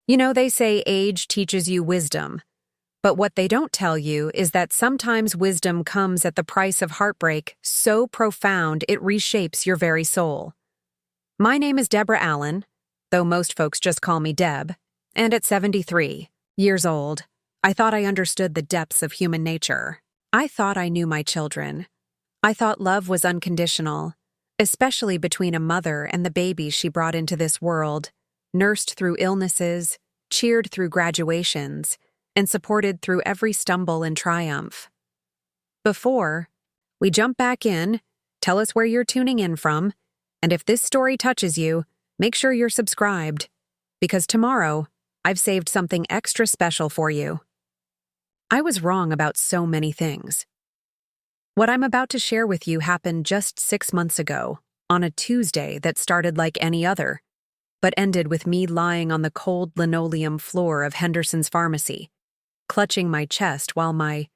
You know, they say age teaches you wisdom, but what they don't tell you is that sometimes wisdom comes at the price of heartbreak so profound it reshapes your very soul. My name is Deborah Allen, though most folks just call me Deb, and at 73 years old, I thought I understood the depths of human nature. I thought I knew my children. I thought love was unconditional, especially between a mother and the baby she brought into this world, nursed through illnesses, cheered through graduations, and supported through every stumble and triumph. Before we jump back in, tell us where you're tuning in from, and if this story touches you, make sure you're subscribed, because tomorrow, I've saved something extra special for you. I was wrong about so many things. What I'm about to share with you happened just 6 months ago, on a Tuesday that started like any other, but ended with me lying on the cold linoleum floor of Henderson's pharmacy, clutching my chest while my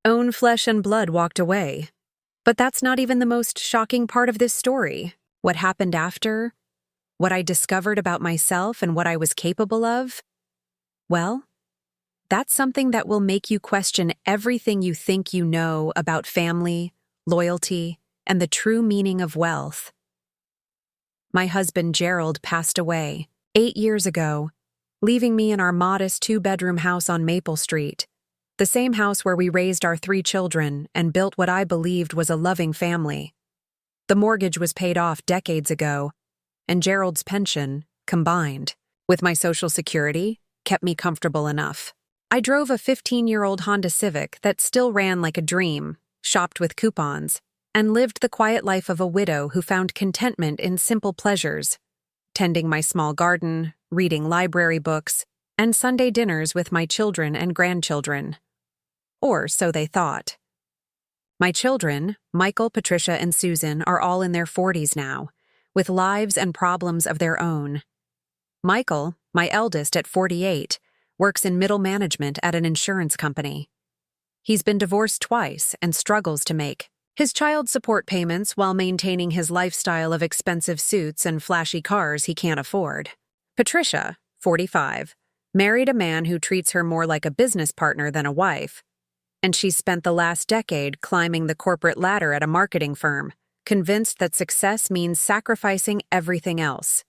own flesh and blood walked away. But that's not even the most shocking part of this story. What happened after? What I discovered about myself and what I was capable of? Well, that's something that will make you question everything you think you know about family, loyalty, and the true meaning of wealth. My husband Gerald passed away 8 years ago, leaving me in our modest 2-bedroom house on Maple Street, the same house where we raised our 3 children and built what I believed was a loving family. The mortgage was paid off decades ago, and Gerald's pension, combined with my Social Security, kept me comfortable enough. I drove a 15-year-old Honda Civic that still ran like a dream, shopped with coupons, and lived the quiet life of a widow who found contentment in simple pleasures, tending my small garden, reading library books, and Sunday dinners with my children and grandchildren. Or so they thought. My children, Michael, Patricia, and Susan, are all in their 40s now, with lives and problems of their own. Michael, my eldest at 48, works in middle management at an insurance company. He's been divorced twice and struggles to make his child support payments while maintaining his lifestyle of expensive suits and flashy cars he can't afford. Patricia, 45, married a man who treats her more like a business partner than a wife, and she's spent the last decade climbing the corporate ladder at a marketing firm, convinced that success means sacrificing everything else.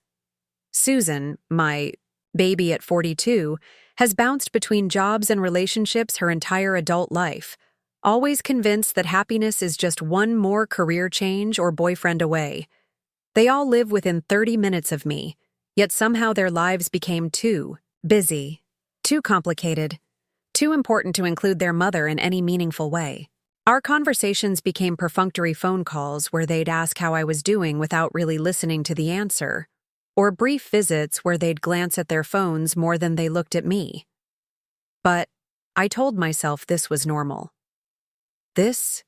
Susan, my baby at 42, has bounced between jobs and relationships her entire adult life, always convinced that happiness is just one more career change or boyfriend away. They all live within 30 minutes of me, yet somehow their lives became too busy, too complicated, too important to include their mother in any meaningful way. Our conversations became perfunctory phone calls where they'd ask how I was doing without really listening to the answer, or brief visits where they'd glance at their phones more than they looked at me. But I told myself this was normal. This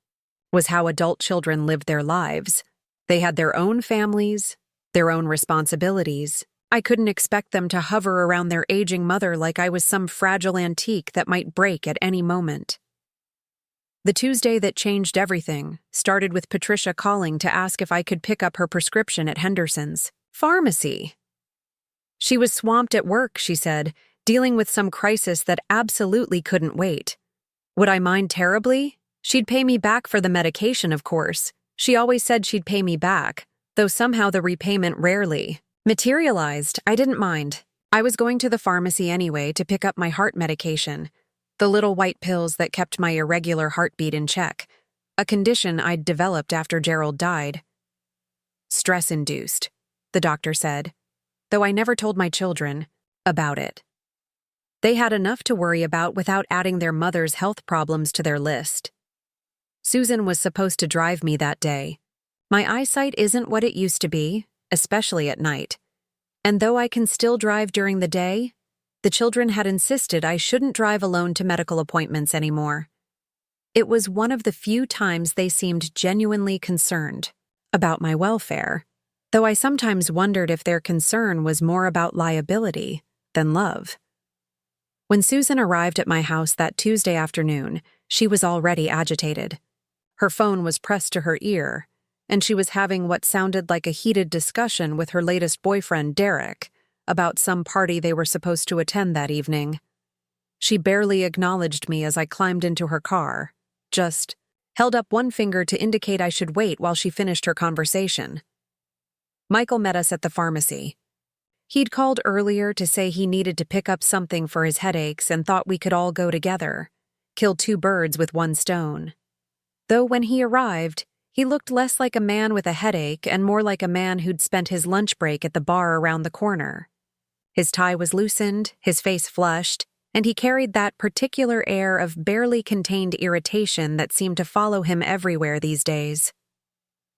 was how adult children lived their lives. They had their own families, their own responsibilities. I couldn't expect them to hover around their aging mother like I was some fragile antique that might break at any moment. The Tuesday that changed everything started with Patricia calling to ask if I could pick up her prescription at Henderson's pharmacy. She was swamped at work, she said, dealing with some crisis that absolutely couldn't wait. Would I mind terribly? She'd pay me back for the medication, of course. She always said she'd pay me back, though somehow the repayment rarely materialized. I didn't mind. I was going to the pharmacy anyway to pick up my heart medication, the little white pills that kept my irregular heartbeat in check, a condition I'd developed after Gerald died. Stress-induced, the doctor said, though I never told my children about it. They had enough to worry about without adding their mother's health problems to their list. Susan was supposed to drive me that day. My eyesight isn't what it used to be, especially at night. And though I can still drive during the day, the children had insisted I shouldn't drive alone to medical appointments anymore. It was one of the few times they seemed genuinely concerned about my welfare, though I sometimes wondered if their concern was more about liability than love. When Susan arrived at my house that Tuesday afternoon, she was already agitated. Her phone was pressed to her ear, and she was having what sounded like a heated discussion with her latest boyfriend, Derek, about some party they were supposed to attend that evening. She barely acknowledged me as I climbed into her car, just held up one finger to indicate I should wait while she finished her conversation. Michael met us at the pharmacy. He'd called earlier to say he needed to pick up something for his headaches and thought we could all go together, kill two birds with one stone. Though when he arrived, he looked less like a man with a headache and more like a man who'd spent his lunch break at the bar around the corner. His tie was loosened, his face flushed, and he carried that particular air of barely contained irritation that seemed to follow him everywhere these days.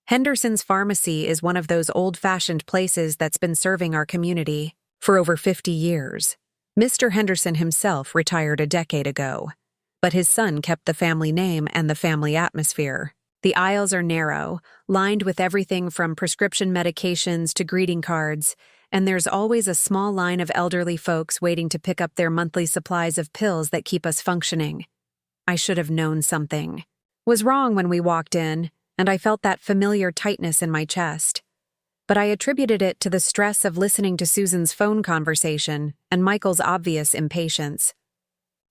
Henderson's pharmacy is one of those old-fashioned places that's been serving our community for over 50 years. Mr. Henderson himself retired a decade ago, but his son kept the family name and the family atmosphere. The aisles are narrow, lined with everything from prescription medications to greeting cards, and there's always a small line of elderly folks waiting to pick up their monthly supplies of pills that keep us functioning. I should have known something was wrong when we walked in, and I felt that familiar tightness in my chest. But I attributed it to the stress of listening to Susan's phone conversation and Michael's obvious impatience.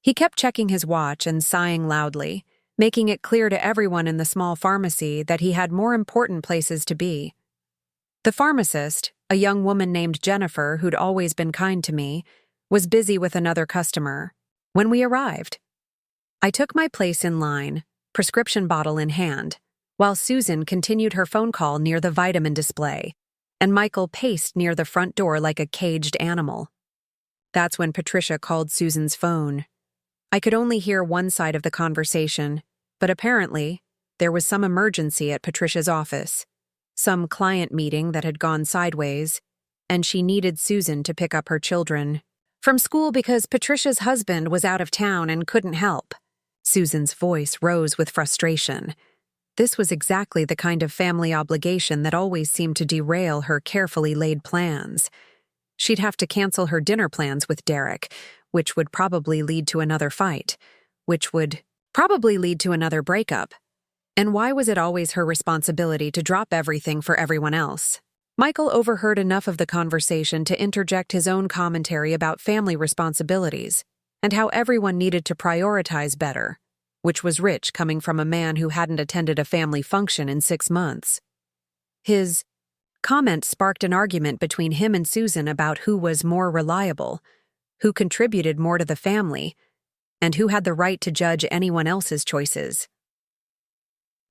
He kept checking his watch and sighing loudly, making it clear to everyone in the small pharmacy that he had more important places to be. The pharmacist, a young woman named Jennifer who'd always been kind to me, was busy with another customer when we arrived. I took my place in line, prescription bottle in hand, while Susan continued her phone call near the vitamin display, and Michael paced near the front door like a caged animal. That's when Patricia called Susan's phone. I could only hear one side of the conversation, but apparently, there was some emergency at Patricia's office, some client meeting that had gone sideways, and she needed Susan to pick up her children from school because Patricia's husband was out of town and couldn't help. Susan's voice rose with frustration. This was exactly the kind of family obligation that always seemed to derail her carefully laid plans. She'd have to cancel her dinner plans with Derek, which would probably lead to another fight, which would probably lead to another breakup. And why was it always her responsibility to drop everything for everyone else? Michael overheard enough of the conversation to interject his own commentary about family responsibilities and how everyone needed to prioritize better, which was rich coming from a man who hadn't attended a family function in 6 months. His comment sparked an argument between him and Susan about who was more reliable, who contributed more to the family, and who had the right to judge anyone else's choices.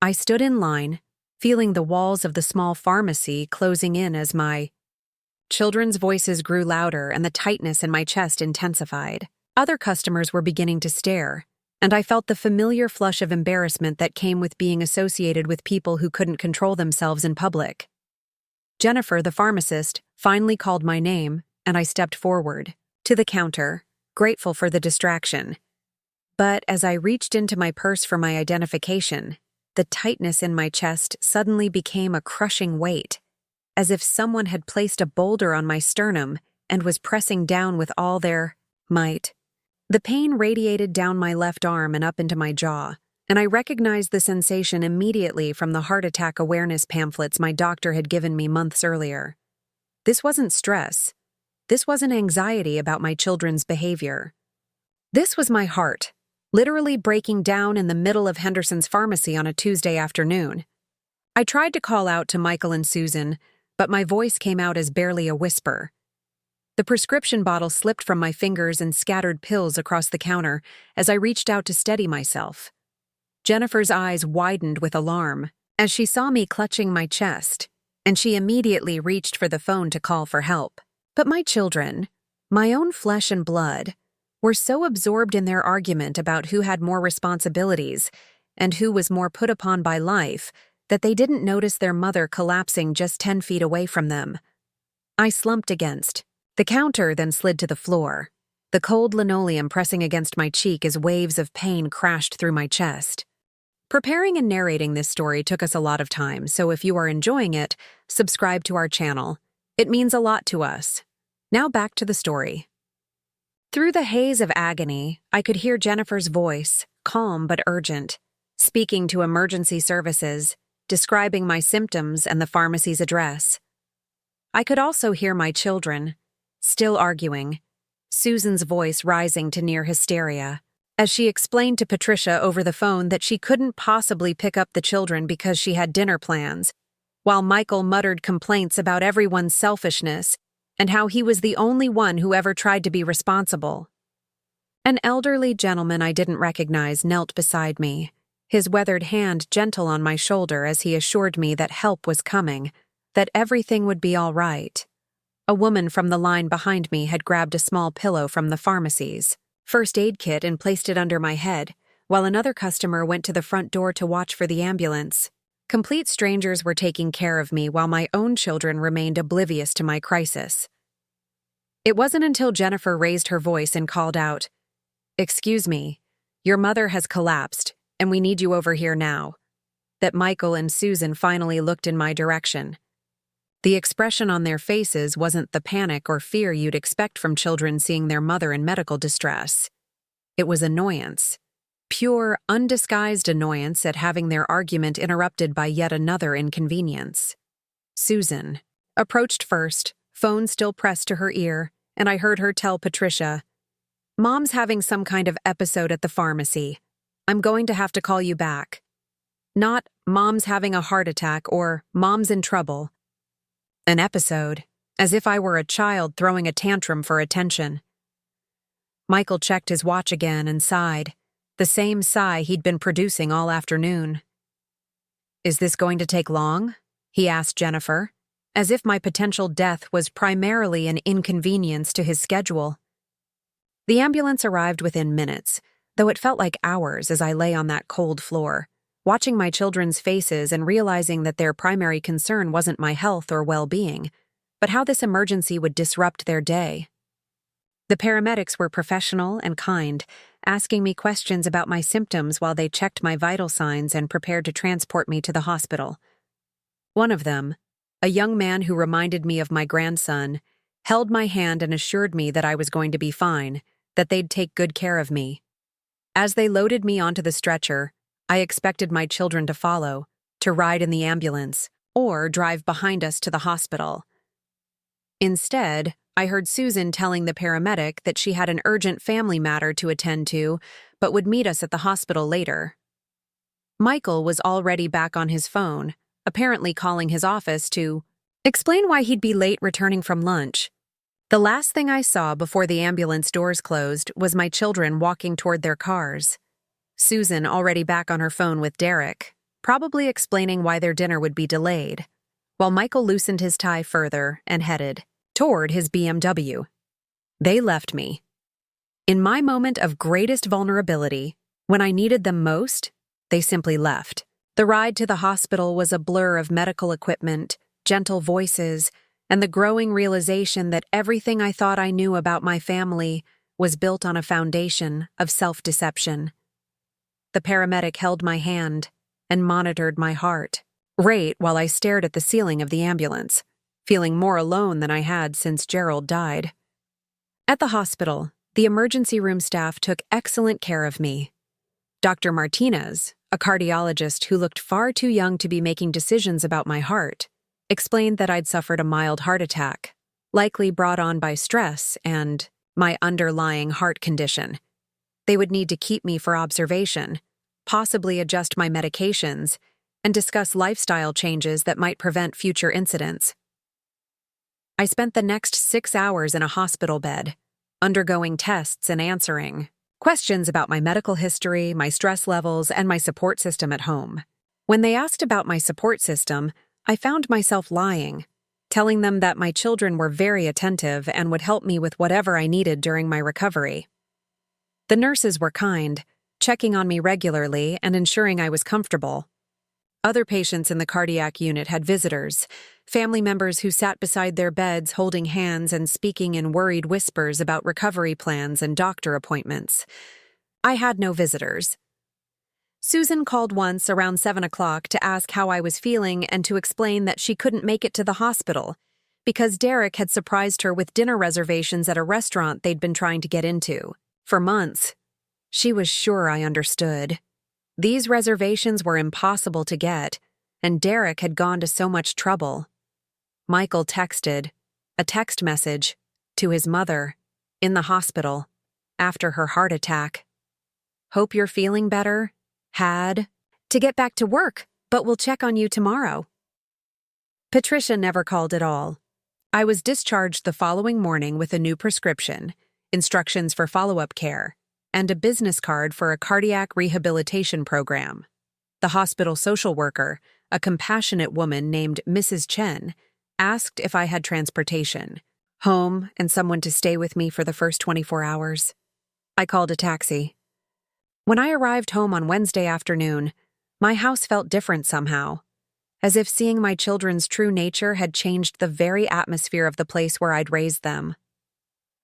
I stood in line, feeling the walls of the small pharmacy closing in as my children's voices grew louder and the tightness in my chest intensified. Other customers were beginning to stare, and I felt the familiar flush of embarrassment that came with being associated with people who couldn't control themselves in public. Jennifer, the pharmacist, finally called my name, and I stepped forward to the counter, grateful for the distraction. But as I reached into my purse for my identification, the tightness in my chest suddenly became a crushing weight, as if someone had placed a boulder on my sternum and was pressing down with all their might. The pain radiated down my left arm and up into my jaw, and I recognized the sensation immediately from the heart attack awareness pamphlets my doctor had given me months earlier. This wasn't stress. This wasn't anxiety about my children's behavior. This was my heart, literally breaking down in the middle of Henderson's pharmacy on a Tuesday afternoon. I tried to call out to Michael and Susan, but my voice came out as barely a whisper. The prescription bottle slipped from my fingers and scattered pills across the counter as I reached out to steady myself. Jennifer's eyes widened with alarm as she saw me clutching my chest, and she immediately reached for the phone to call for help. But my children, my own flesh and blood, were so absorbed in their argument about who had more responsibilities and who was more put upon by life that they didn't notice their mother collapsing just 10 feet away from them. I slumped against the counter, then slid to the floor, the cold linoleum pressing against my cheek as waves of pain crashed through my chest. Preparing and narrating this story took us a lot of time, so if you are enjoying it, subscribe to our channel. It means a lot to us. Now back to the story. Through the haze of agony, I could hear Jennifer's voice, calm but urgent, speaking to emergency services, describing my symptoms and the pharmacy's address. I could also hear my children, Still arguing, Susan's voice rising to near hysteria, as she explained to Patricia over the phone that she couldn't possibly pick up the children because she had dinner plans, while Michael muttered complaints about everyone's selfishness and how he was the only one who ever tried to be responsible. An elderly gentleman I didn't recognize knelt beside me, his weathered hand gentle on my shoulder as he assured me that help was coming, that everything would be all right. A woman from the line behind me had grabbed a small pillow from the pharmacy's first aid kit and placed it under my head, while another customer went to the front door to watch for the ambulance. Complete strangers were taking care of me while my own children remained oblivious to my crisis. It wasn't until Jennifer raised her voice and called out, "Excuse me, your mother has collapsed, and we need you over here now," that Michael and Susan finally looked in my direction. The expression on their faces wasn't the panic or fear you'd expect from children seeing their mother in medical distress. It was annoyance. Pure, undisguised annoyance at having their argument interrupted by yet another inconvenience. Susan approached first, phone still pressed to her ear, and I heard her tell Patricia, "Mom's having some kind of episode at the pharmacy. I'm going to have to call you back." Not, "Mom's having a heart attack" or "Mom's in trouble." An episode, as if I were a child throwing a tantrum for attention. Michael checked his watch again and sighed, the same sigh he'd been producing all afternoon. "Is this going to take long?" he asked Jennifer, as if my potential death was primarily an inconvenience to his schedule. The ambulance arrived within minutes, though it felt like hours as I lay on that cold floor, watching my children's faces and realizing that their primary concern wasn't my health or well-being, but how this emergency would disrupt their day. The paramedics were professional and kind, asking me questions about my symptoms while they checked my vital signs and prepared to transport me to the hospital. One of them, a young man who reminded me of my grandson, held my hand and assured me that I was going to be fine, that they'd take good care of me. As they loaded me onto the stretcher, I expected my children to follow, to ride in the ambulance, or drive behind us to the hospital. Instead, I heard Susan telling the paramedic that she had an urgent family matter to attend to, but would meet us at the hospital later. Michael was already back on his phone, apparently calling his office to explain why he'd be late returning from lunch. The last thing I saw before the ambulance doors closed was my children walking toward their cars. Susan already back on her phone with Derek, probably explaining why their dinner would be delayed, while Michael loosened his tie further and headed toward his BMW. They left me. In my moment of greatest vulnerability, when I needed them most, they simply left. The ride to the hospital was a blur of medical equipment, gentle voices, and the growing realization that everything I thought I knew about my family was built on a foundation of self-deception. The paramedic held my hand and monitored my heart rate while I stared at the ceiling of the ambulance, feeling more alone than I had since Gerald died. At the hospital, the emergency room staff took excellent care of me. Dr. Martinez, a cardiologist who looked far too young to be making decisions about my heart, explained that I'd suffered a mild heart attack, likely brought on by stress and my underlying heart condition. They would need to keep me for observation, possibly adjust my medications, and discuss lifestyle changes that might prevent future incidents. I spent the next 6 hours in a hospital bed, undergoing tests and answering questions about my medical history, my stress levels, and my support system at home. When they asked about my support system, I found myself lying, telling them that my children were very attentive and would help me with whatever I needed during my recovery. The nurses were kind, checking on me regularly and ensuring I was comfortable. Other patients in the cardiac unit had visitors, family members who sat beside their beds holding hands and speaking in worried whispers about recovery plans and doctor appointments. I had no visitors. Susan called once around 7 o'clock to ask how I was feeling and to explain that she couldn't make it to the hospital because Derek had surprised her with dinner reservations at a restaurant they'd been trying to get into for months. She was sure I understood. These reservations were impossible to get, and Derek had gone to so much trouble. Michael texted, a text message, To his mother, in the hospital, after her heart attack. Hope you're feeling better. Had to get back to work, but we'll check on you tomorrow. Patricia never called at all. I was discharged the following morning with a new prescription, instructions for follow-up care, and a business card for a cardiac rehabilitation program. The hospital social worker, a compassionate woman named Mrs. Chen, asked if I had transportation, home, and someone to stay with me for the first 24 hours. I called a taxi. When I arrived home on Wednesday afternoon, my house felt different somehow, as if seeing my children's true nature had changed the very atmosphere of the place where I'd raised them.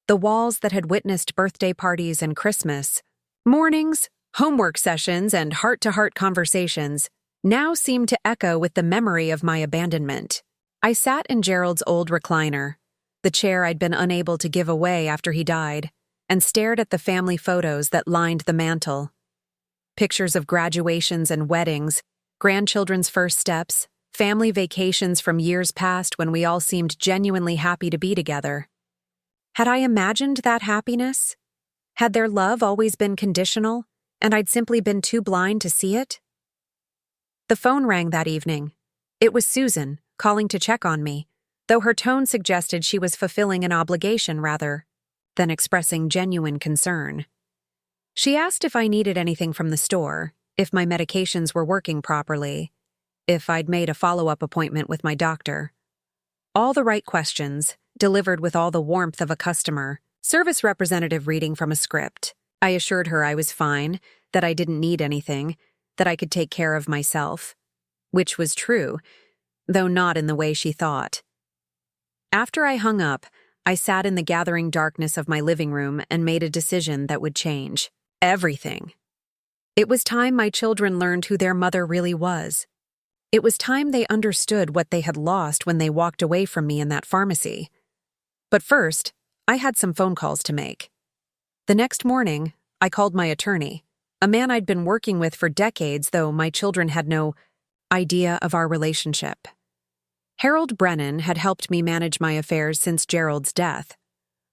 The walls that had witnessed birthday parties and Christmas, mornings, homework sessions, and heart-to-heart conversations now seemed to echo with the memory of my abandonment. I sat in Gerald's old recliner, the chair I'd been unable to give away after he died, and stared at the family photos that lined the mantel. Pictures of graduations and weddings, grandchildren's first steps, family vacations from years past when we all seemed genuinely happy to be together. Had I imagined that happiness? Had their love always been conditional, and I'd simply been too blind to see it? The phone rang that evening. It was Susan, calling to check on me, though her tone suggested she was fulfilling an obligation rather than expressing genuine concern. She asked if I needed anything from the store, if my medications were working properly, if I'd made a follow-up appointment with my doctor. All the right questions, delivered with all the warmth of a customer service representative reading from a script. I assured her I was fine, that I didn't need anything, that I could take care of myself. Which was true, though not in the way she thought. After I hung up, I sat in the gathering darkness of my living room and made a decision that would change everything. It was time my children learned who their mother really was. It was time they understood what they had lost when they walked away from me in that pharmacy. But first, I had some phone calls to make. The next morning, I called my attorney, a man I'd been working with for decades, though my children had no idea of our relationship. Harold Brennan had helped me manage my affairs since Gerald's death,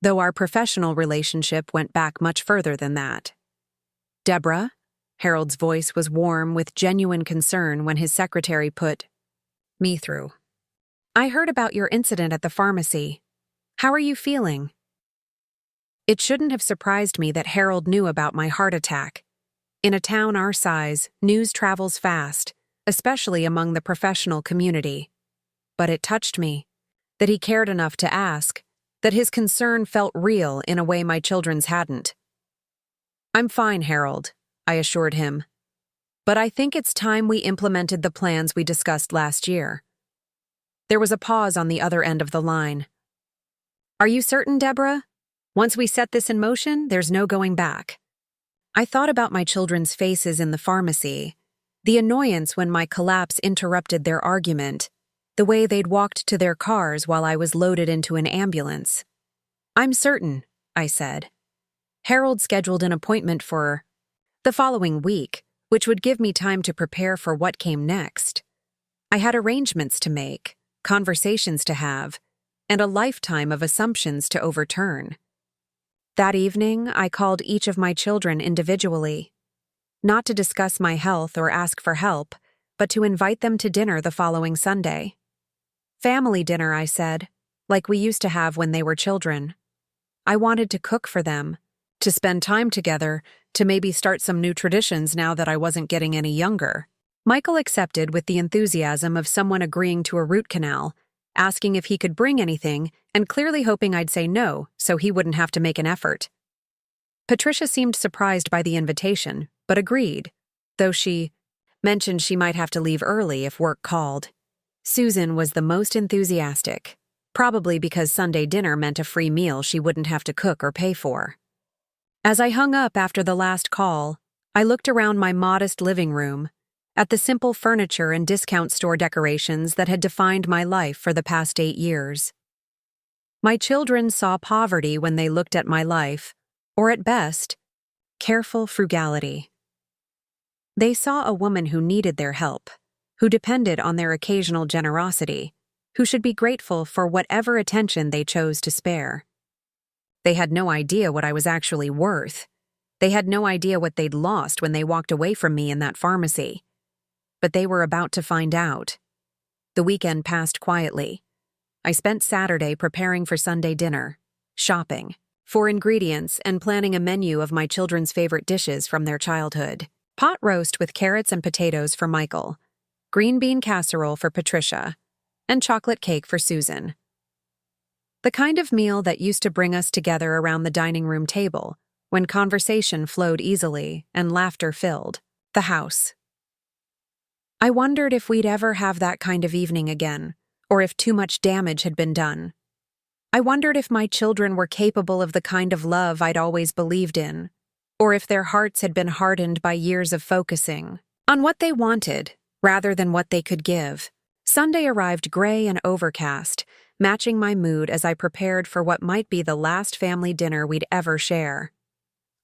though our professional relationship went back much further than that. Deborah? Harold's voice was warm with genuine concern when his secretary put me through. I heard about your incident at the pharmacy. How are you feeling? It shouldn't have surprised me that Harold knew about my heart attack. In a town our size, news travels fast, especially among the professional community. But it touched me that he cared enough to ask, that his concern felt real in a way my children's hadn't. I'm fine, Harold, I assured him. But I think it's time we implemented the plans we discussed last year. There was a pause on the other end of the line. Are you certain, Deborah? Once we set this in motion, there's no going back. I thought about my children's faces in the pharmacy, the annoyance when my collapse interrupted their argument, the way they'd walked to their cars while I was loaded into an ambulance. I'm certain, I said. Harold scheduled an appointment for the following week, which would give me time to prepare for what came next. I had arrangements to make, conversations to have, and a lifetime of assumptions to overturn. That evening, I called each of my children individually, not to discuss my health or ask for help, but to invite them to dinner the following Sunday. Family dinner, I said, like we used to have when they were children. I wanted to cook for them, to spend time together, to maybe start some new traditions now that I wasn't getting any younger. Michael accepted with the enthusiasm of someone agreeing to a root canal, asking if he could bring anything, and clearly hoping I'd say no so he wouldn't have to make an effort. Patricia seemed surprised by the invitation, but agreed, though she mentioned she might have to leave early if work called. Susan was the most enthusiastic, probably because Sunday dinner meant a free meal she wouldn't have to cook or pay for. As I hung up after the last call, I looked around my modest living room, at the simple furniture and discount store decorations that had defined my life for the past 8 years. My children saw poverty when they looked at my life, or at best, careful frugality. They saw a woman who needed their help, who depended on their occasional generosity, who should be grateful for whatever attention they chose to spare. They had no idea what I was actually worth. They had no idea what they'd lost when they walked away from me in that pharmacy. But they were about to find out. The weekend passed quietly. I spent Saturday preparing for Sunday dinner, shopping for ingredients, and planning a menu of my children's favorite dishes from their childhood. Pot roast with carrots and potatoes for Michael, green bean casserole for Patricia, and chocolate cake for Susan. The kind of meal that used to bring us together around the dining room table, when conversation flowed easily and laughter filled the house. I wondered if we'd ever have that kind of evening again, or if too much damage had been done. I wondered if my children were capable of the kind of love I'd always believed in, or if their hearts had been hardened by years of focusing on what they wanted rather than what they could give. Sunday arrived gray and overcast, matching my mood as I prepared for what might be the last family dinner we'd ever share.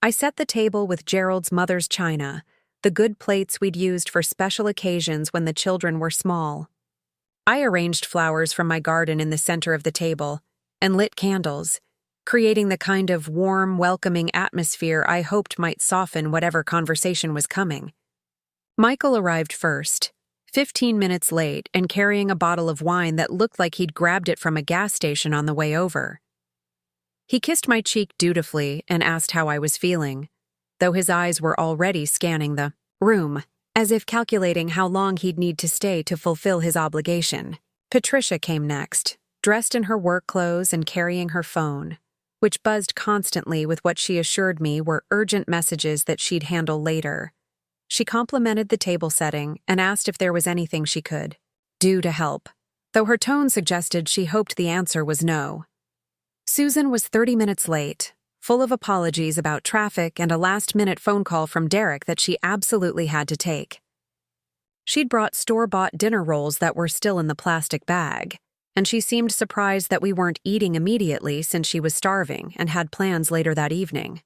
I set the table with Gerald's mother's china, the good plates we'd used for special occasions when the children were small. I arranged flowers from my garden in the center of the table and lit candles, creating the kind of warm, welcoming atmosphere I hoped might soften whatever conversation was coming. Michael arrived first, 15 minutes late and carrying a bottle of wine that looked like he'd grabbed it from a gas station on the way over. He kissed my cheek dutifully and asked how I was feeling, though his eyes were already scanning the room, as if calculating how long he'd need to stay to fulfill his obligation. Patricia came next, dressed in her work clothes and carrying her phone, which buzzed constantly with what she assured me were urgent messages that she'd handle later. She complimented the table setting and asked if there was anything she could do to help, though her tone suggested she hoped the answer was no. Susan was 30 minutes late, full of apologies about traffic and a last-minute phone call from Derek that she absolutely had to take. She'd brought store-bought dinner rolls that were still in the plastic bag, and she seemed surprised that we weren't eating immediately since she was starving and had plans later that evening.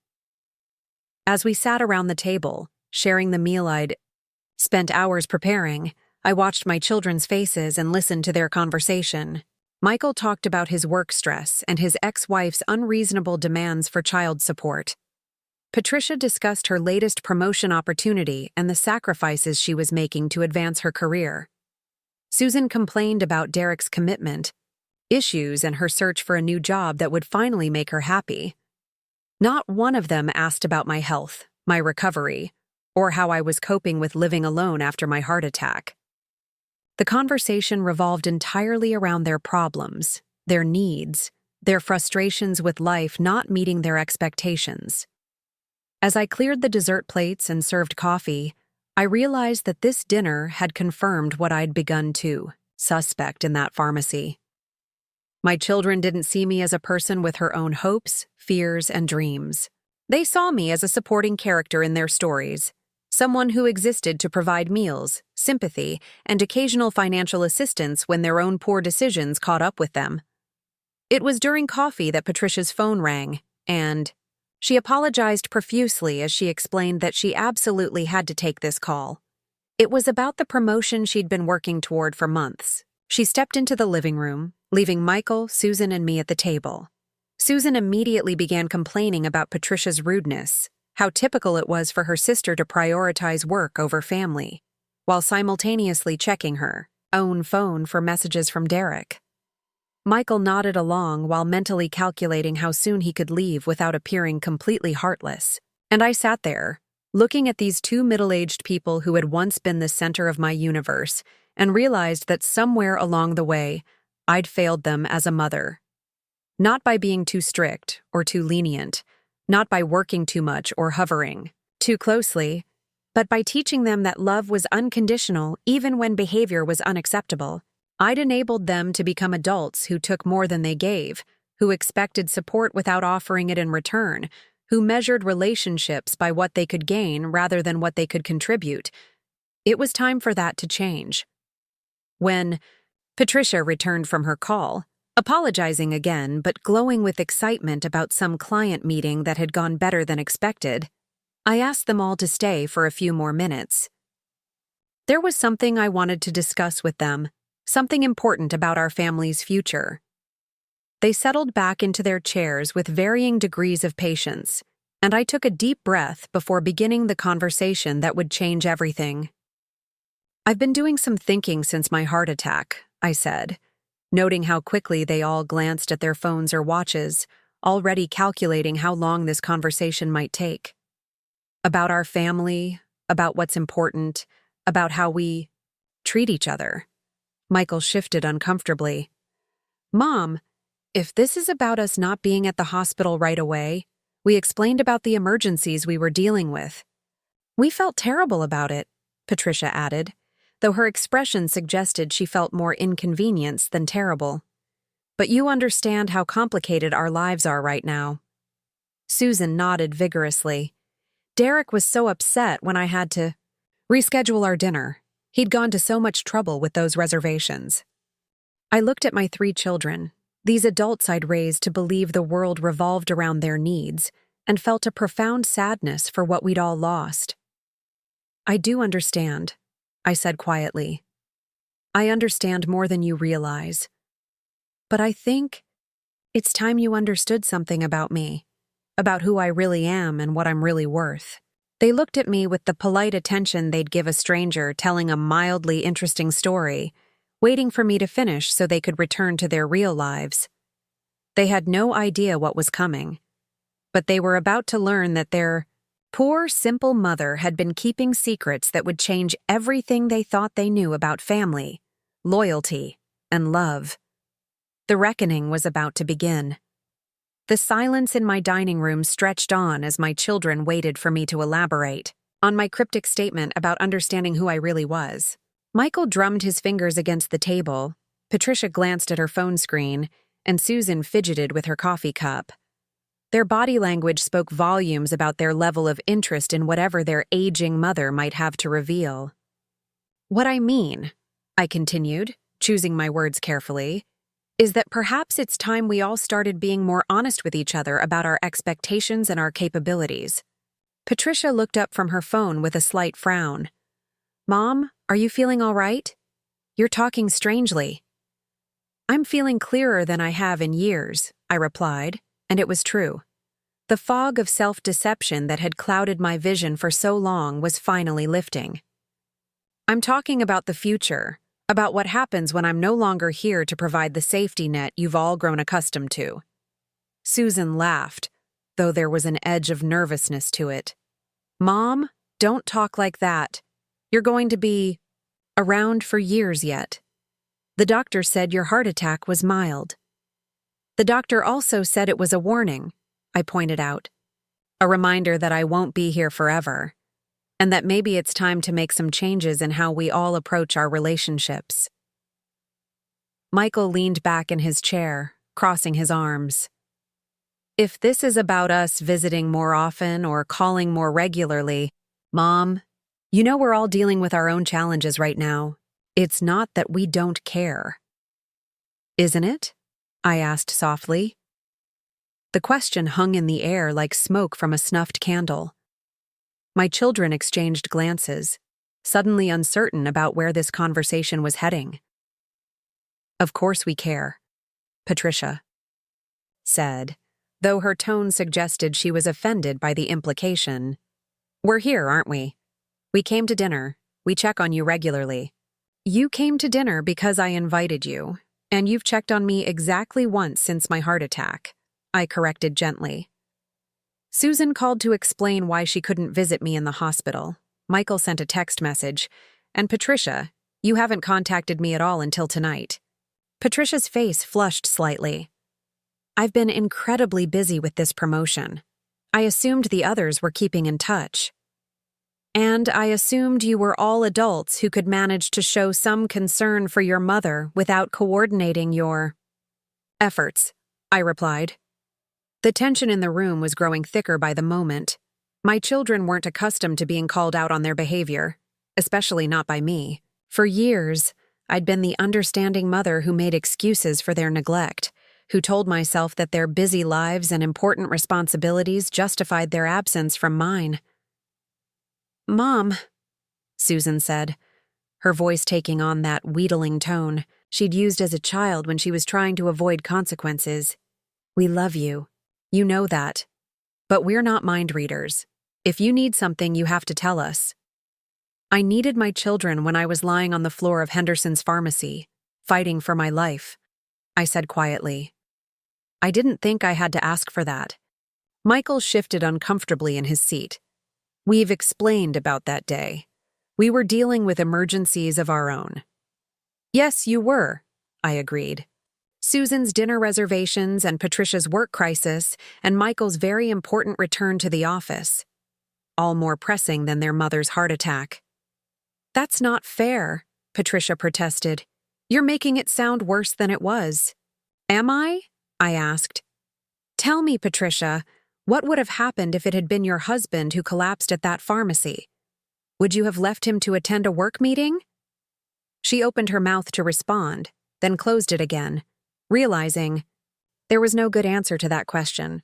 As we sat around the table, sharing the meal I'd spent hours preparing, I watched my children's faces and listened to their conversation. Michael talked about his work stress and his ex-wife's unreasonable demands for child support. Patricia discussed her latest promotion opportunity and the sacrifices she was making to advance her career. Susan complained about Derek's commitment, issues, and her search for a new job that would finally make her happy. Not one of them asked about my health, my recovery, or how I was coping with living alone after my heart attack. The conversation revolved entirely around their problems, their needs, their frustrations with life not meeting their expectations. As I cleared the dessert plates and served coffee, I realized that this dinner had confirmed what I'd begun to suspect in that pharmacy. My children didn't see me as a person with her own hopes, fears, and dreams. They saw me as a supporting character in their stories, someone who existed to provide meals, sympathy, and occasional financial assistance when their own poor decisions caught up with them. It was during coffee that Patricia's phone rang, and she apologized profusely as she explained that she absolutely had to take this call. It was about the promotion she'd been working toward for months. She stepped into the living room, leaving Michael, Susan, and me at the table. Susan immediately began complaining about Patricia's rudeness, how typical it was for her sister to prioritize work over family, while simultaneously checking her own phone for messages from Derek. Michael nodded along while mentally calculating how soon he could leave without appearing completely heartless. And I sat there, looking at these two middle-aged people who had once been the center of my universe, and realized that somewhere along the way, I'd failed them as a mother. Not by being too strict or too lenient, not by working too much or hovering too closely, but by teaching them that love was unconditional even when behavior was unacceptable. I'd enabled them to become adults who took more than they gave, who expected support without offering it in return, who measured relationships by what they could gain rather than what they could contribute. It was time for that to change. When Patricia returned from her call, apologizing again but glowing with excitement about some client meeting that had gone better than expected, I asked them all to stay for a few more minutes. There was something I wanted to discuss with them, something important about our family's future. They settled back into their chairs with varying degrees of patience, and I took a deep breath before beginning the conversation that would change everything. "I've been doing some thinking since my heart attack," I said, noting how quickly they all glanced at their phones or watches, already calculating how long this conversation might take. About our family, about what's important, about how we treat each other. Michael shifted uncomfortably. "Mom, if this is about us not being at the hospital right away, we explained about the emergencies we were dealing with. We felt terrible about it," Patricia added, though her expression suggested she felt more inconvenienced than terrible. "But you understand how complicated our lives are right now." Susan nodded vigorously. "Derek was so upset when I had to reschedule our dinner. He'd gone to so much trouble with those reservations." I looked at my 3 children, these adults I'd raised to believe the world revolved around their needs, and felt a profound sadness for what we'd all lost. "I do understand," I said quietly. "I understand more than you realize. But I think it's time you understood something about me, about who I really am and what I'm really worth." They looked at me with the polite attention they'd give a stranger telling a mildly interesting story, waiting for me to finish so they could return to their real lives. They had no idea what was coming, but they were about to learn that their poor, simple mother had been keeping secrets that would change everything they thought they knew about family, loyalty, and love. The reckoning was about to begin. The silence in my dining room stretched on as my children waited for me to elaborate on my cryptic statement about understanding who I really was. Michael drummed his fingers against the table, Patricia glanced at her phone screen, and Susan fidgeted with her coffee cup. Their body language spoke volumes about their level of interest in whatever their aging mother might have to reveal. "What I mean," I continued, choosing my words carefully, "is that perhaps it's time we all started being more honest with each other about our expectations and our capabilities." Patricia looked up from her phone with a slight frown. "Mom, are you feeling all right? You're talking strangely." "I'm feeling clearer than I have in years," I replied, and it was true. The fog of self-deception that had clouded my vision for so long was finally lifting. "I'm talking about the future, about what happens when I'm no longer here to provide the safety net you've all grown accustomed to." Susan laughed, though there was an edge of nervousness to it. "Mom, don't talk like that. You're going to be around for years yet. The doctor said your heart attack was mild." "The doctor also said it was a warning," I pointed out. "A reminder that I won't be here forever, and that maybe it's time to make some changes in how we all approach our relationships." Michael leaned back in his chair, crossing his arms. "If this is about us visiting more often or calling more regularly, Mom, you know we're all dealing with our own challenges right now. It's not that we don't care." "Isn't it?" I asked softly. The question hung in the air like smoke from a snuffed candle. My children exchanged glances, suddenly uncertain about where this conversation was heading. "Of course we care," Patricia said, though her tone suggested she was offended by the implication. "We're here, aren't we? We came to dinner. We check on you regularly." "You came to dinner because I invited you, and you've checked on me exactly once since my heart attack," I corrected gently. Susan called to explain why she couldn't visit me in the hospital. Michael sent a text message, and Patricia, you haven't contacted me at all until tonight. Patricia's face flushed slightly. "I've been incredibly busy with this promotion. I assumed the others were keeping in touch. And I assumed you were all adults who could manage to show some concern for your mother without coordinating your efforts," I replied. The tension in the room was growing thicker by the moment. My children weren't accustomed to being called out on their behavior, especially not by me. For years, I'd been the understanding mother who made excuses for their neglect, who told myself that their busy lives and important responsibilities justified their absence from mine. "Mom," Susan said, her voice taking on that wheedling tone, she'd used as a child when she was trying to avoid consequences. We love you. You know that. But we're not mind readers. If you need something, you have to tell us. I needed my children when I was lying on the floor of Henderson's pharmacy, fighting for my life, I said quietly. I didn't think I had to ask for that. Michael shifted uncomfortably in his seat. We've explained about that day. We were dealing with emergencies of our own. Yes, you were, I agreed. Susan's dinner reservations and Patricia's work crisis and Michael's very important return to the office. All more pressing than their mother's heart attack. That's not fair, Patricia protested. You're making it sound worse than it was. Am I? I asked. Tell me, Patricia, what would have happened if it had been your husband who collapsed at that pharmacy? Would you have left him to attend a work meeting? She opened her mouth to respond, then closed it again, realizing there was no good answer to that question.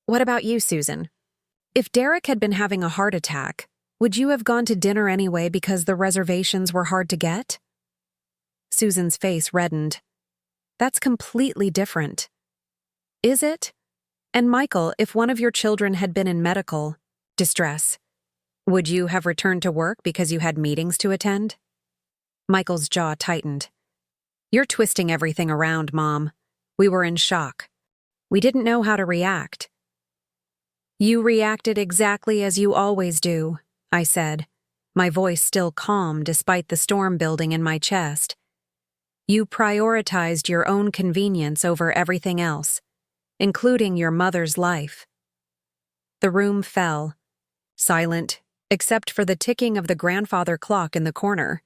What about you, Susan? If Derek had been having a heart attack, would you have gone to dinner anyway because the reservations were hard to get? Susan's face reddened. That's completely different. Is it? And Michael, if one of your children had been in medical distress, would you have returned to work because you had meetings to attend? Michael's jaw tightened. You're twisting everything around, Mom. We were in shock. We didn't know how to react. You reacted exactly as you always do, I said, my voice still calm despite the storm building in my chest. You prioritized your own convenience over everything else, including your mother's life. The room fell, silent, except for the ticking of the grandfather clock in the corner,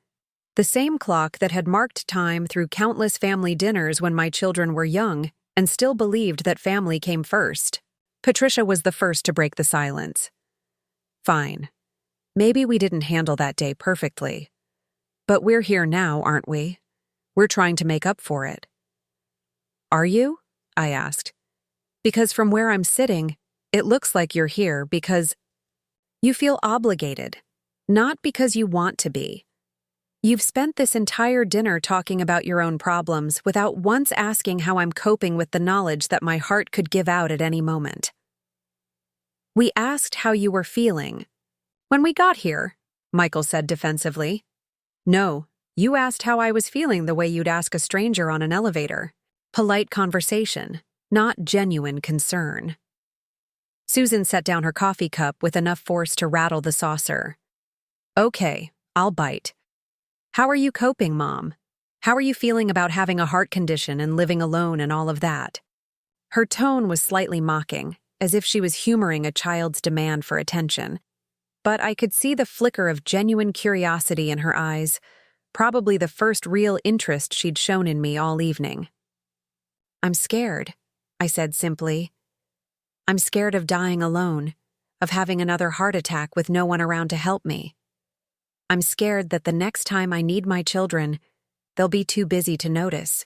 the same clock that had marked time through countless family dinners when my children were young and still believed that family came first. Patricia was the first to break the silence. Fine. Maybe we didn't handle that day perfectly. But we're here now, aren't we? We're trying to make up for it. Are you? I asked. Because from where I'm sitting, it looks like you're here because you feel obligated, not because you want to be. You've spent this entire dinner talking about your own problems without once asking how I'm coping with the knowledge that my heart could give out at any moment. We asked how you were feeling. When we got here, Michael said defensively. No, you asked how I was feeling the way you'd ask a stranger on an elevator. Polite conversation, not genuine concern. Susan set down her coffee cup with enough force to rattle the saucer. Okay, I'll bite. How are you coping, Mom? How are you feeling about having a heart condition and living alone and all of that? Her tone was slightly mocking, as if she was humoring a child's demand for attention. But I could see the flicker of genuine curiosity in her eyes, probably the first real interest she'd shown in me all evening. I'm scared, I said simply. I'm scared of dying alone, of having another heart attack with no one around to help me. I'm scared that the next time I need my children, they'll be too busy to notice.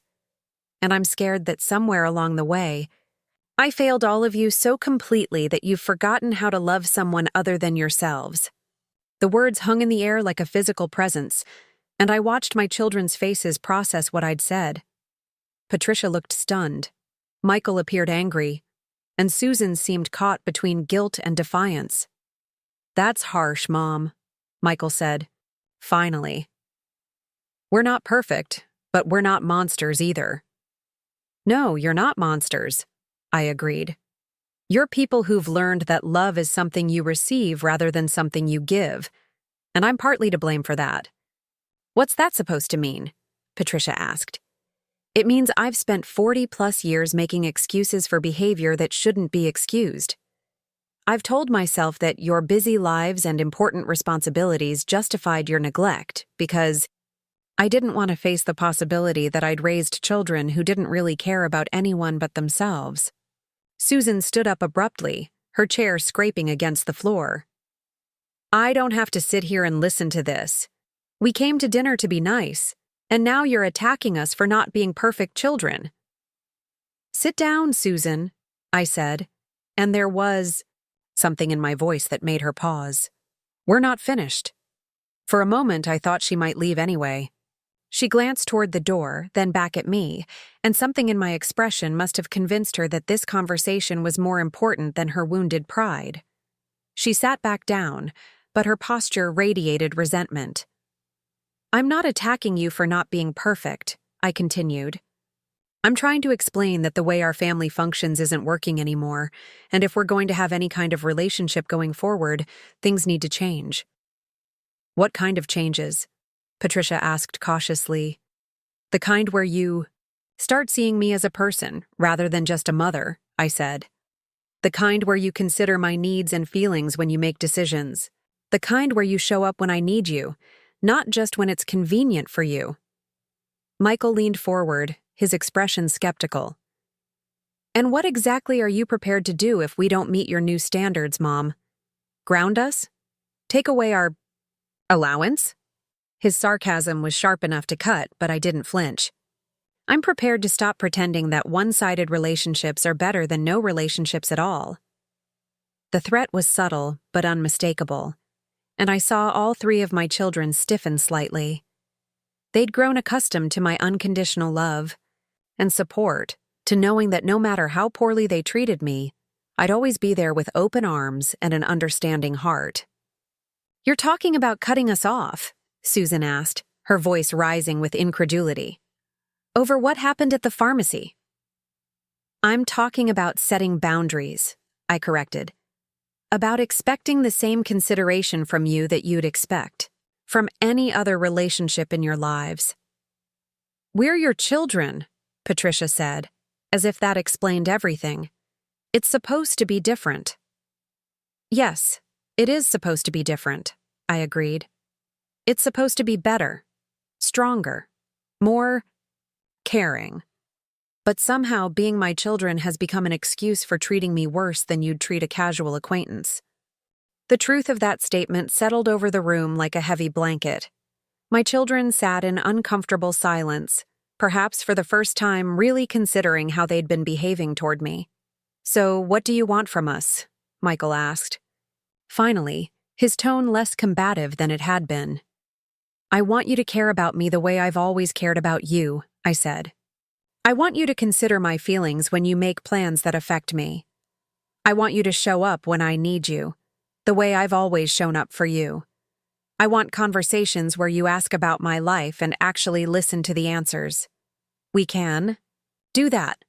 And I'm scared that somewhere along the way, I failed all of you so completely that you've forgotten how to love someone other than yourselves. The words hung in the air like a physical presence, and I watched my children's faces process what I'd said. Patricia looked stunned. Michael appeared angry, and Susan seemed caught between guilt and defiance. That's harsh, Mom, Michael said. Finally. We're not perfect, but we're not monsters either. No, you're not monsters, I agreed. You're people who've learned that love is something you receive rather than something you give, and I'm partly to blame for that. What's that supposed to mean? Patricia asked. It means I've spent 40+ years making excuses for behavior that shouldn't be excused. I've told myself that your busy lives and important responsibilities justified your neglect because I didn't want to face the possibility that I'd raised children who didn't really care about anyone but themselves. Susan stood up abruptly, her chair scraping against the floor. I don't have to sit here and listen to this. We came to dinner to be nice, and now you're attacking us for not being perfect children. Sit down, Susan, I said, and there was something in my voice that made her pause. We're not finished. For a moment, I thought she might leave anyway. She glanced toward the door, then back at me, and something in my expression must have convinced her that this conversation was more important than her wounded pride. She sat back down, but her posture radiated resentment. "I'm not attacking you for not being perfect," I continued. "I'm trying to explain that the way our family functions isn't working anymore, and if we're going to have any kind of relationship going forward, things need to change." "What kind of changes?" Patricia asked cautiously. "The kind where you start seeing me as a person rather than just a mother," I said. "The kind where you consider my needs and feelings when you make decisions. The kind where you show up when I need you, not just when it's convenient for you." Michael leaned forward, his expression skeptical. "And what exactly are you prepared to do if we don't meet your new standards, Mom? Ground us? Take away our allowance?" His sarcasm was sharp enough to cut, but I didn't flinch. "I'm prepared to stop pretending that one-sided relationships are better than no relationships at all." The threat was subtle, but unmistakable, and I saw all three of my children stiffen slightly. They'd grown accustomed to my unconditional love and support, to knowing that no matter how poorly they treated me, I'd always be there with open arms and an understanding heart. "You're talking about cutting us off?" Susan asked, her voice rising with incredulity. "Over what happened at the pharmacy?" "I'm talking about setting boundaries," I corrected. "About expecting the same consideration from you that you'd expect from any other relationship in your lives." "We're your children," Patricia said, as if that explained everything. "It's supposed to be different." "Yes, it is supposed to be different," I agreed. "It's supposed to be better, stronger, more caring. But somehow being my children has become an excuse for treating me worse than you'd treat a casual acquaintance." The truth of that statement settled over the room like a heavy blanket. My children sat in uncomfortable silence, perhaps for the first time really considering how they'd been behaving toward me. "So, what do you want from us?" Michael asked. Finally, his tone less combative than it had been. "I want you to care about me the way I've always cared about you," I said. "I want you to consider my feelings when you make plans that affect me. I want you to show up when I need you, the way I've always shown up for you. I want conversations where you ask about my life and actually listen to the answers. We can do that,"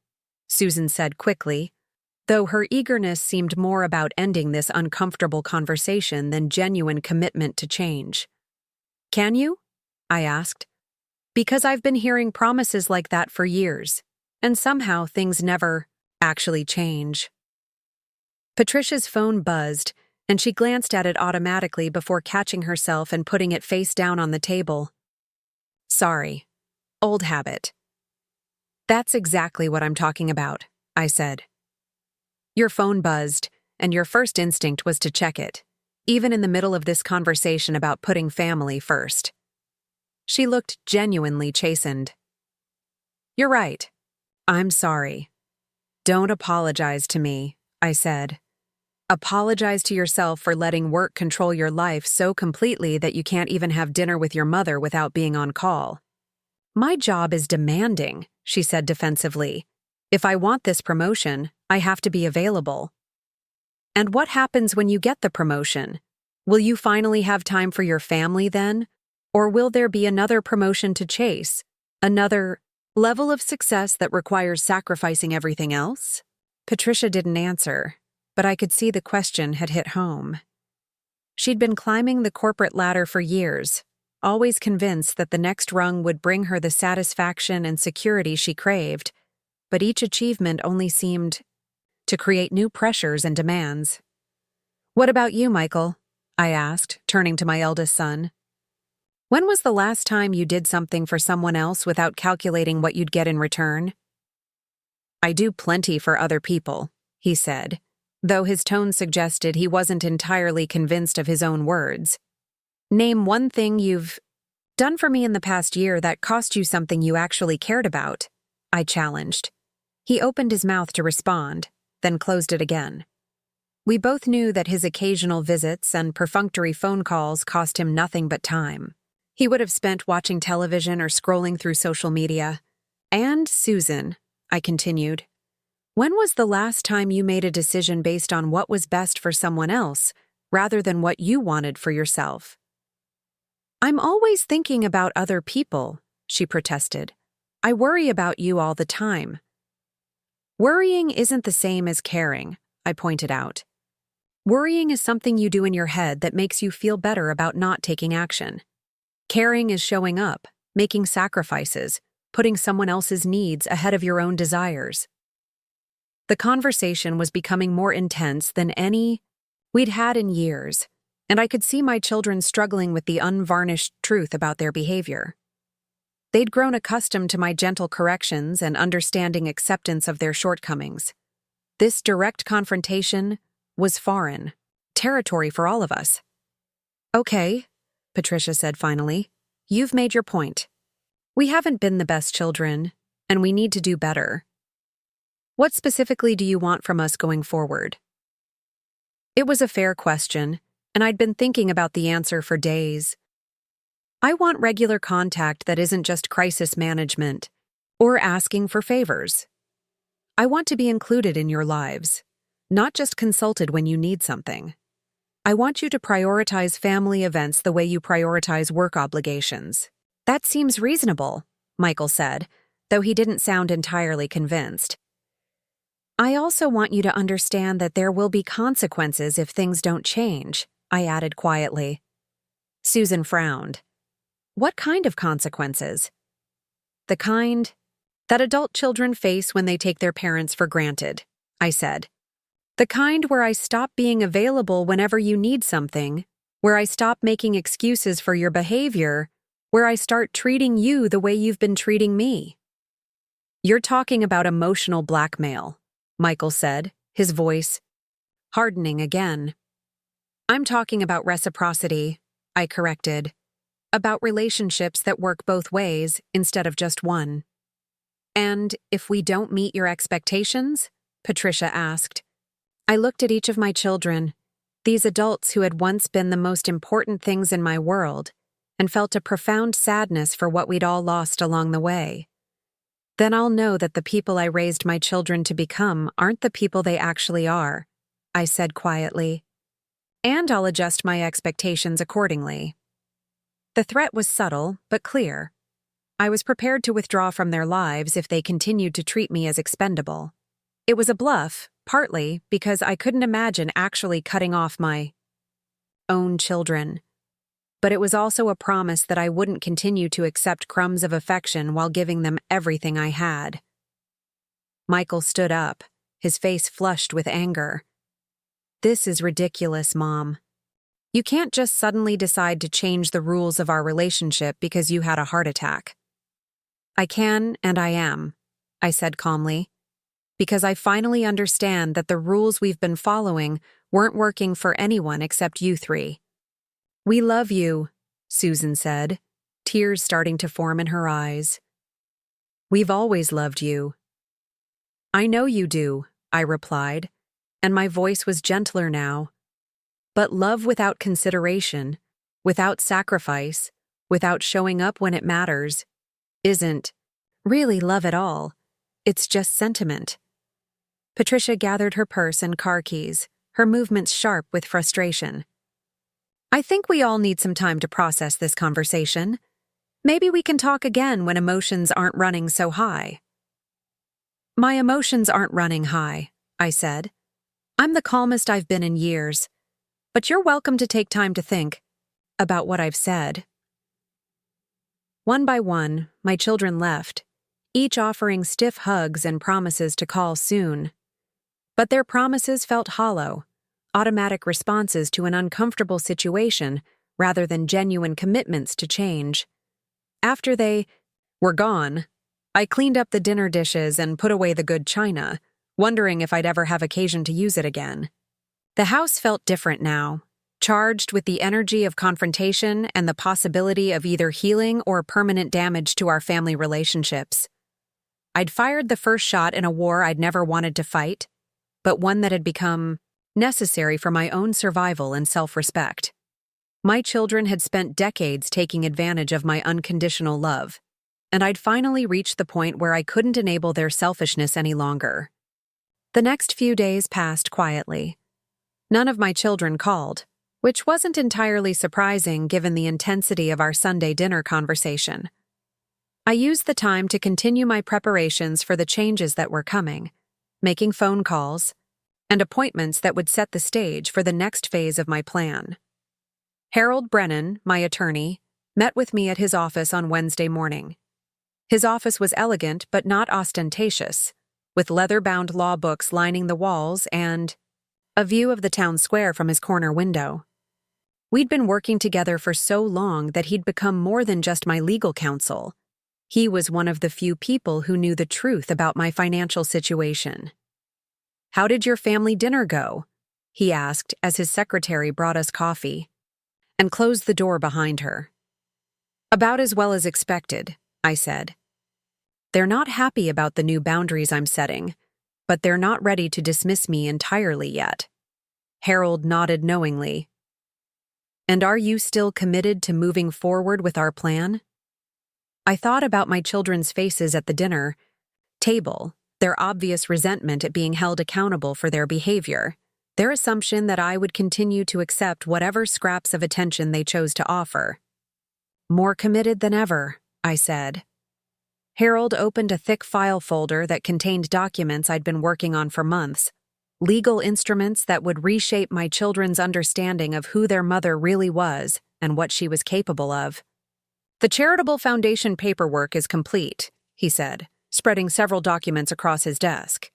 Susan said quickly, though her eagerness seemed more about ending this uncomfortable conversation than genuine commitment to change. "Can you?" I asked. "Because I've been hearing promises like that for years, and somehow things never actually change." Patricia's phone buzzed, and she glanced at it automatically before catching herself and putting it face down on the table. "Sorry. Old habit." "That's exactly what I'm talking about," I said. "Your phone buzzed, and your first instinct was to check it, even in the middle of this conversation about putting family first." She looked genuinely chastened. "You're right. I'm sorry. Don't apologize to me," I said. "Apologize to yourself for letting work control your life so completely that you can't even have dinner with your mother without being on call." "My job is demanding," she said defensively. "If I want this promotion, I have to be available." "And what happens when you get the promotion? Will you finally have time for your family then? Or will there be another promotion to chase? Another level of success that requires sacrificing everything else?" Patricia didn't answer, but I could see the question had hit home. She'd been climbing the corporate ladder for years, always convinced that the next rung would bring her the satisfaction and security she craved, but each achievement only seemed to create new pressures and demands. "What about you, Michael?" I asked, turning to my eldest son. "When was the last time you did something for someone else without calculating what you'd get in return?" "I do plenty for other people," he said, though his tone suggested he wasn't entirely convinced of his own words. "Name one thing you've done for me in the past year that cost you something you actually cared about," I challenged. He opened his mouth to respond, then closed it again. We both knew that his occasional visits and perfunctory phone calls cost him nothing but time. He would have spent watching television or scrolling through social media. And Susan, I continued, when was the last time you made a decision based on what was best for someone else, rather than what you wanted for yourself? I'm always thinking about other people, she protested. I worry about you all the time. Worrying isn't the same as caring, I pointed out. Worrying is something you do in your head that makes you feel better about not taking action. Caring is showing up, making sacrifices, putting someone else's needs ahead of your own desires. The conversation was becoming more intense than any we'd had in years, and I could see my children struggling with the unvarnished truth about their behavior. They'd grown accustomed to my gentle corrections and understanding acceptance of their shortcomings. This direct confrontation was foreign, territory for all of us. Okay, Patricia said finally, you've made your point. We haven't been the best children, and we need to do better. What specifically do you want from us going forward? It was a fair question, and I'd been thinking about the answer for days. I want regular contact that isn't just crisis management or asking for favors. I want to be included in your lives, not just consulted when you need something. I want you to prioritize family events the way you prioritize work obligations. That seems reasonable, Michael said, though he didn't sound entirely convinced. I also want you to understand that there will be consequences if things don't change, I added quietly. Susan frowned. What kind of consequences? The kind that adult children face when they take their parents for granted, I said. The kind where I stop being available whenever you need something, where I stop making excuses for your behavior, where I start treating you the way you've been treating me. You're talking about emotional blackmail, Michael said, his voice hardening again. I'm talking about reciprocity, I corrected. About relationships that work both ways instead of just one. And if we don't meet your expectations? Patricia asked. I looked at each of my children, these adults who had once been the most important things in my world, and felt a profound sadness for what we'd all lost along the way. Then I'll know that the people I raised my children to become aren't the people they actually are, I said quietly. And I'll adjust my expectations accordingly. The threat was subtle, but clear. I was prepared to withdraw from their lives if they continued to treat me as expendable. It was a bluff, partly because I couldn't imagine actually cutting off my own children. But it was also a promise that I wouldn't continue to accept crumbs of affection while giving them everything I had. Michael stood up, his face flushed with anger. This is ridiculous, Mom. You can't just suddenly decide to change the rules of our relationship because you had a heart attack. I can and I am, I said calmly, because I finally understand that the rules we've been following weren't working for anyone except you three. We love you, Susan said, tears starting to form in her eyes. We've always loved you. I know you do, I replied, and my voice was gentler now. But love without consideration, without sacrifice, without showing up when it matters, isn't really love at all. It's just sentiment. Patricia gathered her purse and car keys, her movements sharp with frustration. I think we all need some time to process this conversation. Maybe we can talk again when emotions aren't running so high. My emotions aren't running high, I said. I'm the calmest I've been in years. But you're welcome to take time to think about what I've said. One by one, my children left, each offering stiff hugs and promises to call soon. But their promises felt hollow, automatic responses to an uncomfortable situation rather than genuine commitments to change. After they were gone, I cleaned up the dinner dishes and put away the good china, wondering if I'd ever have occasion to use it again. The house felt different now, charged with the energy of confrontation and the possibility of either healing or permanent damage to our family relationships. I'd fired the first shot in a war I'd never wanted to fight, but one that had become necessary for my own survival and self-respect. My children had spent decades taking advantage of my unconditional love, and I'd finally reached the point where I couldn't enable their selfishness any longer. The next few days passed quietly. None of my children called, which wasn't entirely surprising given the intensity of our Sunday dinner conversation. I used the time to continue my preparations for the changes that were coming, making phone calls, and appointments that would set the stage for the next phase of my plan. Harold Brennan, my attorney, met with me at his office on Wednesday morning. His office was elegant but not ostentatious, with leather-bound law books lining the walls and a view of the town square from his corner window. We'd been working together for so long that he'd become more than just my legal counsel. He was one of the few people who knew the truth about my financial situation. "How did your family dinner go?" he asked as his secretary brought us coffee and closed the door behind her. "About as well as expected," I said. "They're not happy about the new boundaries I'm setting, but they're not ready to dismiss me entirely yet." Harold nodded knowingly. "And are you still committed to moving forward with our plan?" I thought about my children's faces at the dinner table, their obvious resentment at being held accountable for their behavior, their assumption that I would continue to accept whatever scraps of attention they chose to offer. "More committed than ever," I said. Harold opened a thick file folder that contained documents I'd been working on for months, legal instruments that would reshape my children's understanding of who their mother really was and what she was capable of. "The charitable foundation paperwork is complete," he said, spreading several documents across his desk.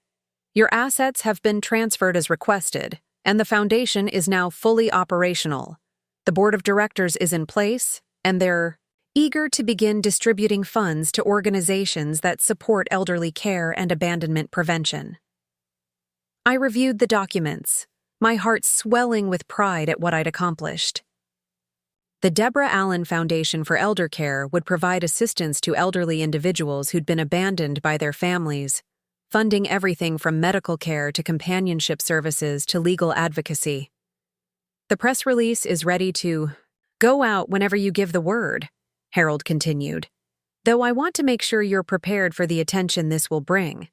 "Your assets have been transferred as requested, and the foundation is now fully operational. The board of directors is in place, and they're eager to begin distributing funds to organizations that support elderly care and abandonment prevention." I reviewed the documents, my heart swelling with pride at what I'd accomplished. The Deborah Allen Foundation for Elder Care would provide assistance to elderly individuals who'd been abandoned by their families, funding everything from medical care to companionship services to legal advocacy. "The press release is ready to go out whenever you give the word," Harold continued, "though I want to make sure you're prepared for the attention this will bring.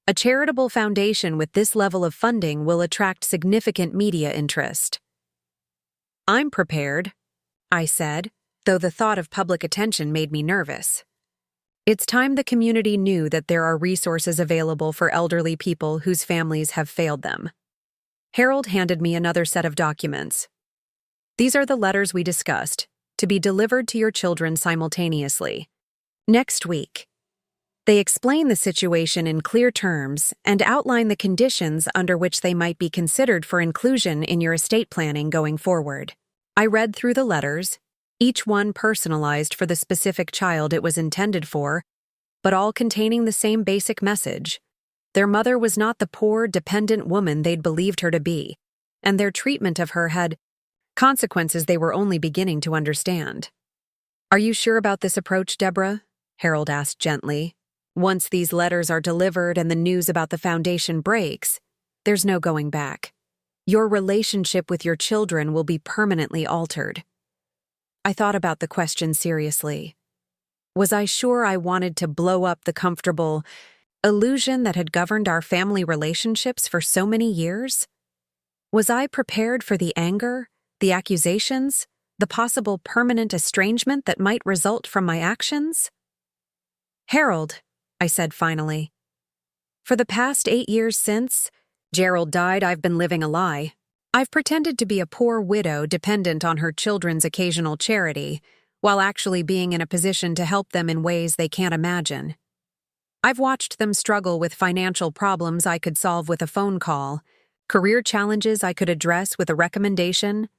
A charitable foundation with this level of funding will attract significant media interest." "I'm prepared," I said, though the thought of public attention made me nervous. It's time the community knew that there are resources available for elderly people whose families have failed them. Harold handed me another set of documents. "These are the letters we discussed, to be delivered to your children simultaneously next week. They explain the situation in clear terms and outline the conditions under which they might be considered for inclusion in your estate planning going forward." I read through the letters, each one personalized for the specific child it was intended for, but all containing the same basic message. Their mother was not the poor, dependent woman they'd believed her to be, and their treatment of her had consequences they were only beginning to understand. "Are you sure about this approach, Deborah?" Harold asked gently. "Once these letters are delivered and the news about the foundation breaks, there's no going back. Your relationship with your children will be permanently altered." I thought about the question seriously. Was I sure I wanted to blow up the comfortable illusion that had governed our family relationships for so many years? Was I prepared for the anger, the accusations, the possible permanent estrangement that might result from my actions? "Harold," I said finally, "for the past 8 years since Gerald died, I've been living a lie. I've pretended to be a poor widow dependent on her children's occasional charity, while actually being in a position to help them in ways they can't imagine. I've watched them struggle with financial problems I could solve with a phone call, career challenges I could address with a recommendation,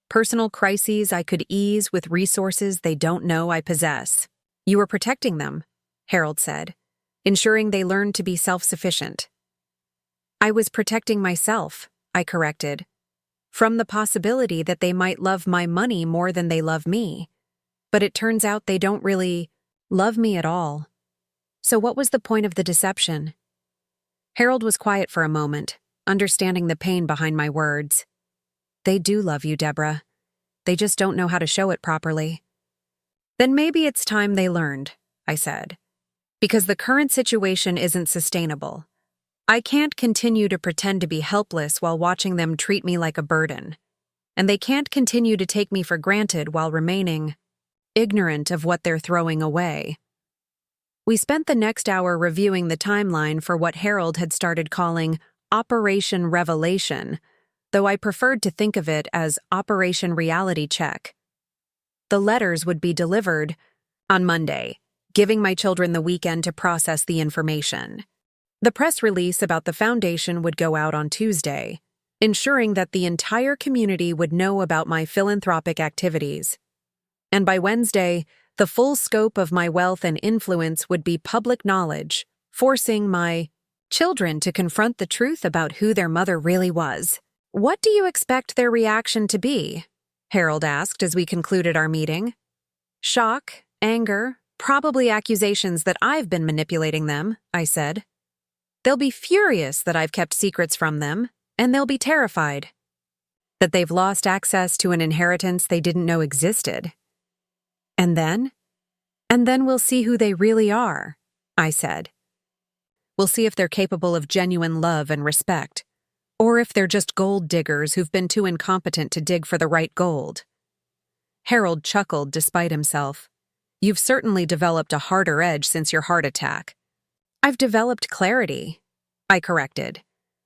personal crises I could ease with resources they don't know I possess." "You were protecting them," Harold said, "ensuring they learned to be self-sufficient." "I was protecting myself," I corrected, "from the possibility that they might love my money more than they love me. But it turns out they don't really love me at all. So what was the point of the deception?" Harold was quiet for a moment, understanding the pain behind my words. "They do love you, Deborah. They just don't know how to show it properly. Then maybe it's time they learned, I said. Because the current situation isn't sustainable. I can't continue to pretend to be helpless while watching them treat me like a burden. And they can't continue to take me for granted while remaining ignorant of what they're throwing away. We spent the next hour reviewing the timeline for what Harold had started calling Operation Revelation, though I preferred to think of it as Operation Reality Check. The letters would be delivered on Monday, giving my children the weekend to process the information. The press release about the foundation would go out on Tuesday, ensuring that the entire community would know about my philanthropic activities. And by Wednesday, the full scope of my wealth and influence would be public knowledge, forcing my children to confront the truth about who their mother really was. "What do you expect their reaction to be?" Harold asked as we concluded our meeting. "Shock, anger, probably accusations that I've been manipulating them," I said. "They'll be furious that I've kept secrets from them, and they'll be terrified that they've lost access to an inheritance they didn't know existed. And then we'll see who they really are," I said. "We'll see if they're capable of genuine love and respect, or if they're just gold diggers who've been too incompetent to dig for the right gold." Harold chuckled despite himself. "You've certainly developed a harder edge since your heart attack." "I've developed clarity," I corrected.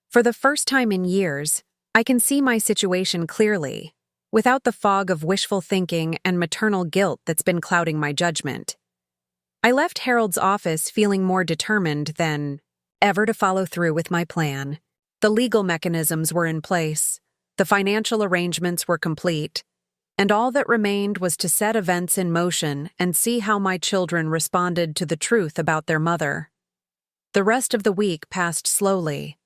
"For the first time in years, I can see my situation clearly, without the fog of wishful thinking and maternal guilt that's been clouding my judgment." I left Harold's office feeling more determined than ever to follow through with my plan. The legal mechanisms were in place, the financial arrangements were complete, and all that remained was to set events in motion and see how my children responded to the truth about their mother. The rest of the week passed slowly.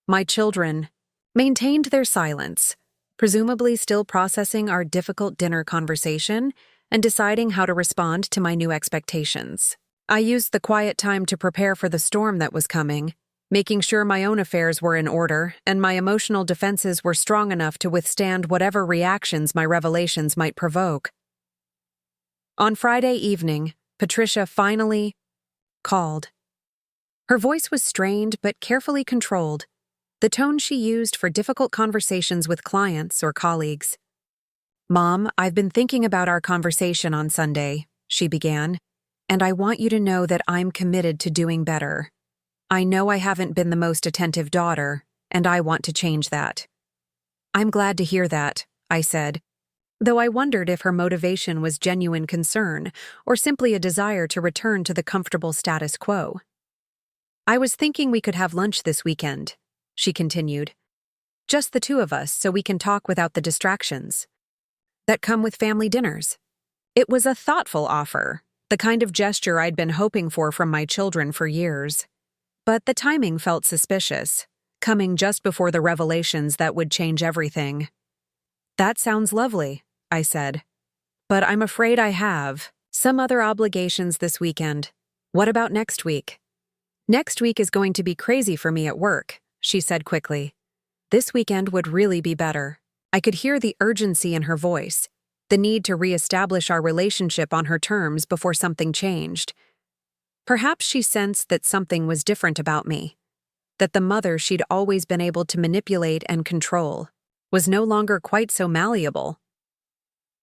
My children maintained their silence, presumably still processing our difficult dinner conversation and deciding how to respond to my new expectations. I used the quiet time to prepare for the storm that was coming, making sure my own affairs were in order and my emotional defenses were strong enough to withstand whatever reactions my revelations might provoke. On Friday evening, Patricia finally called. Her voice was strained but carefully controlled, the tone she used for difficult conversations with clients or colleagues. "Mom, I've been thinking about our conversation on Sunday," she began, "and I want you to know that I'm committed to doing better. I know I haven't been the most attentive daughter, and I want to change that." "I'm glad to hear that," I said, though I wondered if her motivation was genuine concern or simply a desire to return to the comfortable status quo. "I was thinking we could have lunch this weekend," she continued. "Just the two of us so we can talk without the distractions that come with family dinners." It was a thoughtful offer, the kind of gesture I'd been hoping for from my children for years. But the timing felt suspicious, coming just before the revelations that would change everything. "That sounds lovely," I said. "But I'm afraid I have some other obligations this weekend. What about next week?" "Next week is going to be crazy for me at work," she said quickly. This weekend would really be better. I could hear the urgency in her voice, the need to reestablish our relationship on her terms before something changed. Perhaps she sensed that something was different about me, that the mother she'd always been able to manipulate and control was no longer quite so malleable.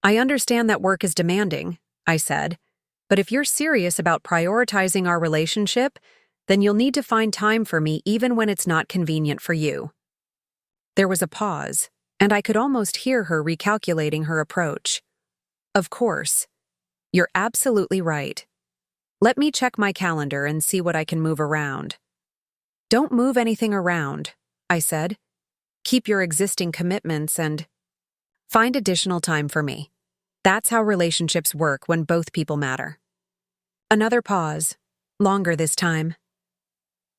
"I understand that work is demanding," I said, "but if you're serious about prioritizing our relationship, then you'll need to find time for me even when it's not convenient for you." There was a pause, and I could almost hear her recalculating her approach. "Of course. You're absolutely right. Let me check my calendar and see what I can move around." "Don't move anything around," I said. "Keep your existing commitments and find additional time for me. That's how relationships work when both people matter." Another pause, longer this time.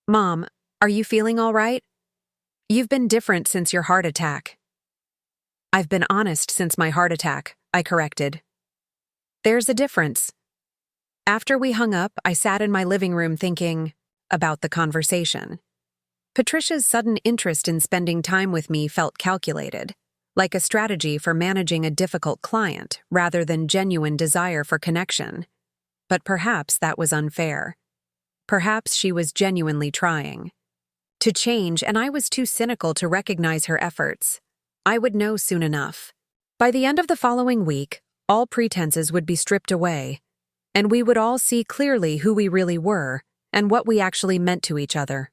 "Mom, are you feeling all right? You've been different since your heart attack." "I've been honest since my heart attack," I corrected. "There's a difference." After we hung up, I sat in my living room thinking about the conversation. Patricia's sudden interest in spending time with me felt calculated, like a strategy for managing a difficult client rather than genuine desire for connection. But perhaps that was unfair. Perhaps she was genuinely trying to change, and I was too cynical to recognize her efforts. I would know soon enough. By the end of the following week, all pretenses would be stripped away, and we would all see clearly who we really were and what we actually meant to each other.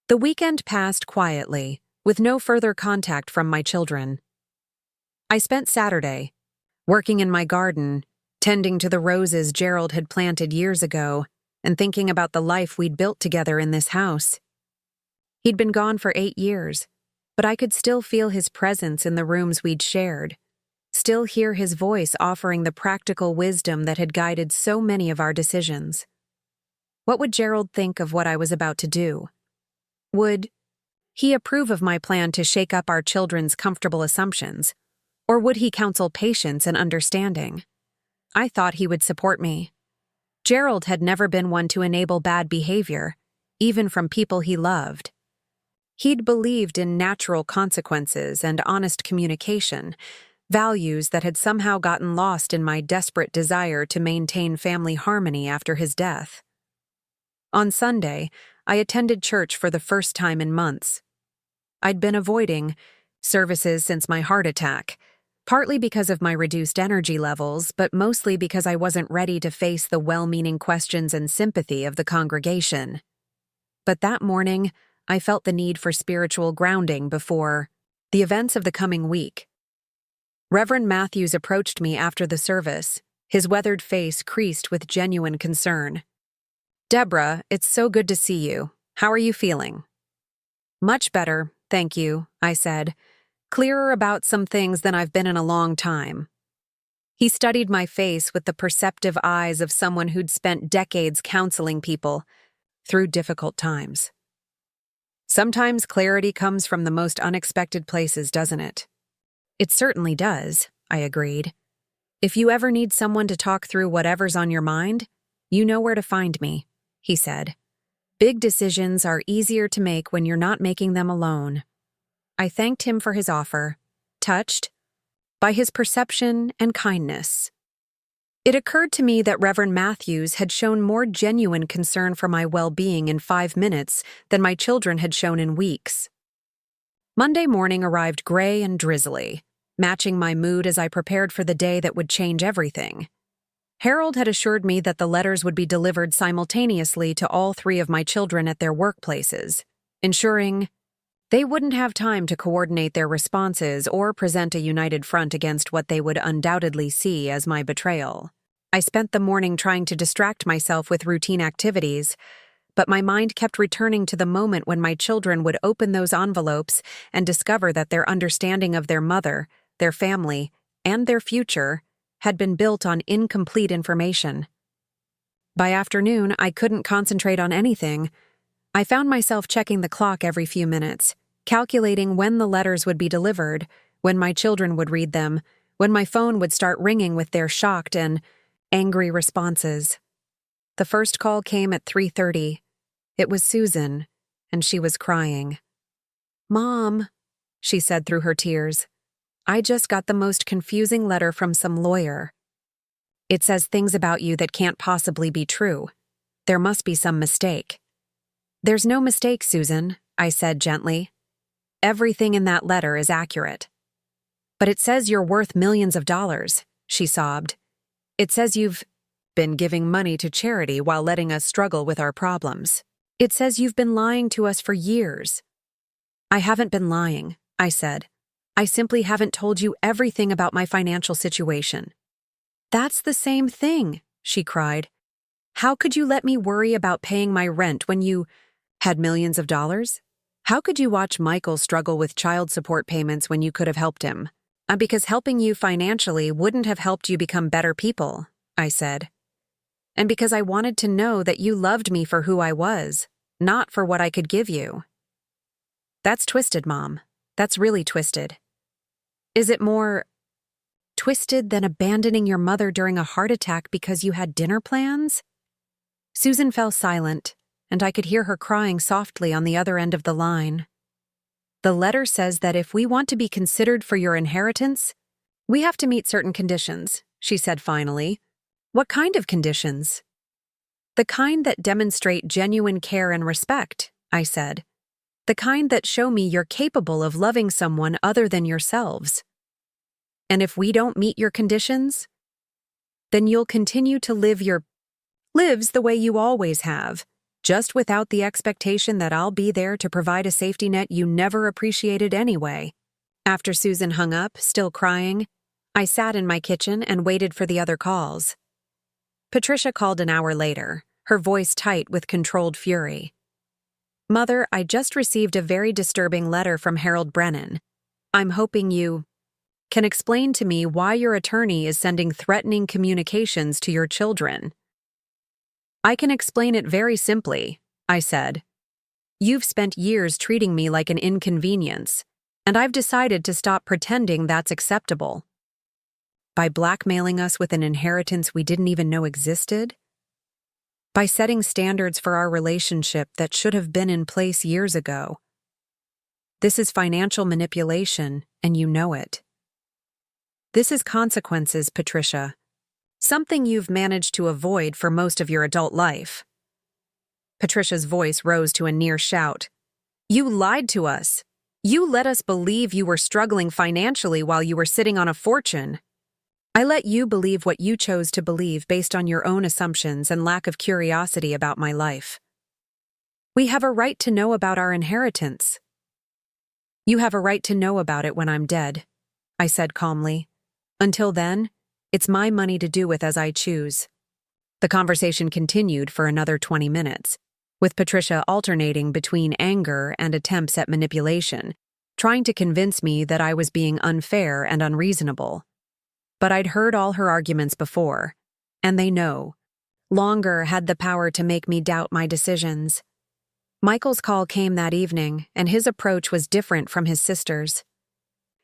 The weekend passed quietly, with no further contact from my children. I spent Saturday working in my garden, tending to the roses Gerald had planted years ago, and thinking about the life we'd built together in this house. He'd been gone for 8 years, but I could still feel his presence in the rooms we'd shared, still hear his voice offering the practical wisdom that had guided so many of our decisions. What would Gerald think of what I was about to do? Would he approve of my plan to shake up our children's comfortable assumptions, or would he counsel patience and understanding? I thought he would support me. Gerald had never been one to enable bad behavior, even from people he loved. He'd believed in natural consequences and honest communication, values that had somehow gotten lost in my desperate desire to maintain family harmony after his death. On Sunday, I attended church for the first time in months. I'd been avoiding services since my heart attack, partly because of my reduced energy levels, but mostly because I wasn't ready to face the well-meaning questions and sympathy of the congregation. But that morning, I felt the need for spiritual grounding before the events of the coming week. Reverend Matthews approached me after the service, his weathered face creased with genuine concern. "Deborah, it's so good to see you. How are you feeling?" "Much better, thank you," I said, clearer about some things than I've been in a long time. He studied my face with the perceptive eyes of someone who'd spent decades counseling people through difficult times. "Sometimes clarity comes from the most unexpected places, doesn't it?" "It certainly does," I agreed. "If you ever need someone to talk through whatever's on your mind, you know where to find me," he said. "Big decisions are easier to make when you're not making them alone." I thanked him for his offer, touched by his perception and kindness. It occurred to me that Reverend Matthews had shown more genuine concern for my well-being in 5 minutes than my children had shown in weeks. Monday morning arrived gray and drizzly, matching my mood as I prepared for the day that would change everything. Harold had assured me that the letters would be delivered simultaneously to all 3 of my children at their workplaces, ensuring they wouldn't have time to coordinate their responses or present a united front against what they would undoubtedly see as my betrayal. I spent the morning trying to distract myself with routine activities, but my mind kept returning to the moment when my children would open those envelopes and discover that their understanding of their mother, their family, and their future had been built on incomplete information. By afternoon, I couldn't concentrate on anything. I found myself checking the clock every few minutes, calculating when the letters would be delivered, when my children would read them, when my phone would start ringing with their shocked and angry responses. The first call came at 3:30. It was Susan, and she was crying. "Mom," she said through her tears, "I just got the most confusing letter from some lawyer. It says things about you that can't possibly be true. There must be some mistake." "There's no mistake, Susan," I said gently. "Everything in that letter is accurate." "But it says you're worth millions of dollars," she sobbed. "It says you've been giving money to charity while letting us struggle with our problems. It says you've been lying to us for years." "I haven't been lying," I said. "I simply haven't told you everything about my financial situation." "That's the same thing," she cried. "How could you let me worry about paying my rent when you had millions of dollars? How could you watch Michael struggle with child support payments when you could have helped him?" Because helping you financially wouldn't have helped you become better people," I said. "And because I wanted to know that you loved me for who I was, not for what I could give you." "That's twisted, Mom. That's really twisted." "Is it more twisted than abandoning your mother during a heart attack because you had dinner plans?" Susan fell silent, and I could hear her crying softly on the other end of the line. The letter says that if we want to be considered for your inheritance, we have to meet certain conditions, she said finally. What kind of conditions? The kind that demonstrate genuine care and respect, I said. The kind that show me you're capable of loving someone other than yourselves. And if we don't meet your conditions, then you'll continue to live your lives the way you always have, just without the expectation that I'll be there to provide a safety net you never appreciated anyway. After Susan hung up, still crying, I sat in my kitchen and waited for the other calls. Patricia called an hour later, her voice tight with controlled fury. Mother, I just received a very disturbing letter from Harold Brennan. I'm hoping you can explain to me why your attorney is sending threatening communications to your children. I can explain it very simply, I said. You've spent years treating me like an inconvenience, and I've decided to stop pretending that's acceptable. By blackmailing us with an inheritance we didn't even know existed? By setting standards for our relationship that should have been in place years ago. This is financial manipulation, and you know it. This is consequences, Patricia. Something you've managed to avoid for most of your adult life. Patricia's voice rose to a near shout. You lied to us. You let us believe you were struggling financially while you were sitting on a fortune. I let you believe what you chose to believe based on your own assumptions and lack of curiosity about my life. We have a right to know about our inheritance. You have a right to know about it when I'm dead, I said calmly. Until then, it's my money to do with as I choose. The conversation continued for another 20 minutes, with Patricia alternating between anger and attempts at manipulation, trying to convince me that I was being unfair and unreasonable. But I'd heard all her arguments before, and they know. Longer had the power to make me doubt my decisions. Michael's call came that evening, and his approach was different from his sister's.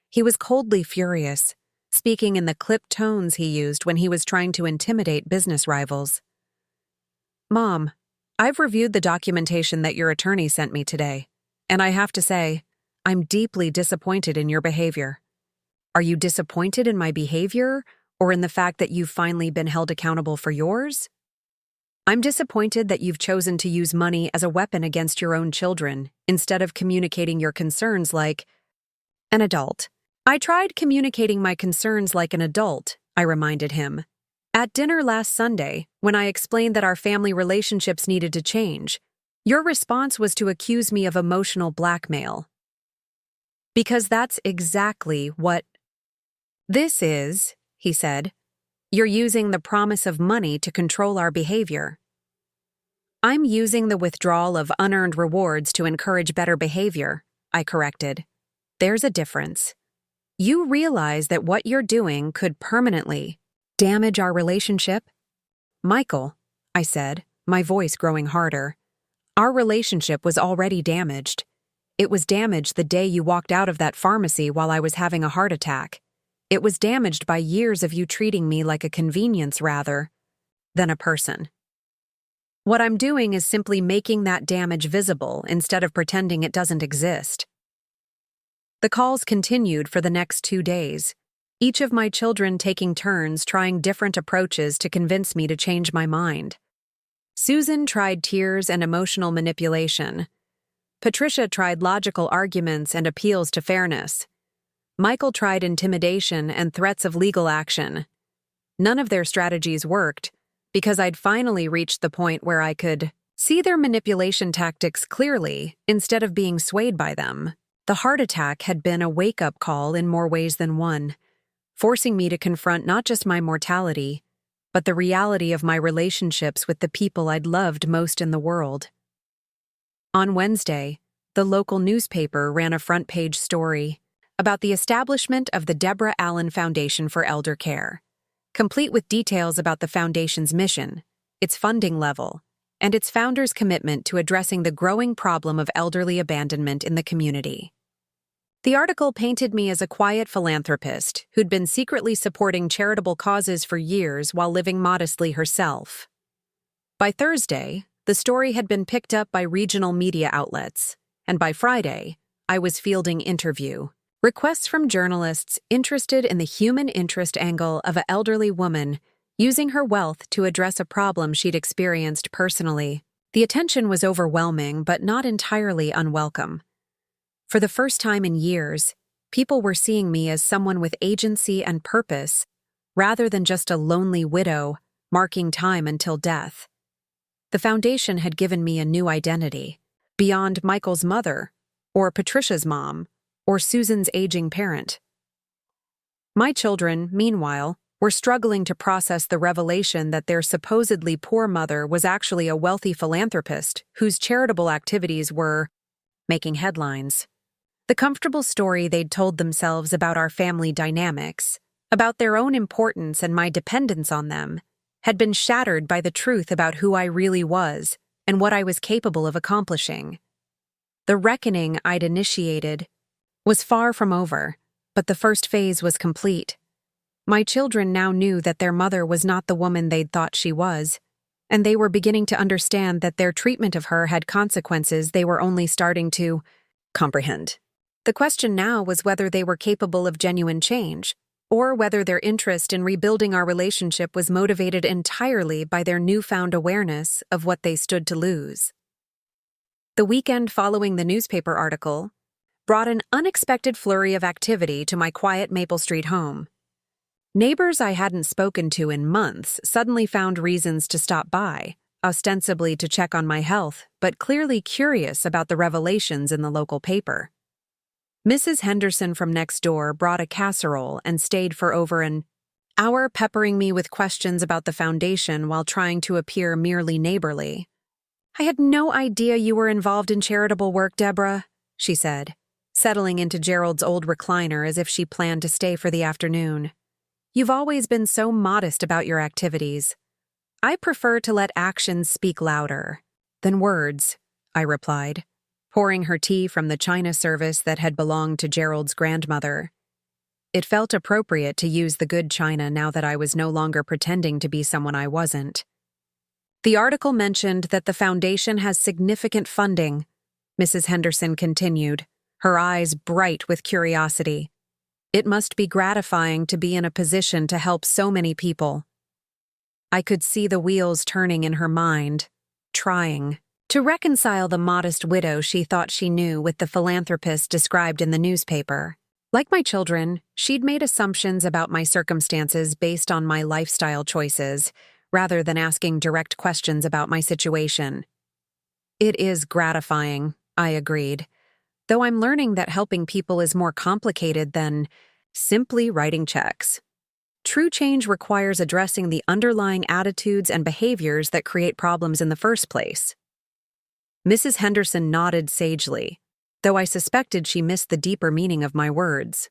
He was coldly furious, speaking in the clipped tones he used when he was trying to intimidate business rivals. Mom, I've reviewed the documentation that your attorney sent me today, and I have to say, I'm deeply disappointed in your behavior. Are you disappointed in my behavior, or in the fact that you've finally been held accountable for yours? I'm disappointed that you've chosen to use money as a weapon against your own children, instead of communicating your concerns like an adult. I tried communicating my concerns like an adult, I reminded him. At dinner last Sunday, when I explained that our family relationships needed to change, your response was to accuse me of emotional blackmail. Because that's exactly what this is, he said. You're using the promise of money to control our behavior. I'm using the withdrawal of unearned rewards to encourage better behavior, I corrected. There's a difference. You realize that what you're doing could permanently damage our relationship? Michael, I said, my voice growing harder. Our relationship was already damaged. It was damaged the day you walked out of that pharmacy while I was having a heart attack. It was damaged by years of you treating me like a convenience rather than a person. What I'm doing is simply making that damage visible instead of pretending it doesn't exist. The calls continued for the next 2 days, each of my children taking turns trying different approaches to convince me to change my mind. Susan tried tears and emotional manipulation. Patricia tried logical arguments and appeals to fairness. Michael tried intimidation and threats of legal action. None of their strategies worked, because I'd finally reached the point where I could see their manipulation tactics clearly instead of being swayed by them. The heart attack had been a wake-up call in more ways than one, forcing me to confront not just my mortality, but the reality of my relationships with the people I'd loved most in the world. On Wednesday, the local newspaper ran a front-page story about the establishment of the Deborah Allen Foundation for Elder Care, complete with details about the foundation's mission, its funding level, and its founder's commitment to addressing the growing problem of elderly abandonment in the community. The article painted me as a quiet philanthropist who'd been secretly supporting charitable causes for years while living modestly herself. By Thursday, the story had been picked up by regional media outlets, and by Friday, I was fielding interview requests from journalists interested in the human interest angle of an elderly woman using her wealth to address a problem she'd experienced personally. The attention was overwhelming, but not entirely unwelcome. For the first time in years, people were seeing me as someone with agency and purpose, rather than just a lonely widow marking time until death. The foundation had given me a new identity, beyond Michael's mother, or Patricia's mom, or Susan's aging parent. My children, meanwhile, were struggling to process the revelation that their supposedly poor mother was actually a wealthy philanthropist whose charitable activities were making headlines. The comfortable story they'd told themselves about our family dynamics, about their own importance and my dependence on them, had been shattered by the truth about who I really was and what I was capable of accomplishing. The reckoning I'd initiated was far from over, but the first phase was complete. My children now knew that their mother was not the woman they'd thought she was, and they were beginning to understand that their treatment of her had consequences they were only starting to comprehend. The question now was whether they were capable of genuine change, or whether their interest in rebuilding our relationship was motivated entirely by their newfound awareness of what they stood to lose. The weekend following the newspaper article brought an unexpected flurry of activity to my quiet Maple Street home. Neighbors I hadn't spoken to in months suddenly found reasons to stop by, ostensibly to check on my health, but clearly curious about the revelations in the local paper. Mrs. Henderson from next door brought a casserole and stayed for over an hour peppering me with questions about the foundation while trying to appear merely neighborly. "I had no idea you were involved in charitable work, Deborah," she said, settling into Gerald's old recliner as if she planned to stay for the afternoon. "You've always been so modest about your activities." "I prefer to let actions speak louder than words," I replied, pouring her tea from the china service that had belonged to Gerald's grandmother. It felt appropriate to use the good china now that I was no longer pretending to be someone I wasn't. "The article mentioned that the foundation has significant funding," Mrs. Henderson continued, her eyes bright with curiosity. "It must be gratifying to be in a position to help so many people." I could see the wheels turning in her mind, trying to reconcile the modest widow she thought she knew with the philanthropist described in the newspaper. Like my children, she'd made assumptions about my circumstances based on my lifestyle choices, rather than asking direct questions about my situation. "It is gratifying," I agreed, though I'm learning that helping people is more complicated than simply writing checks. True change requires addressing the underlying attitudes and behaviors that create problems in the first place. Mrs. Henderson nodded sagely, though I suspected she missed the deeper meaning of my words.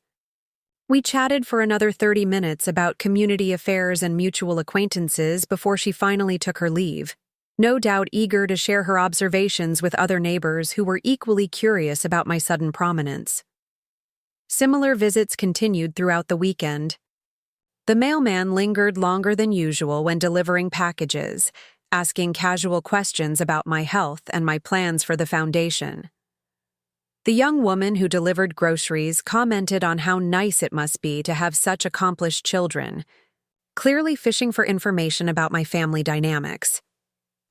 We chatted for another 30 minutes about community affairs and mutual acquaintances before she finally took her leave, no doubt eager to share her observations with other neighbors who were equally curious about my sudden prominence. Similar visits continued throughout the weekend. The mailman lingered longer than usual when delivering packages, asking casual questions about my health and my plans for the foundation. The young woman who delivered groceries commented on how nice it must be to have such accomplished children, clearly fishing for information about my family dynamics.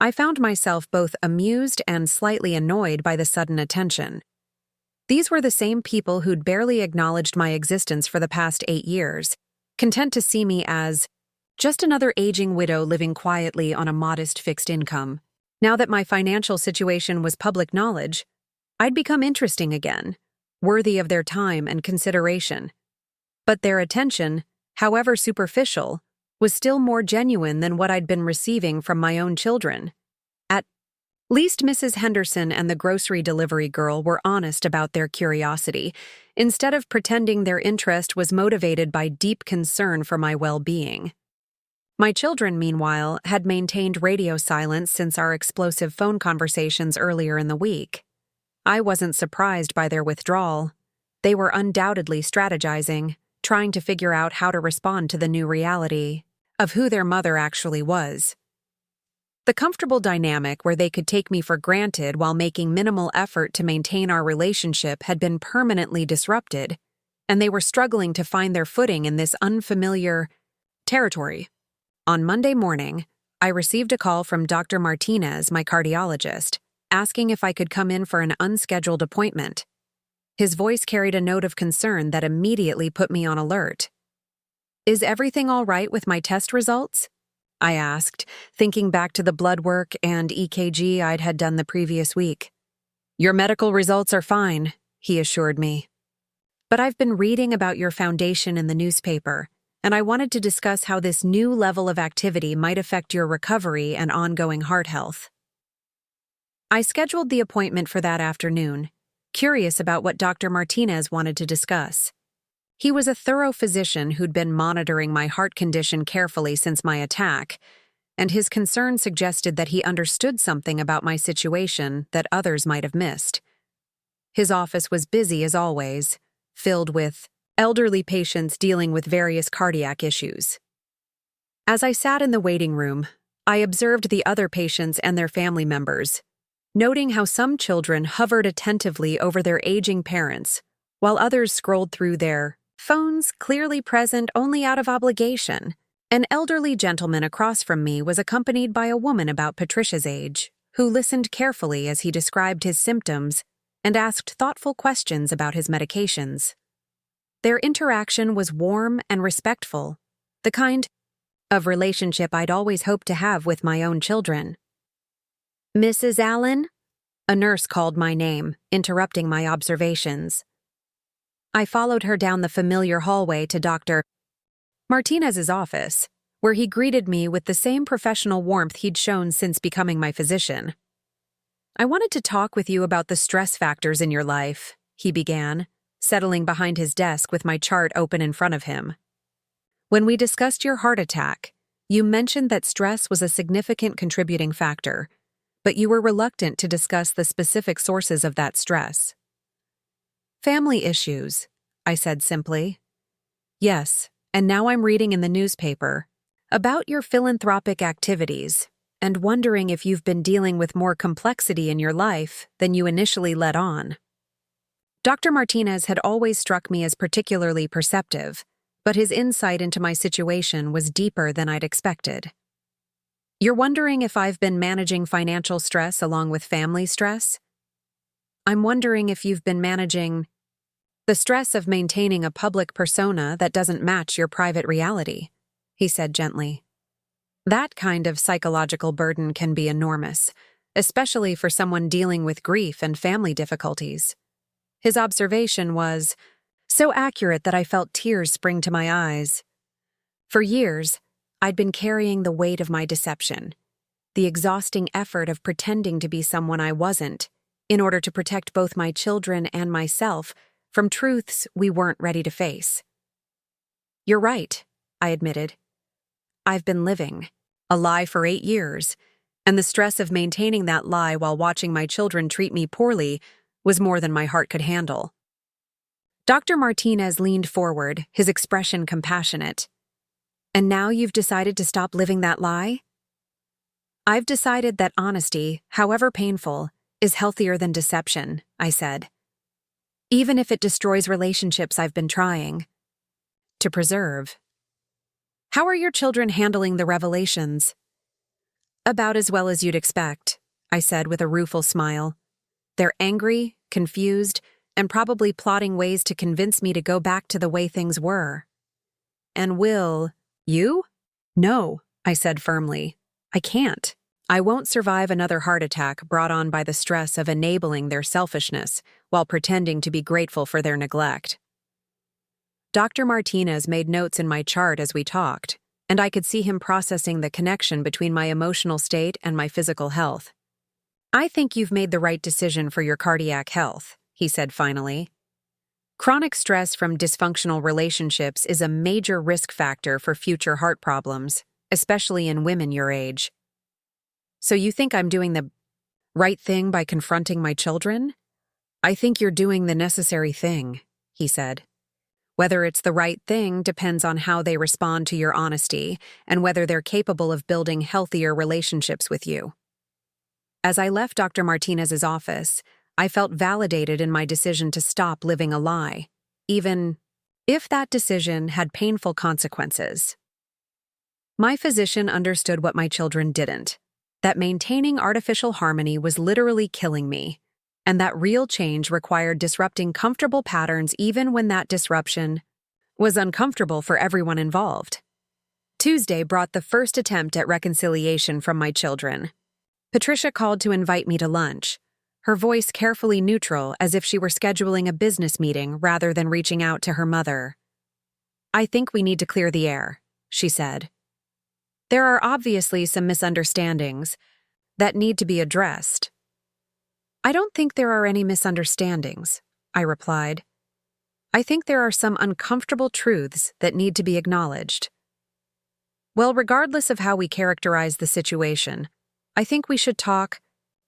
I found myself both amused and slightly annoyed by the sudden attention. These were the same people who'd barely acknowledged my existence for the past 8 years, content to see me as just another aging widow living quietly on a modest fixed income. Now that my financial situation was public knowledge, I'd become interesting again, worthy of their time and consideration. But their attention, however superficial, was still more genuine than what I'd been receiving from my own children. At least Mrs. Henderson and the grocery delivery girl were honest about their curiosity, instead of pretending their interest was motivated by deep concern for my well-being. My children, meanwhile, had maintained radio silence since our explosive phone conversations earlier in the week. I wasn't surprised by their withdrawal. They were undoubtedly strategizing, trying to figure out how to respond to the new reality of who their mother actually was. The comfortable dynamic where they could take me for granted while making minimal effort to maintain our relationship had been permanently disrupted, and they were struggling to find their footing in this unfamiliar territory. On Monday morning, I received a call from Dr. Martinez, my cardiologist, asking if I could come in for an unscheduled appointment. His voice carried a note of concern that immediately put me on alert. "Is everything all right with my test results?" I asked, thinking back to the blood work and EKG I'd had done the previous week. "Your medical results are fine," he assured me. "But I've been reading about your foundation in the newspaper, and I wanted to discuss how this new level of activity might affect your recovery and ongoing heart health." I scheduled the appointment for that afternoon, curious about what Dr. Martinez wanted to discuss. He was a thorough physician who'd been monitoring my heart condition carefully since my attack, and his concern suggested that he understood something about my situation that others might have missed. His office was busy as always, filled with elderly patients dealing with various cardiac issues. As I sat in the waiting room, I observed the other patients and their family members, noting how some children hovered attentively over their aging parents, while others scrolled through their phones, clearly present only out of obligation. An elderly gentleman across from me was accompanied by a woman about Patricia's age, who listened carefully as he described his symptoms and asked thoughtful questions about his medications. Their interaction was warm and respectful, the kind of relationship I'd always hoped to have with my own children. "Mrs. Allen?" A nurse called my name, interrupting my observations. I followed her down the familiar hallway to Dr. Martinez's office, where he greeted me with the same professional warmth he'd shown since becoming my physician. "I wanted to talk with you about the stress factors in your life," he began, settling behind his desk with my chart open in front of him. "When we discussed your heart attack, you mentioned that stress was a significant contributing factor, but you were reluctant to discuss the specific sources of that stress." "Family issues," I said simply. "Yes, and now I'm reading in the newspaper about your philanthropic activities and wondering if you've been dealing with more complexity in your life than you initially let on." Dr. Martinez had always struck me as particularly perceptive, but his insight into my situation was deeper than I'd expected. "You're wondering if I've been managing financial stress along with family stress? I'm wondering if you've been managing the stress of maintaining a public persona that doesn't match your private reality," he said gently. "That kind of psychological burden can be enormous, especially for someone dealing with grief and family difficulties." His observation was so accurate that I felt tears spring to my eyes. For years, I'd been carrying the weight of my deception, the exhausting effort of pretending to be someone I wasn't, in order to protect both my children and myself from truths we weren't ready to face. "You're right," I admitted. "I've been living a lie for 8 years, and the stress of maintaining that lie while watching my children treat me poorly was more than my heart could handle." Dr. Martinez leaned forward, his expression compassionate. "And now you've decided to stop living that lie?" "I've decided that honesty, however painful, is healthier than deception," I said. "Even if it destroys relationships I've been trying to preserve." "How are your children handling the revelations?" "About as well as you'd expect," I said with a rueful smile. "They're angry, confused, and probably plotting ways to convince me to go back to the way things were." "And will you?" "No," I said firmly. "I can't. I won't survive another heart attack brought on by the stress of enabling their selfishness while pretending to be grateful for their neglect." Dr. Martinez made notes in my chart as we talked, and I could see him processing the connection between my emotional state and my physical health. "I think you've made the right decision for your cardiac health," he said finally. "Chronic stress from dysfunctional relationships is a major risk factor for future heart problems, especially in women your age. So you think I'm doing the right thing by confronting my children?" "I think you're doing the necessary thing," he said. Whether it's the right thing depends on how they respond to your honesty and whether they're capable of building healthier relationships with you. As I left Dr. Martinez's office, I felt validated in my decision to stop living a lie, even if that decision had painful consequences. My physician understood what my children didn't, that maintaining artificial harmony was literally killing me, and that real change required disrupting comfortable patterns even when that disruption was uncomfortable for everyone involved. Tuesday brought the first attempt at reconciliation from my children. Patricia called to invite me to lunch, her voice carefully neutral as if she were scheduling a business meeting rather than reaching out to her mother. "I think we need to clear the air," she said. "There are obviously some misunderstandings that need to be addressed." "I don't think there are any misunderstandings," I replied. "I think there are some uncomfortable truths that need to be acknowledged." "Well, regardless of how we characterize the situation, I think we should talk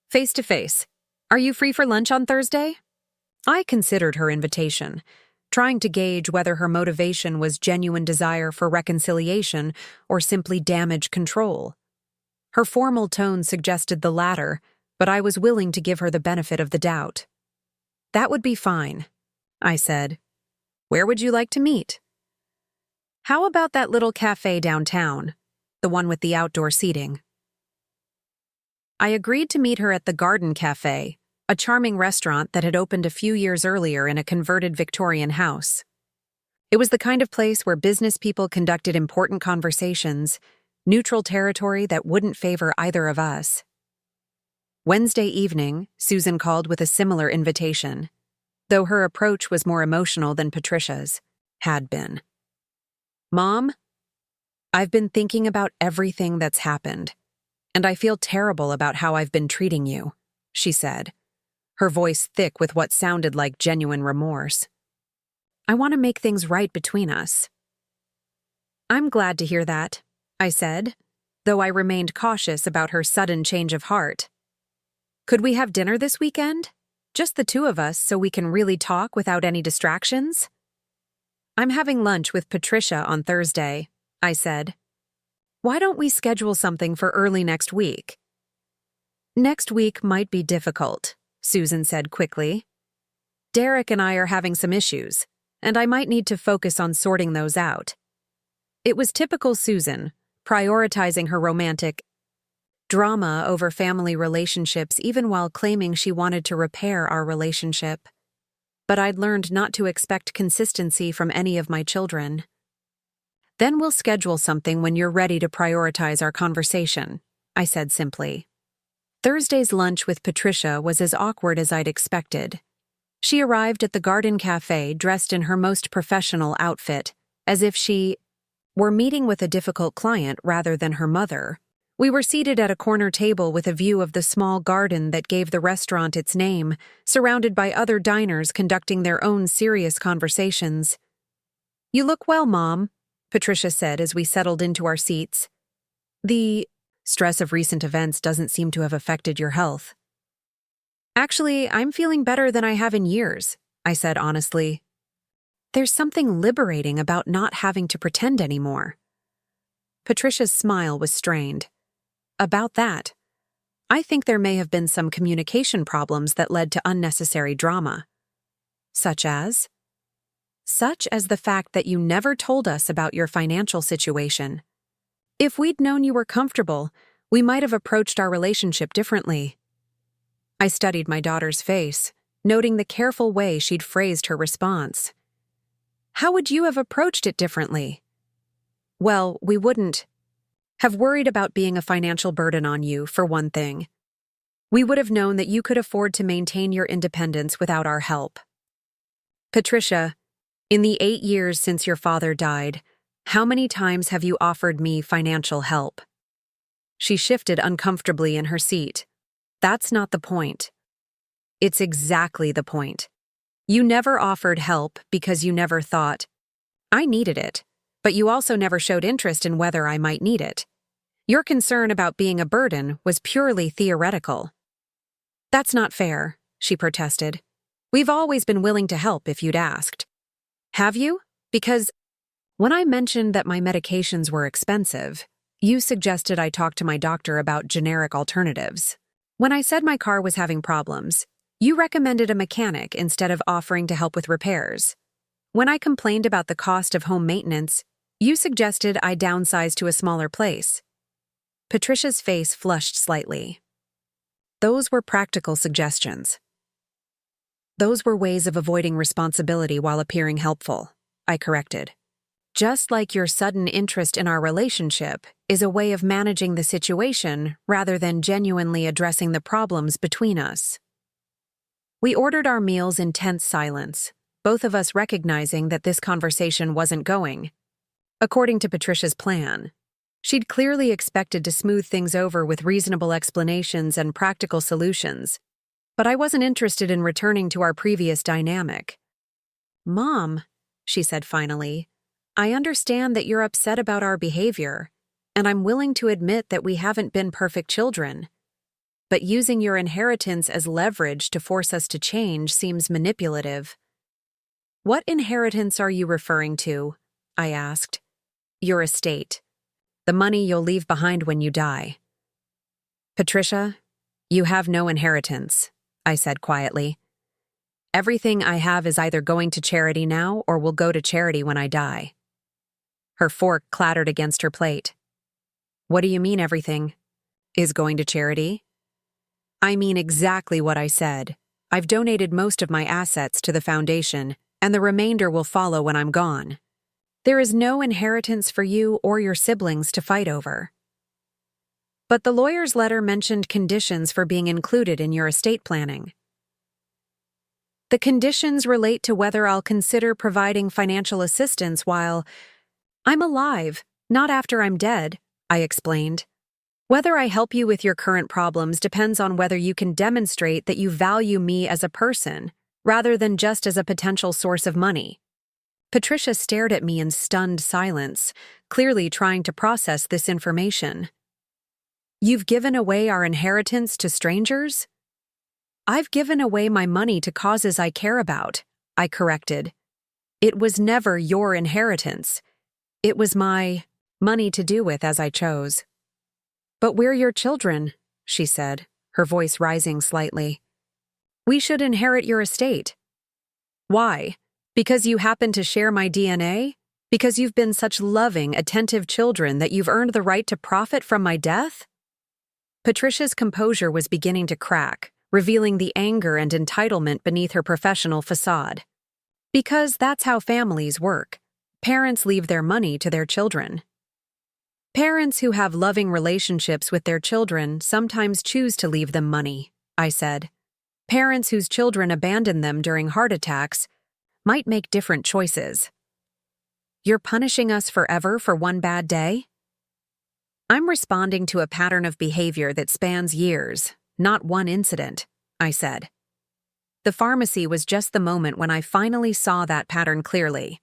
face to face. Are you free for lunch on Thursday?" I considered her invitation, trying to gauge whether her motivation was genuine desire for reconciliation or simply damage control. Her formal tone suggested the latter, but I was willing to give her the benefit of the doubt. "That would be fine," I said. "Where would you like to meet?" "How about that little cafe downtown, the one with the outdoor seating?" I agreed to meet her at the Garden Cafe, a charming restaurant that had opened a few years earlier in a converted Victorian house. It was the kind of place where business people conducted important conversations, neutral territory that wouldn't favor either of us. Wednesday evening, Susan called with a similar invitation, though her approach was more emotional than Patricia's had been. "Mom, I've been thinking about everything that's happened, and I feel terrible about how I've been treating you," she said, her voice thick with what sounded like genuine remorse. "I want to make things right between us." "I'm glad to hear that," I said, though I remained cautious about her sudden change of heart. "Could we have dinner this weekend? Just the two of us so we can really talk without any distractions?" "I'm having lunch with Patricia on Thursday," I said. "Why don't we schedule something for early next week?" "Next week might be difficult," Susan said quickly. "Derek and I are having some issues, and I might need to focus on sorting those out." It was typical Susan, prioritizing her romantic drama over family relationships even while claiming she wanted to repair our relationship. But I'd learned not to expect consistency from any of my children. "Then we'll schedule something when you're ready to prioritize our conversation," I said simply. Thursday's lunch with Patricia was as awkward as I'd expected. She arrived at the Garden Cafe dressed in her most professional outfit, as if she were meeting with a difficult client rather than her mother. We were seated at a corner table with a view of the small garden that gave the restaurant its name, surrounded by other diners conducting their own serious conversations. "You look well, Mom," Patricia said as we settled into our seats. "The stress of recent events doesn't seem to have affected your health." "Actually, I'm feeling better than I have in years," I said honestly. "There's something liberating about not having to pretend anymore." Patricia's smile was strained. "About that, I think there may have been some communication problems that led to unnecessary drama." "Such as?" "Such as the fact that you never told us about your financial situation. If we'd known you were comfortable, we might have approached our relationship differently." I studied my daughter's face, noting the careful way she'd phrased her response. "How would you have approached it differently?" "Well, we wouldn't have worried about being a financial burden on you, for one thing. We would have known that you could afford to maintain your independence without our help." "Patricia, in the 8 years since your father died, how many times have you offered me financial help?" She shifted uncomfortably in her seat. "That's not the point." "It's exactly the point. You never offered help because you never thought I needed it, but you also never showed interest in whether I might need it. Your concern about being a burden was purely theoretical." "That's not fair," she protested. "We've always been willing to help if you'd asked." "Have you?" Because when I mentioned that my medications were expensive, you suggested I talk to my doctor about generic alternatives. When I said my car was having problems, you recommended a mechanic instead of offering to help with repairs. When I complained about the cost of home maintenance, you suggested I downsize to a smaller place. Patricia's face flushed slightly. Those were practical suggestions. Those were ways of avoiding responsibility while appearing helpful, I corrected. Just like your sudden interest in our relationship is a way of managing the situation rather than genuinely addressing the problems between us. We ordered our meals in tense silence, both of us recognizing that this conversation wasn't going according to Patricia's plan. She'd clearly expected to smooth things over with reasonable explanations and practical solutions, but I wasn't interested in returning to our previous dynamic. "Mom," she said finally, "I understand that you're upset about our behavior, and I'm willing to admit that we haven't been perfect children. But using your inheritance as leverage to force us to change seems manipulative." "What inheritance are you referring to?" I asked. "Your estate. The money you'll leave behind when you die." "Patricia, you have no inheritance," I said quietly. "Everything I have is either going to charity now or will go to charity when I die." Her fork clattered against her plate. "What do you mean everything is going to charity?" "I mean exactly what I said. I've donated most of my assets to the foundation, and the remainder will follow when I'm gone. There is no inheritance for you or your siblings to fight over." "But the lawyer's letter mentioned conditions for being included in your estate planning." "The conditions relate to whether I'll consider providing financial assistance while I'm alive, not after I'm dead," I explained. "Whether I help you with your current problems depends on whether you can demonstrate that you value me as a person, rather than just as a potential source of money." Patricia stared at me in stunned silence, clearly trying to process this information. "You've given away our inheritance to strangers?" "I've given away my money to causes I care about," I corrected. "It was never your inheritance. It was my money to do with as I chose." "But we're your children," she said, her voice rising slightly. "We should inherit your estate." "Why? Because you happen to share my DNA? Because you've been such loving, attentive children that you've earned the right to profit from my death?" Patricia's composure was beginning to crack, revealing the anger and entitlement beneath her professional facade. "Because that's how families work. Parents leave their money to their children." "Parents who have loving relationships with their children sometimes choose to leave them money," I said. "Parents whose children abandon them during heart attacks might make different choices." "You're punishing us forever for one bad day?" "I'm responding to a pattern of behavior that spans years, not one incident," I said. The pharmacy was just the moment when I finally saw that pattern clearly.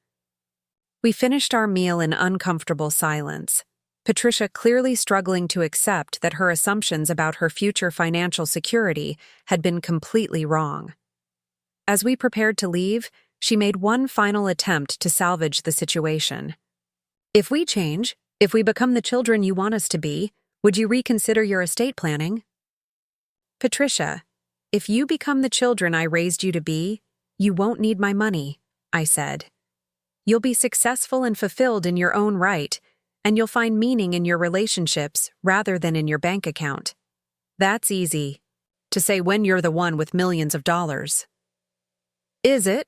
We finished our meal in uncomfortable silence, Patricia clearly struggling to accept that her assumptions about her future financial security had been completely wrong. As we prepared to leave, she made one final attempt to salvage the situation. "If we change, if we become the children you want us to be, would you reconsider your estate planning?" "Patricia, if you become the children I raised you to be, you won't need my money," I said. "You'll be successful and fulfilled in your own right, and you'll find meaning in your relationships rather than in your bank account. That's easy to say when you're the one with millions of dollars." "Is it?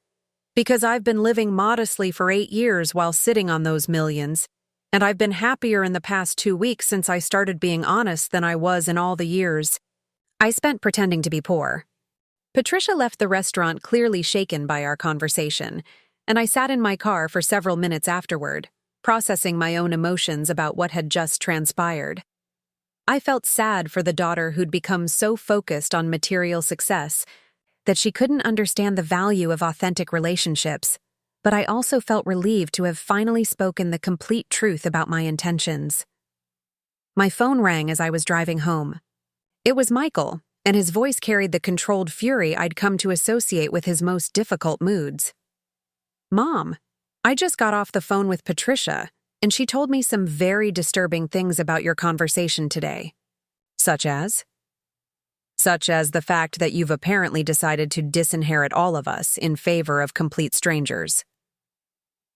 Because I've been living modestly for 8 years while sitting on those millions, and I've been happier in the past 2 weeks since I started being honest than I was in all the years I spent pretending to be poor." Patricia left the restaurant clearly shaken by our conversation, and I sat in my car for several minutes afterward, processing my own emotions about what had just transpired. I felt sad for the daughter who'd become so focused on material success that she couldn't understand the value of authentic relationships, but I also felt relieved to have finally spoken the complete truth about my intentions. My phone rang as I was driving home. It was Michael, and his voice carried the controlled fury I'd come to associate with his most difficult moods. "Mom, I just got off the phone with Patricia, and she told me some very disturbing things about your conversation today. Such as? Such as the fact that you've apparently decided to disinherit all of us in favor of complete strangers.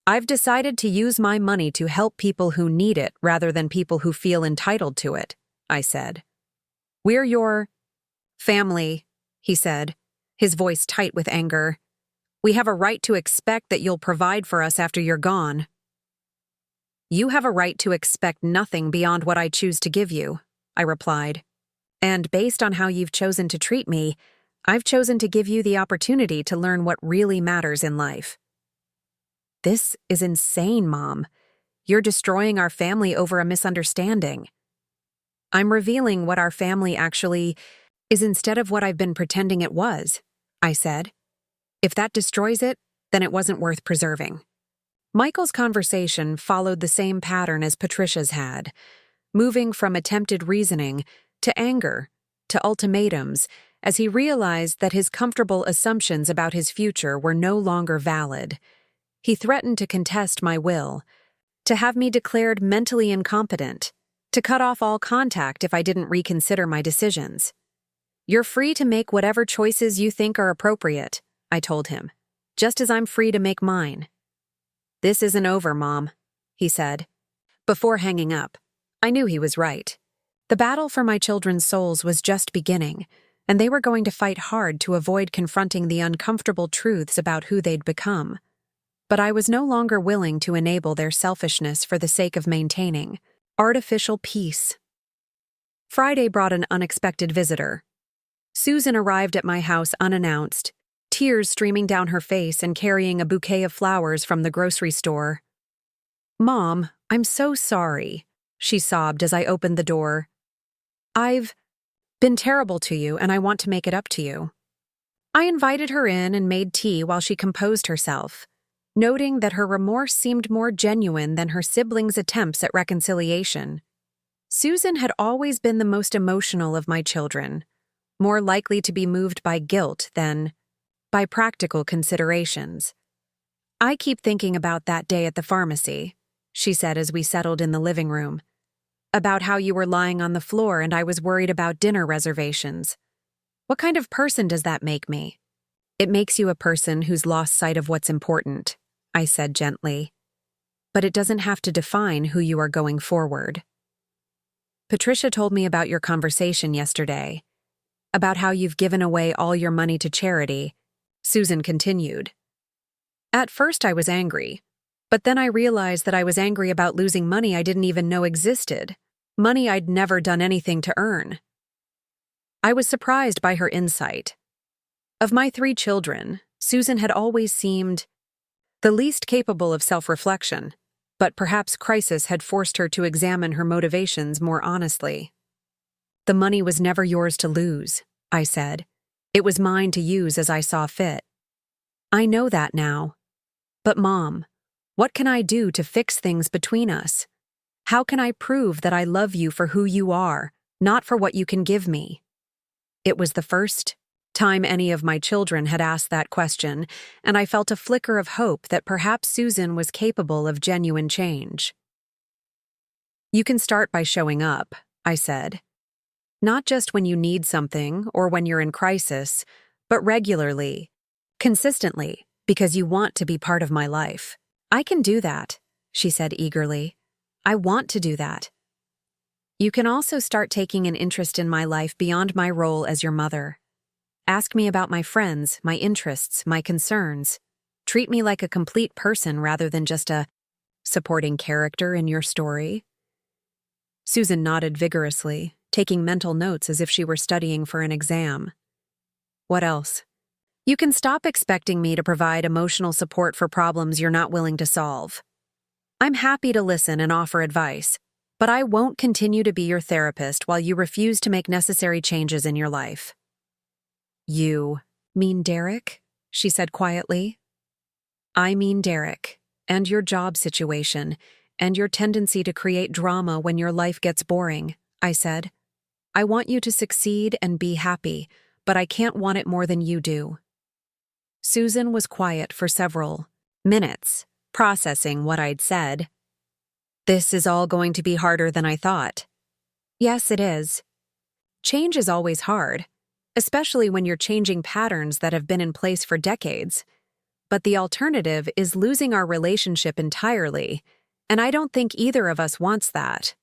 I've decided to use my money to help people who need it rather than people who feel entitled to it, I said. We're your family, he said, his voice tight with anger. We have a right to expect that you'll provide for us after you're gone. You have a right to expect nothing beyond what I choose to give you, I replied. And based on how you've chosen to treat me, I've chosen to give you the opportunity to learn what really matters in life. This is insane, Mom. You're destroying our family over a misunderstanding. I'm revealing what our family actually is instead of what I've been pretending it was, I said. If that destroys it, then it wasn't worth preserving. Michael's conversation followed the same pattern as Patricia's had, moving from attempted reasoning to anger to ultimatums as he realized that his comfortable assumptions about his future were no longer valid. He threatened to contest my will, to have me declared mentally incompetent, to cut off all contact if I didn't reconsider my decisions. You're free to make whatever choices you think are appropriate, I told him, just as I'm free to make mine. This isn't over, Mom, he said. Before hanging up, I knew he was right. The battle for my children's souls was just beginning, and they were going to fight hard to avoid confronting the uncomfortable truths about who they'd become. But I was no longer willing to enable their selfishness for the sake of maintaining artificial peace. Friday brought an unexpected visitor. Susan arrived at my house unannounced, tears streaming down her face and carrying a bouquet of flowers from the grocery store. Mom, I'm so sorry, she sobbed as I opened the door. I've been terrible to you, and I want to make it up to you. I invited her in and made tea while she composed herself, noting that her remorse seemed more genuine than her siblings' attempts at reconciliation. Susan had always been the most emotional of my children, more likely to be moved by guilt than by practical considerations. I keep thinking about that day at the pharmacy, she said as we settled in the living room, about how you were lying on the floor and I was worried about dinner reservations. What kind of person does that make me? It makes you a person who's lost sight of what's important, I said gently. But it doesn't have to define who you are going forward. Patricia told me about your conversation yesterday, about how you've given away all your money to charity, Susan continued. At first I was angry, but then I realized that I was angry about losing money I didn't even know existed, money I'd never done anything to earn. I was surprised by her insight. Of my 3 children, Susan had always seemed the least capable of self-reflection, but perhaps crisis had forced her to examine her motivations more honestly. The money was never yours to lose, I said. It was mine to use as I saw fit. I know that now. But Mom, what can I do to fix things between us? How can I prove that I love you for who you are, not for what you can give me? It was the first time any of my children had asked that question, and I felt a flicker of hope that perhaps Susan was capable of genuine change. You can start by showing up, I said. Not just when you need something or when you're in crisis, but regularly, consistently, because you want to be part of my life. I can do that, she said eagerly. I want to do that. You can also start taking an interest in my life beyond my role as your mother. Ask me about my friends, my interests, my concerns. Treat me like a complete person rather than just a supporting character in your story. Susan nodded vigorously, taking mental notes as if she were studying for an exam. What else? You can stop expecting me to provide emotional support for problems you're not willing to solve. I'm happy to listen and offer advice, but I won't continue to be your therapist while you refuse to make necessary changes in your life. You mean Derek? She said quietly. I mean Derek, and your job situation, and your tendency to create drama when your life gets boring, I said. I want you to succeed and be happy, but I can't want it more than you do. Susan was quiet for several minutes, processing what I'd said. This is all going to be harder than I thought. Yes, it is. Change is always hard, especially when you're changing patterns that have been in place for decades. But the alternative is losing our relationship entirely, and I don't think either of us wants that.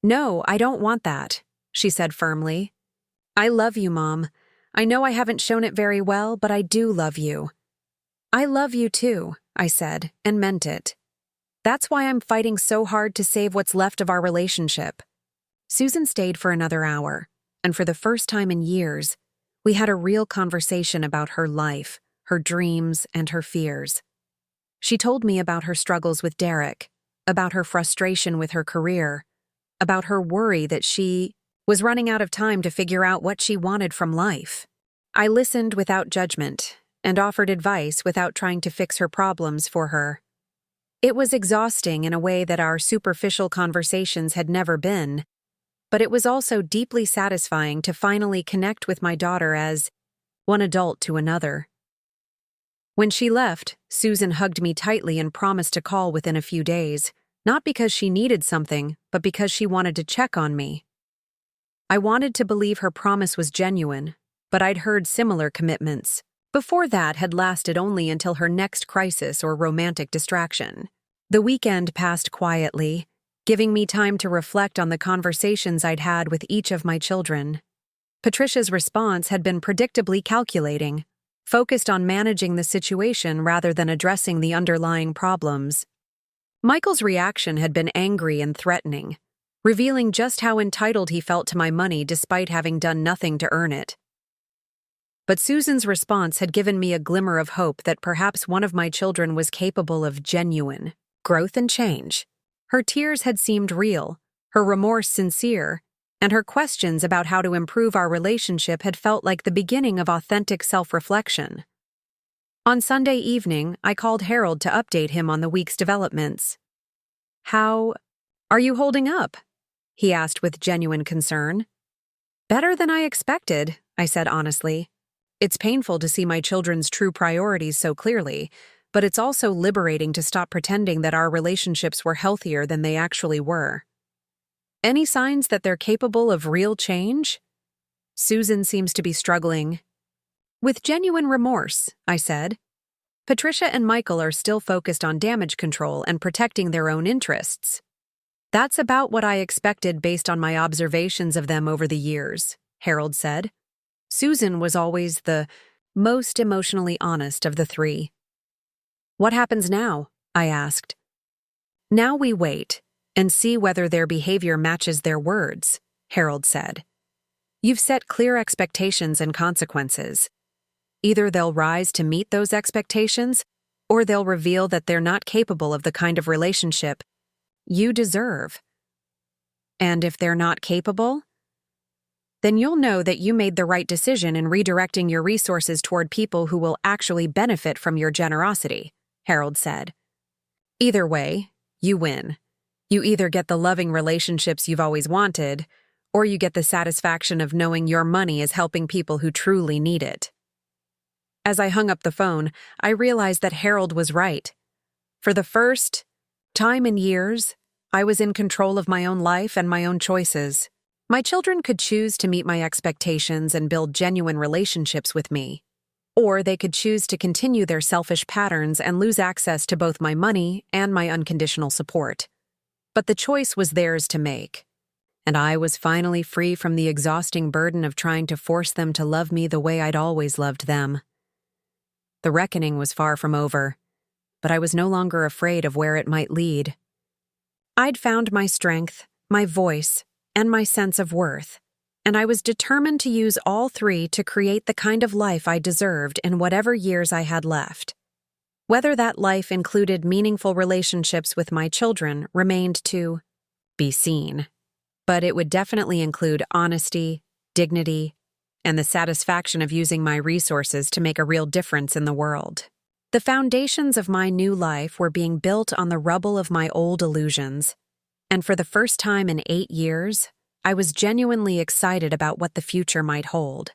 No, I don't want that, she said firmly. I love you, Mom. I know I haven't shown it very well, but I do love you. I love you too, I said, and meant it. That's why I'm fighting so hard to save what's left of our relationship. Susan stayed for another hour, and for the first time in years, we had a real conversation about her life, her dreams, and her fears. She told me about her struggles with Derek, about her frustration with her career, about her worry that she was running out of time to figure out what she wanted from life. I listened without judgment and offered advice without trying to fix her problems for her. It was exhausting in a way that our superficial conversations had never been, but it was also deeply satisfying to finally connect with my daughter as one adult to another. When she left, Susan hugged me tightly and promised to call within a few days, not because she needed something, but because she wanted to check on me. I wanted to believe her promise was genuine, but I'd heard similar commitments. Before that had lasted only until her next crisis or romantic distraction. The weekend passed quietly, giving me time to reflect on the conversations I'd had with each of my children. Patricia's response had been predictably calculating, focused on managing the situation rather than addressing the underlying problems. Michael's reaction had been angry and threatening, revealing just how entitled he felt to my money despite having done nothing to earn it. But Susan's response had given me a glimmer of hope that perhaps one of my children was capable of genuine growth and change. Her tears had seemed real, her remorse sincere, and her questions about how to improve our relationship had felt like the beginning of authentic self-reflection. On Sunday evening, I called Gerald to update him on the week's developments. "How are you holding up?" he asked with genuine concern. "Better than I expected," I said honestly. It's painful to see my children's true priorities so clearly, but it's also liberating to stop pretending that our relationships were healthier than they actually were. Any signs that they're capable of real change? Susan seems to be struggling. With genuine remorse, I said. Patricia and Michael are still focused on damage control and protecting their own interests. That's about what I expected based on my observations of them over the years, Gerald said. Susan was always the most emotionally honest of the three. What happens now? I asked. Now we wait and see whether their behavior matches their words, Gerald said. You've set clear expectations and consequences. Either they'll rise to meet those expectations, or they'll reveal that they're not capable of the kind of relationship you deserve. And if they're not capable, then you'll know that you made the right decision in redirecting your resources toward people who will actually benefit from your generosity, Gerald said. Either way, you win. You either get the loving relationships you've always wanted, or you get the satisfaction of knowing your money is helping people who truly need it. As I hung up the phone, I realized that Gerald was right. For the first time in years, I was in control of my own life and my own choices. My children could choose to meet my expectations and build genuine relationships with me, or they could choose to continue their selfish patterns and lose access to both my money and my unconditional support. But the choice was theirs to make, and I was finally free from the exhausting burden of trying to force them to love me the way I'd always loved them. The reckoning was far from over, but I was no longer afraid of where it might lead. I'd found my strength, my voice, and my sense of worth, and I was determined to use all three to create the kind of life I deserved in whatever years I had left. Whether that life included meaningful relationships with my children remained to be seen, but it would definitely include honesty, dignity, and the satisfaction of using my resources to make a real difference in the world. The foundations of my new life were being built on the rubble of my old illusions, and for the first time in 8 years, I was genuinely excited about what the future might hold.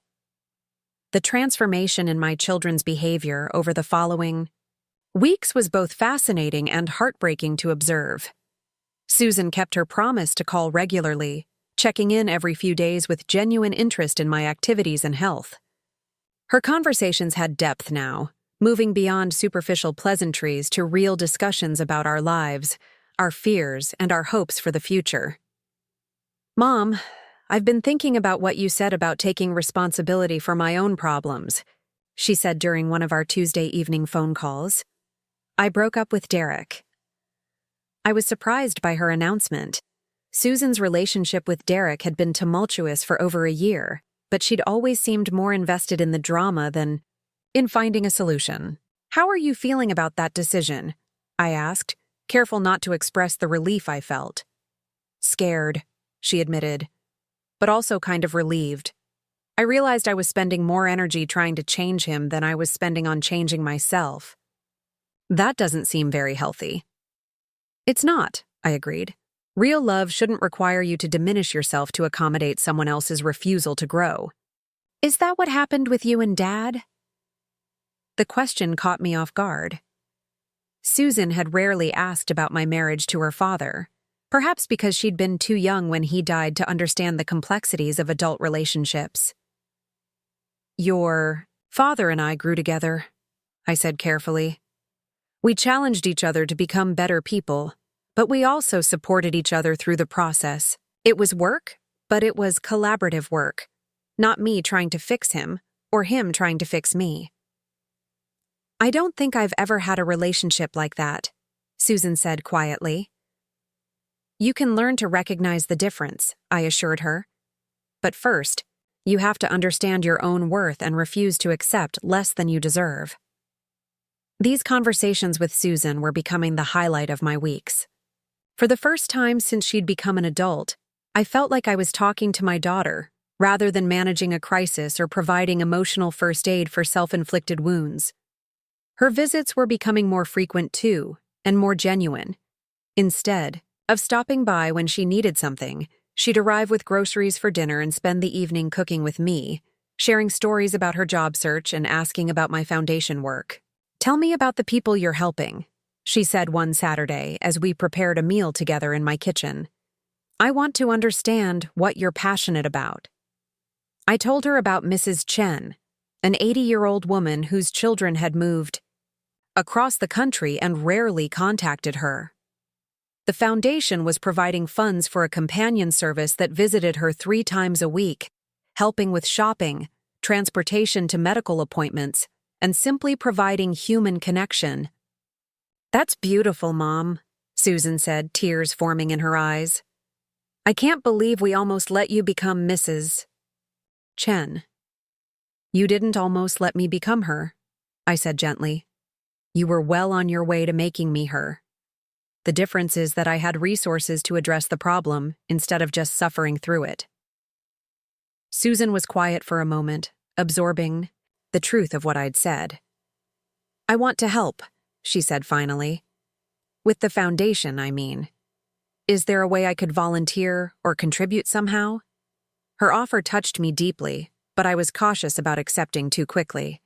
The transformation in my children's behavior over the following Weeks was both fascinating and heartbreaking to observe. Susan kept her promise to call regularly, checking in every few days with genuine interest in my activities and health. Her conversations had depth now, moving beyond superficial pleasantries to real discussions about our lives, our fears, and our hopes for the future. "Mom, I've been thinking about what you said about taking responsibility for my own problems," she said during one of our Tuesday evening phone calls. "I broke up with Derek." I was surprised by her announcement. Susan's relationship with Derek had been tumultuous for over a year, but she'd always seemed more invested in the drama than in finding a solution. "How are you feeling about that decision?" I asked, careful not to express the relief I felt. "Scared," she admitted, but also kind of relieved. I realized I was spending more energy trying to change him than I was spending on changing myself. That doesn't seem very healthy. "It's not," I agreed. "Real love shouldn't require you to diminish yourself to accommodate someone else's refusal to grow." "Is that what happened with you and Dad?" The question caught me off guard. Susan had rarely asked about my marriage to her father, perhaps because she'd been too young when he died to understand the complexities of adult relationships. "Your father and I grew together," I said carefully. "We challenged each other to become better people, but we also supported each other through the process. It was work, but it was collaborative work, not me trying to fix him or him trying to fix me." "I don't think I've ever had a relationship like that," Susan said quietly. "You can learn to recognize the difference," I assured her. "But first, you have to understand your own worth and refuse to accept less than you deserve." These conversations with Susan were becoming the highlight of my weeks. For the first time since she'd become an adult, I felt like I was talking to my daughter, rather than managing a crisis or providing emotional first aid for self-inflicted wounds. Her visits were becoming more frequent too, and more genuine. Instead of stopping by when she needed something, she'd arrive with groceries for dinner and spend the evening cooking with me, sharing stories about her job search and asking about my foundation work. "Tell me about the people you're helping," she said one Saturday as we prepared a meal together in my kitchen. "I want to understand what you're passionate about." I told her about Mrs. Chen, an 80-year-old woman whose children had moved across the country and rarely contacted her. The foundation was providing funds for a companion service that visited her 3 times a week, helping with shopping, transportation to medical appointments, and simply providing human connection. "That's beautiful, Mom," Susan said, tears forming in her eyes. "I can't believe we almost let you become Mrs. Chen." "You didn't almost let me become her," I said gently. "You were well on your way to making me her. The difference is that I had resources to address the problem instead of just suffering through it." Susan was quiet for a moment, absorbing the truth of what I'd said. "I want to help," she said finally. "With the foundation, I mean. Is there a way I could volunteer or contribute somehow?" Her offer touched me deeply, but I was cautious about accepting too quickly.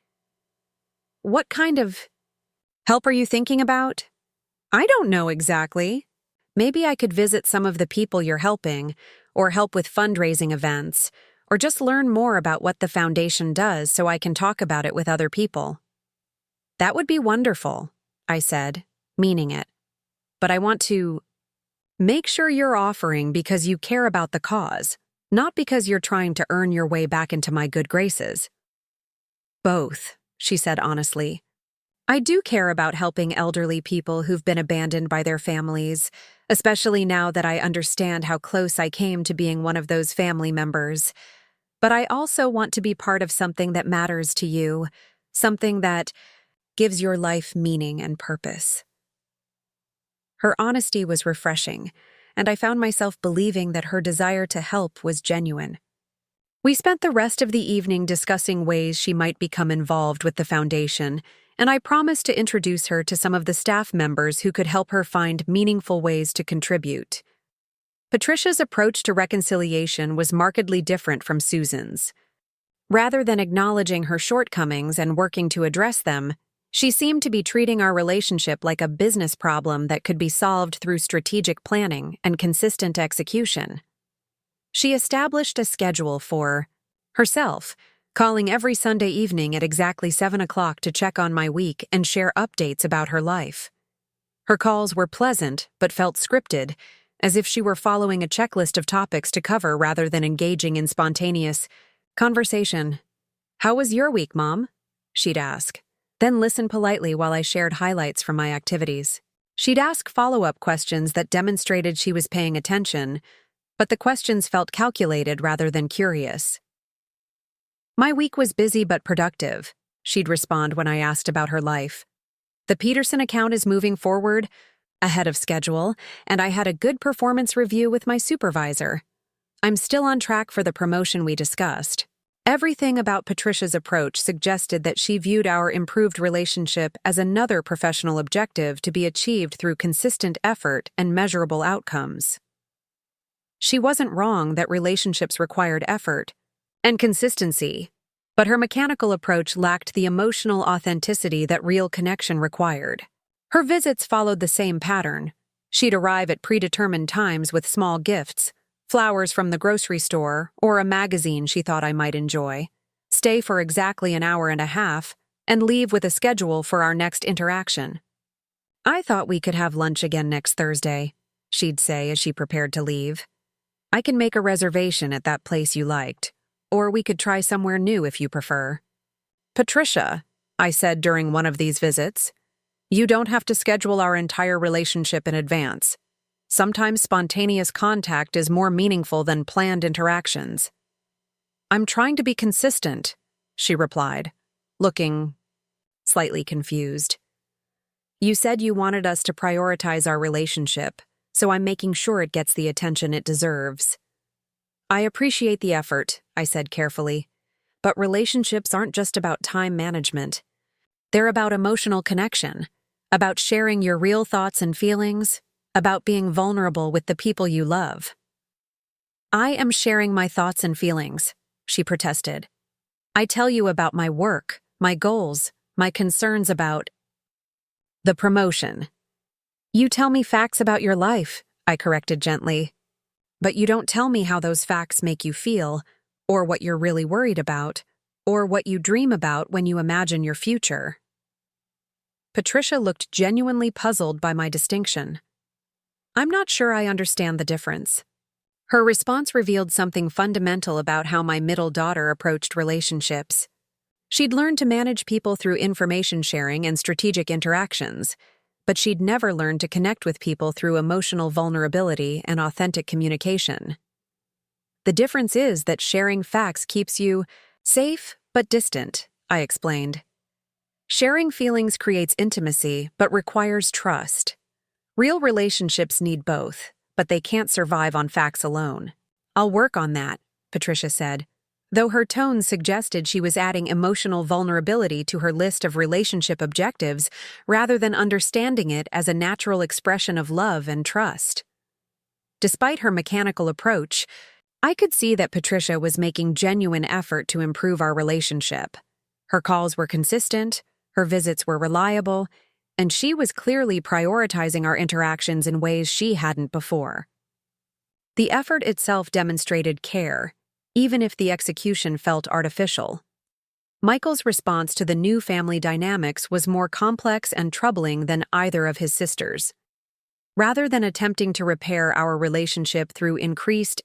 "What kind of help are you thinking about?" "I don't know exactly. Maybe I could visit some of the people you're helping, or help with fundraising events, or just learn more about what the foundation does so I can talk about it with other people." "That would be wonderful," I said, meaning it. "But I want to make sure you're offering because you care about the cause, not because you're trying to earn your way back into my good graces." "Both," she said honestly. "I do care about helping elderly people who've been abandoned by their families, especially now that I understand how close I came to being one of those family members. But I also want to be part of something that matters to you, something that gives your life meaning and purpose." Her honesty was refreshing, and I found myself believing that her desire to help was genuine. We spent the rest of the evening discussing ways she might become involved with the foundation, and I promised to introduce her to some of the staff members who could help her find meaningful ways to contribute. Patricia's approach to reconciliation was markedly different from Susan's. Rather than acknowledging her shortcomings and working to address them, She seemed to be treating our relationship like a business problem that could be solved through strategic planning and consistent execution. She established a schedule for herself, calling every Sunday evening at exactly 7 o'clock to check on my week and share updates about her life. Her calls were pleasant but felt scripted, as if she were following a checklist of topics to cover rather than engaging in spontaneous conversation. "How was your week, Mom?" she'd ask, then listen politely while I shared highlights from my activities. She'd ask follow-up questions that demonstrated she was paying attention, but the questions felt calculated rather than curious. "My week was busy but productive," she'd respond when I asked about her life. "The Peterson account is moving forward ahead of schedule, and I had a good performance review with my supervisor. I'm still on track for the promotion we discussed." Everything about Patricia's approach suggested that she viewed our improved relationship as another professional objective to be achieved through consistent effort and measurable outcomes. She wasn't wrong that relationships required effort and consistency, but her mechanical approach lacked the emotional authenticity that real connection required. Her visits followed the same pattern. She'd arrive at predetermined times with small gifts, flowers from the grocery store, or a magazine she thought I might enjoy, stay for exactly an hour and a half, and leave with a schedule for our next interaction. "I thought we could have lunch again next Thursday," she'd say as she prepared to leave. "I can make a reservation at that place you liked, or we could try somewhere new if you prefer." "Patricia," I said during one of these visits, "you don't have to schedule our entire relationship in advance. Sometimes spontaneous contact is more meaningful than planned interactions." "I'm trying to be consistent," she replied, looking slightly confused. "You said you wanted us to prioritize our relationship, so I'm making sure it gets the attention it deserves." "I appreciate the effort," I said carefully, "but relationships aren't just about time management. They're about emotional connection, about sharing your real thoughts and feelings, about being vulnerable with the people you love." "I am sharing my thoughts and feelings," she protested. "I tell you about my work, my goals, my concerns about the promotion." "You tell me facts about your life," I corrected gently. "But you don't tell me how those facts make you feel, or what you're really worried about, or what you dream about when you imagine your future." Patricia looked genuinely puzzled by my distinction. "I'm not sure I understand the difference." Her response revealed something fundamental about how my middle daughter approached relationships. She'd learned to manage people through information sharing and strategic interactions, but she'd never learned to connect with people through emotional vulnerability and authentic communication. "The difference is that sharing facts keeps you safe but distant," I explained. "Sharing feelings creates intimacy but requires trust. Real relationships need both, but they can't survive on facts alone." "I'll work on that," Patricia said, though her tone suggested she was adding emotional vulnerability to her list of relationship objectives rather than understanding it as a natural expression of love and trust. Despite her mechanical approach, I could see that Patricia was making genuine effort to improve our relationship. Her calls were consistent, her visits were reliable, and she was clearly prioritizing our interactions in ways she hadn't before. The effort itself demonstrated care, even if the execution felt artificial. Michael's response to the new family dynamics was more complex and troubling than either of his sisters. Rather than attempting to repair our relationship through increased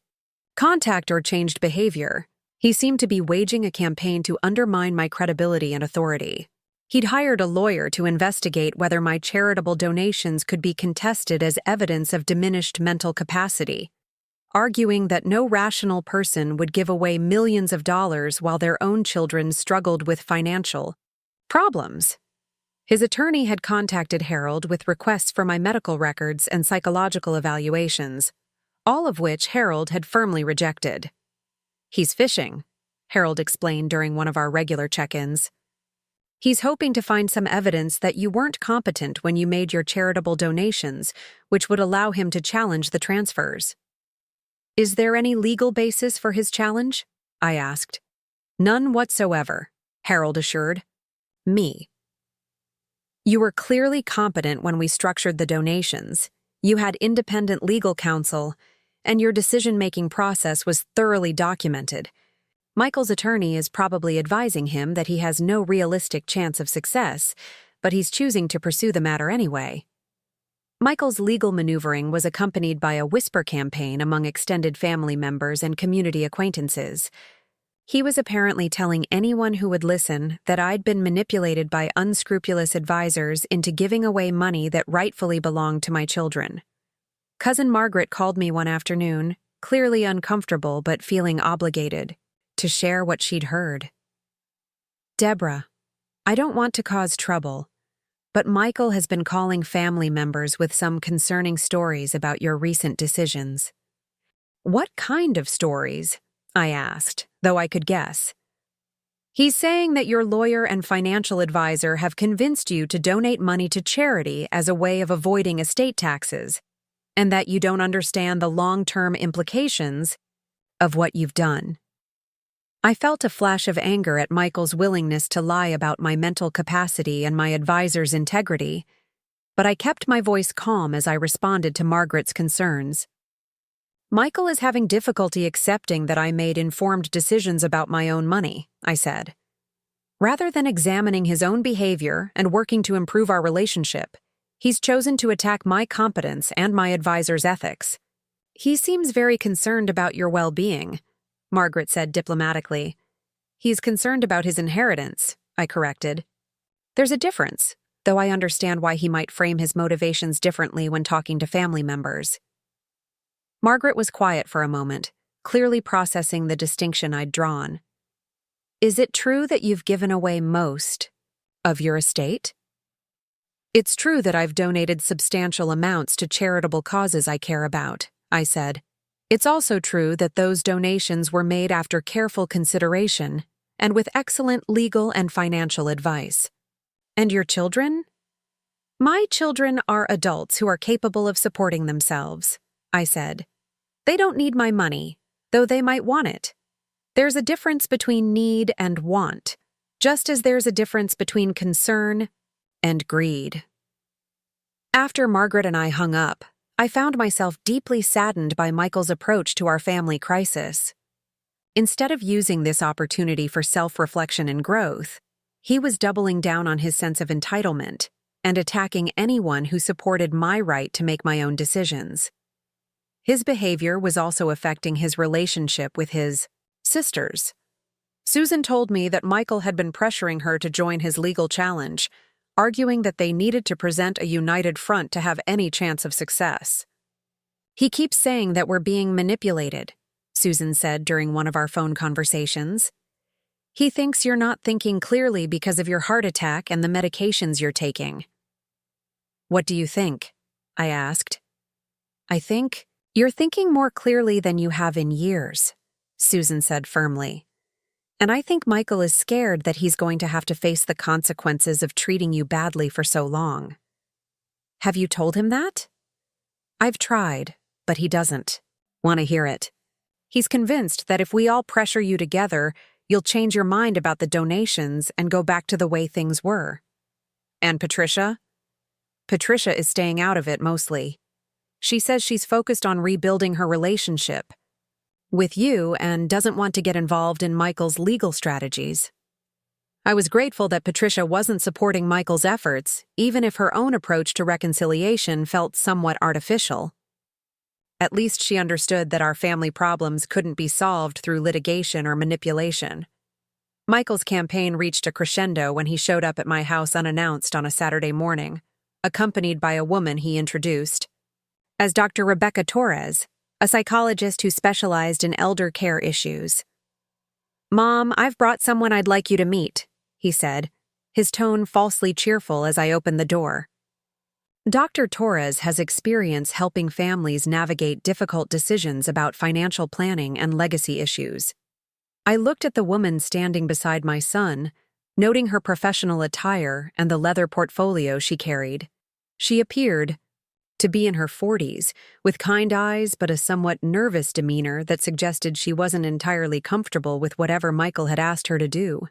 contact or changed behavior, he seemed to be waging a campaign to undermine my credibility and authority. He'd hired a lawyer to investigate whether my charitable donations could be contested as evidence of diminished mental capacity, arguing that no rational person would give away millions of dollars while their own children struggled with financial problems. His attorney had contacted Gerald with requests for my medical records and psychological evaluations, all of which Gerald had firmly rejected. "He's fishing," Gerald explained during one of our regular check-ins. "He's hoping to find some evidence that you weren't competent when you made your charitable donations, which would allow him to challenge the transfers." "Is there any legal basis for his challenge?" I asked. "None whatsoever," Gerald assured me. You were clearly competent when we structured the donations. You had independent legal counsel, and your decision-making process was thoroughly documented. Michael's attorney is probably advising him that he has no realistic chance of success, but he's choosing to pursue the matter anyway. Michael's legal maneuvering was accompanied by a whisper campaign among extended family members and community acquaintances. He was apparently telling anyone who would listen that I'd been manipulated by unscrupulous advisors into giving away money that rightfully belonged to my children. Cousin Margaret called me one afternoon, clearly uncomfortable but feeling obligated, to share what she'd heard. "Deborah, I don't want to cause trouble, but Michael has been calling family members with some concerning stories about your recent decisions." "What kind of stories?" I asked, though I could guess. "He's saying that your lawyer and financial advisor have convinced you to donate money to charity as a way of avoiding estate taxes, and that you don't understand the long-term implications of what you've done." I felt a flash of anger at Michael's willingness to lie about my mental capacity and my advisor's integrity, but I kept my voice calm as I responded to Margaret's concerns. "Michael is having difficulty accepting that I made informed decisions about my own money," I said. "Rather than examining his own behavior and working to improve our relationship, he's chosen to attack my competence and my advisor's ethics. He seems very concerned about your well-being," Margaret said diplomatically. "He's concerned about his inheritance," I corrected. "There's a difference, though I understand why he might frame his motivations differently when talking to family members." Margaret was quiet for a moment, clearly processing the distinction I'd drawn. "Is it true that you've given away most of your estate?" "It's true that I've donated substantial amounts to charitable causes I care about," I said. "It's also true that those donations were made after careful consideration and with excellent legal and financial advice." "And your children?" "My children are adults who are capable of supporting themselves," I said. "They don't need my money, though they might want it. There's a difference between need and want, just as there's a difference between concern and greed." After Margaret and I hung up, I found myself deeply saddened by Michael's approach to our family crisis. Instead of using this opportunity for self-reflection and growth, he was doubling down on his sense of entitlement and attacking anyone who supported my right to make my own decisions. His behavior was also affecting his relationship with his sisters. Susan told me that Michael had been pressuring her to join his legal challenge, arguing that they needed to present a united front to have any chance of success. "He keeps saying that we're being manipulated," Susan said during one of our phone conversations. "He thinks you're not thinking clearly because of your heart attack and the medications you're taking." "What do you think?" I asked. "I think you're thinking more clearly than you have in years," Susan said firmly. "And I think Michael is scared that he's going to have to face the consequences of treating you badly for so long." "Have you told him that?" "I've tried, but he doesn't want to hear it. He's convinced that if we all pressure you together, you'll change your mind about the donations and go back to the way things were." "And Patricia?" "Patricia is staying out of it mostly. She says she's focused on rebuilding her relationship with you and doesn't want to get involved in Michael's legal strategies." I was grateful that Patricia wasn't supporting Michael's efforts, even if her own approach to reconciliation felt somewhat artificial. At least she understood that our family problems couldn't be solved through litigation or manipulation. Michael's campaign reached a crescendo when he showed up at my house unannounced on a Saturday morning, accompanied by a woman he introduced as Dr. Rebecca Torres, a psychologist who specialized in elder care issues. "Mom, I've brought someone I'd like you to meet," he said, his tone falsely cheerful as I opened the door. Dr. Torres has experience helping families navigate difficult decisions about financial planning and legacy issues. I looked at the woman standing beside my son, noting her professional attire and the leather portfolio she carried. She appeared to be in her 40s, with kind eyes but a somewhat nervous demeanor that suggested she wasn't entirely comfortable with whatever Michael had asked her to do.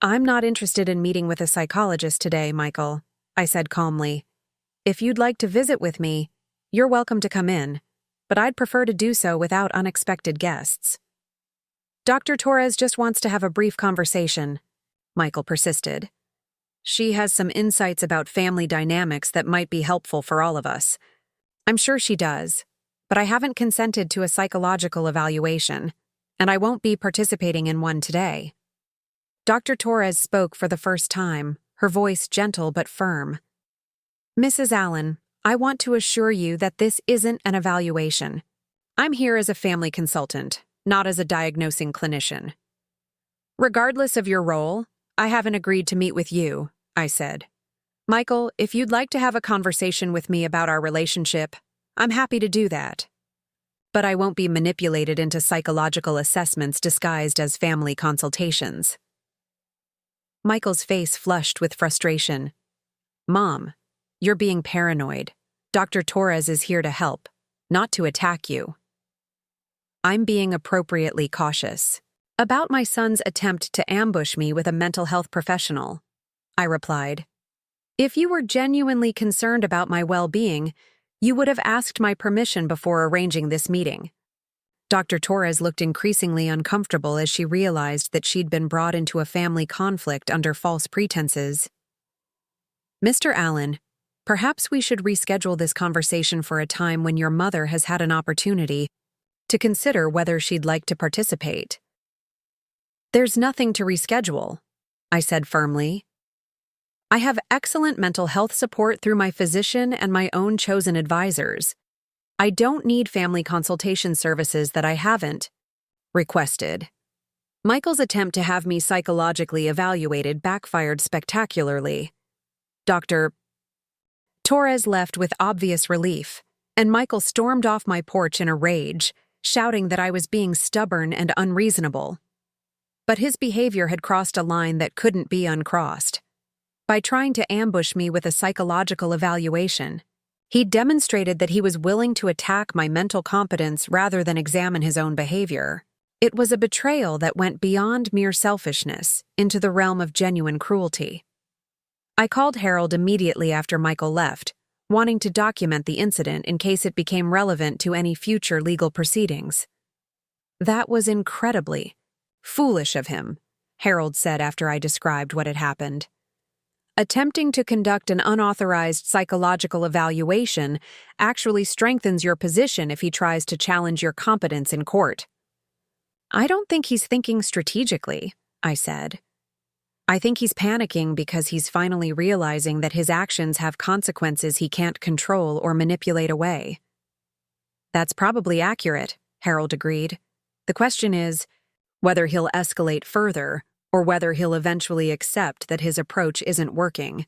I'm not interested in meeting with a psychologist today, Michael, I said calmly. If you'd like to visit with me, you're welcome to come in, but I'd prefer to do so without unexpected guests. Dr. Torres just wants to have a brief conversation, Michael persisted. She has some insights about family dynamics that might be helpful for all of us. I'm sure she does, but I haven't consented to a psychological evaluation, and I won't be participating in one today. Dr. Torres spoke for the first time, her voice gentle but firm. Mrs. Allen, I want to assure you that this isn't an evaluation. I'm here as a family consultant, not as a diagnosing clinician. Regardless of your role, I haven't agreed to meet with you, I said. Michael, if you'd like to have a conversation with me about our relationship, I'm happy to do that. But I won't be manipulated into psychological assessments disguised as family consultations. Michael's face flushed with frustration. Mom, you're being paranoid. Dr. Torres is here to help, not to attack you. I'm being appropriately cautious. About my son's attempt to ambush me with a mental health professional, I replied. If you were genuinely concerned about my well-being, you would have asked my permission before arranging this meeting. Dr. Torres looked increasingly uncomfortable as she realized that she'd been brought into a family conflict under false pretenses. Mr. Allen, perhaps we should reschedule this conversation for a time when your mother has had an opportunity to consider whether she'd like to participate. There's nothing to reschedule, I said firmly. I have excellent mental health support through my physician and my own chosen advisors. I don't need family consultation services that I haven't requested. Michael's attempt to have me psychologically evaluated backfired spectacularly. Dr. Torres left with obvious relief, and Michael stormed off my porch in a rage, shouting that I was being stubborn and unreasonable. But his behavior had crossed a line that couldn't be uncrossed. By trying to ambush me with a psychological evaluation, he demonstrated that he was willing to attack my mental competence rather than examine his own behavior. It was a betrayal that went beyond mere selfishness into the realm of genuine cruelty. I called Gerald immediately after Michael left, wanting to document the incident in case it became relevant to any future legal proceedings. That was incredibly foolish of him, Gerald said after I described what had happened. Attempting to conduct an unauthorized psychological evaluation actually strengthens your position if he tries to challenge your competence in court. I don't think he's thinking strategically, I said. I think he's panicking because he's finally realizing that his actions have consequences he can't control or manipulate away. That's probably accurate, Gerald agreed. The question is whether he'll escalate further or whether he'll eventually accept that his approach isn't working.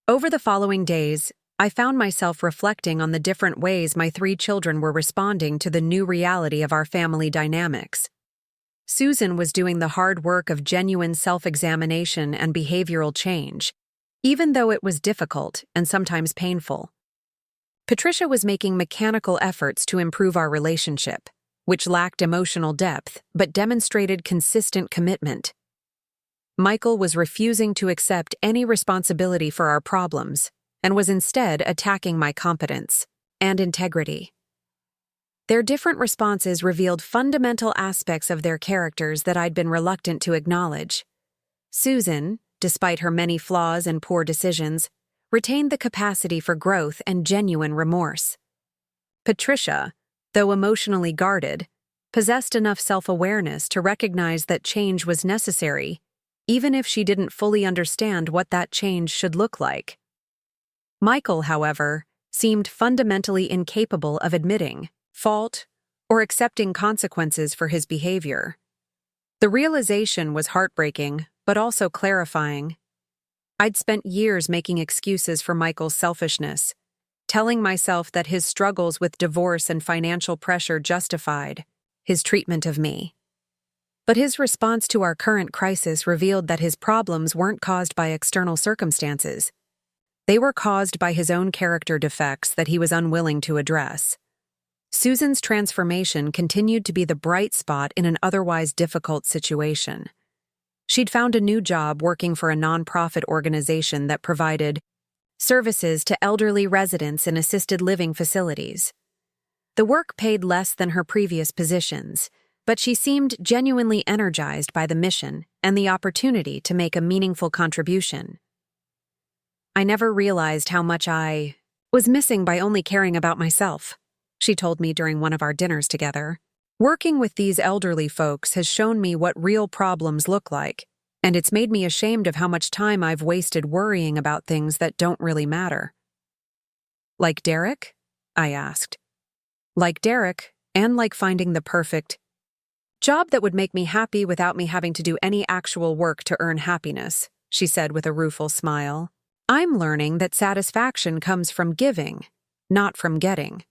Over the following days, I found myself reflecting on the different ways my 3 children were responding to the new reality of our family dynamics. Susan was doing the hard work of genuine self-examination and behavioral change, even though it was difficult and sometimes painful. Patricia was making mechanical efforts to improve our relationship, which lacked emotional depth but demonstrated consistent commitment. Michael was refusing to accept any responsibility for our problems and was instead attacking my competence and integrity. Their different responses revealed fundamental aspects of their characters that I'd been reluctant to acknowledge. Susan, despite her many flaws and poor decisions, retained the capacity for growth and genuine remorse. Patricia, though emotionally guarded, possessed enough self-awareness to recognize that change was necessary, even if she didn't fully understand what that change should look like. Michael, however, seemed fundamentally incapable of admitting fault or accepting consequences for his behavior. The realization was heartbreaking, but also clarifying. I'd spent years making excuses for Michael's selfishness, telling myself that his struggles with divorce and financial pressure justified his treatment of me. But his response to our current crisis revealed that his problems weren't caused by external circumstances. They were caused by his own character defects that he was unwilling to address. Susan's transformation continued to be the bright spot in an otherwise difficult situation. She'd found a new job working for a nonprofit organization that provided services to elderly residents in assisted living facilities. The work paid less than her previous positions, but she seemed genuinely energized by the mission and the opportunity to make a meaningful contribution. "I never realized how much I was missing by only caring about myself," she told me during one of our dinners together. "Working with these elderly folks has shown me what real problems look like, and it's made me ashamed of how much time I've wasted worrying about things that don't really matter." "Like Derek?" I asked. "Like Derek, and like finding the perfect job that would make me happy without me having to do any actual work to earn happiness," she said with a rueful smile. "I'm learning that satisfaction comes from giving, not from getting."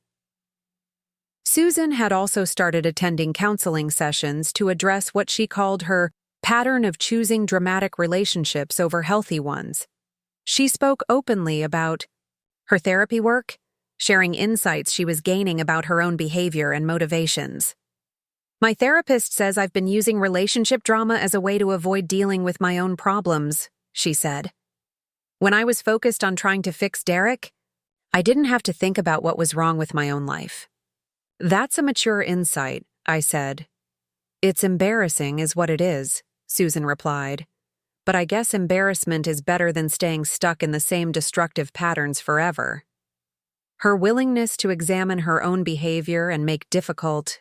Susan had also started attending counseling sessions to address what she called her pattern of choosing dramatic relationships over healthy ones. She spoke openly about her therapy work, sharing insights she was gaining about her own behavior and motivations. "My therapist says I've been using relationship drama as a way to avoid dealing with my own problems," she said. "When I was focused on trying to fix Derek, I didn't have to think about what was wrong with my own life." "That's a mature insight," I said. "It's embarrassing is what it is," Susan replied. "But I guess embarrassment is better than staying stuck in the same destructive patterns forever." Her willingness to examine her own behavior and make difficult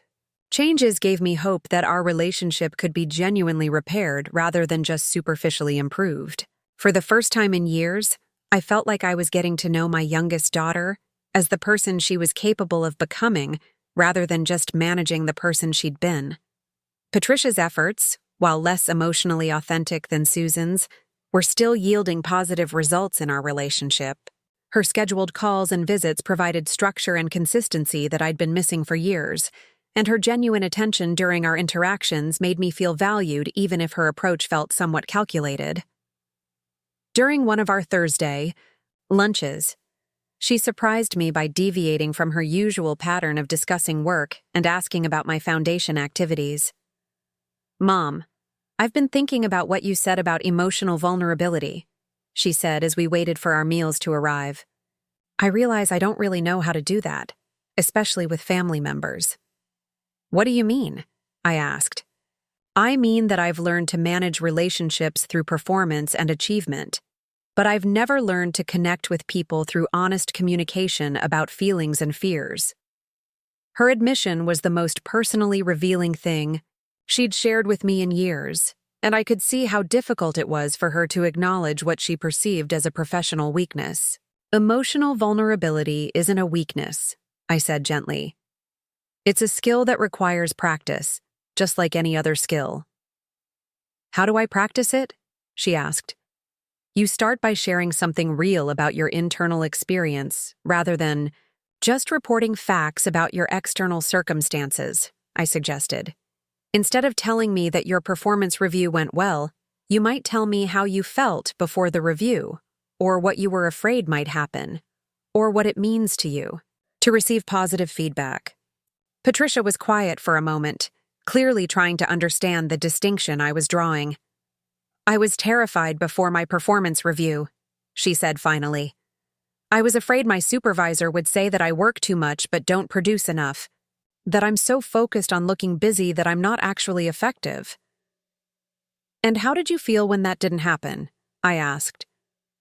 changes gave me hope that our relationship could be genuinely repaired rather than just superficially improved. For the first time in years, I felt like I was getting to know my youngest daughter as the person she was capable of becoming rather than just managing the person she'd been. Patricia's efforts, while less emotionally authentic than Susan's, were still yielding positive results in our relationship. Her scheduled calls and visits provided structure and consistency that I'd been missing for years, and her genuine attention during our interactions made me feel valued even if her approach felt somewhat calculated. During one of our Thursday lunches, she surprised me by deviating from her usual pattern of discussing work and asking about my foundation activities. "Mom, I've been thinking about what you said about emotional vulnerability," she said as we waited for our meals to arrive. "I realize I don't really know how to do that, especially with family members." "What do you mean?" I asked. "I mean that I've learned to manage relationships through performance and achievement, but I've never learned to connect with people through honest communication about feelings and fears." Her admission was the most personally revealing thing she'd shared with me in years, and I could see how difficult it was for her to acknowledge what she perceived as a professional weakness. "Emotional vulnerability isn't a weakness," I said gently. "It's a skill that requires practice, just like any other skill." "How do I practice it?" she asked. "You start by sharing something real about your internal experience, rather than just reporting facts about your external circumstances," I suggested. "Instead of telling me that your performance review went well, you might tell me how you felt before the review, or what you were afraid might happen, or what it means to you to receive positive feedback." Patricia was quiet for a moment, clearly trying to understand the distinction I was drawing. "I was terrified before my performance review," she said finally. "I was afraid my supervisor would say that I work too much but don't produce enough, that I'm so focused on looking busy that I'm not actually effective." "And how did you feel when that didn't happen?" I asked.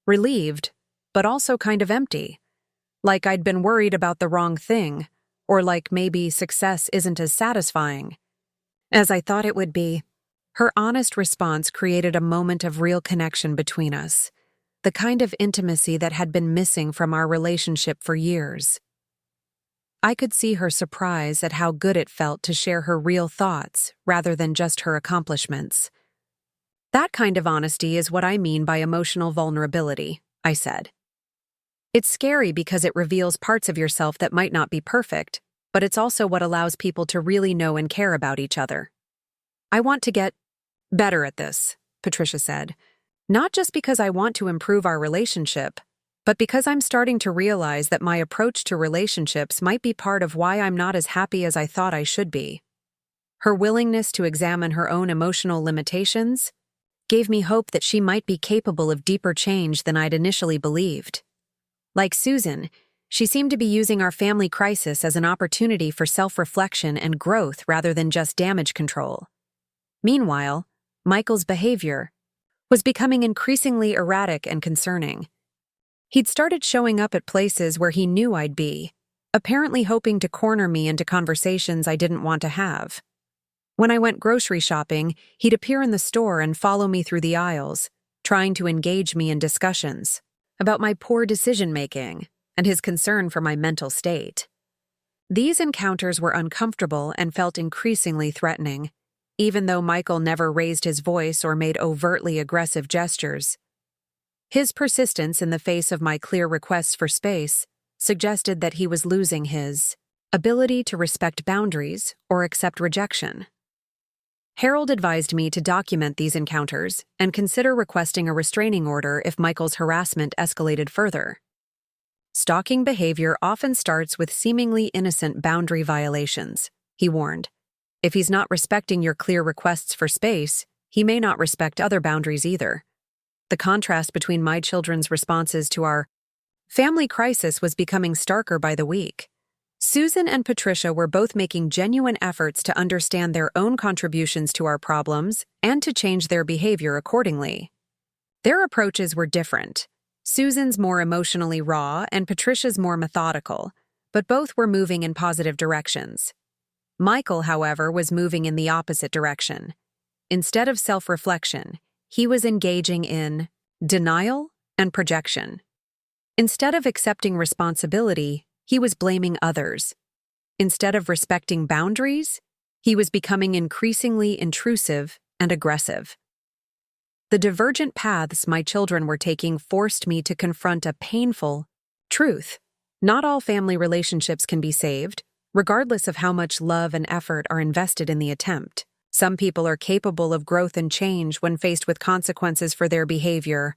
Relieved, but also kind of empty. Like I'd been worried about the wrong thing, or like maybe success isn't as satisfying as I thought it would be. Her honest response created a moment of real connection between us, the kind of intimacy that had been missing from our relationship for years. I could see her surprise at how good it felt to share her real thoughts rather than just her accomplishments. "That kind of honesty is what I mean by emotional vulnerability," I said. "It's scary because it reveals parts of yourself that might not be perfect, but it's also what allows people to really know and care about each other." "I want to get better at this," Patricia said. "Not just because I want to improve our relationship, but because I'm starting to realize that my approach to relationships might be part of why I'm not as happy as I thought I should be." Her willingness to examine her own emotional limitations gave me hope that she might be capable of deeper change than I'd initially believed. Like Susan, she seemed to be using our family crisis as an opportunity for self-reflection and growth rather than just damage control. Meanwhile, Michael's behavior was becoming increasingly erratic and concerning. He'd started showing up at places where he knew I'd be, apparently hoping to corner me into conversations I didn't want to have. When I went grocery shopping, he'd appear in the store and follow me through the aisles, trying to engage me in discussions about my poor decision-making and his concern for my mental state. These encounters were uncomfortable and felt increasingly threatening, even though Michael never raised his voice or made overtly aggressive gestures. His persistence in the face of my clear requests for space suggested that he was losing his ability to respect boundaries or accept rejection. Harold advised me to document these encounters and consider requesting a restraining order if Michael's harassment escalated further. Stalking behavior often starts with seemingly innocent boundary violations, he warned. If he's not respecting your clear requests for space, he may not respect other boundaries either. The contrast between my children's responses to our family crisis was becoming starker by the week. Susan and Patricia were both making genuine efforts to understand their own contributions to our problems and to change their behavior accordingly. Their approaches were different. Susan's more emotionally raw and Patricia's more methodical, but both were moving in positive directions. Michael, however, was moving in the opposite direction. Instead of self-reflection, he was engaging in denial and projection. Instead of accepting responsibility, he was blaming others. Instead of respecting boundaries, he was becoming increasingly intrusive and aggressive. The divergent paths my children were taking forced me to confront a painful truth. Not all family relationships can be saved, regardless of how much love and effort are invested in the attempt. Some people are capable of growth and change when faced with consequences for their behavior,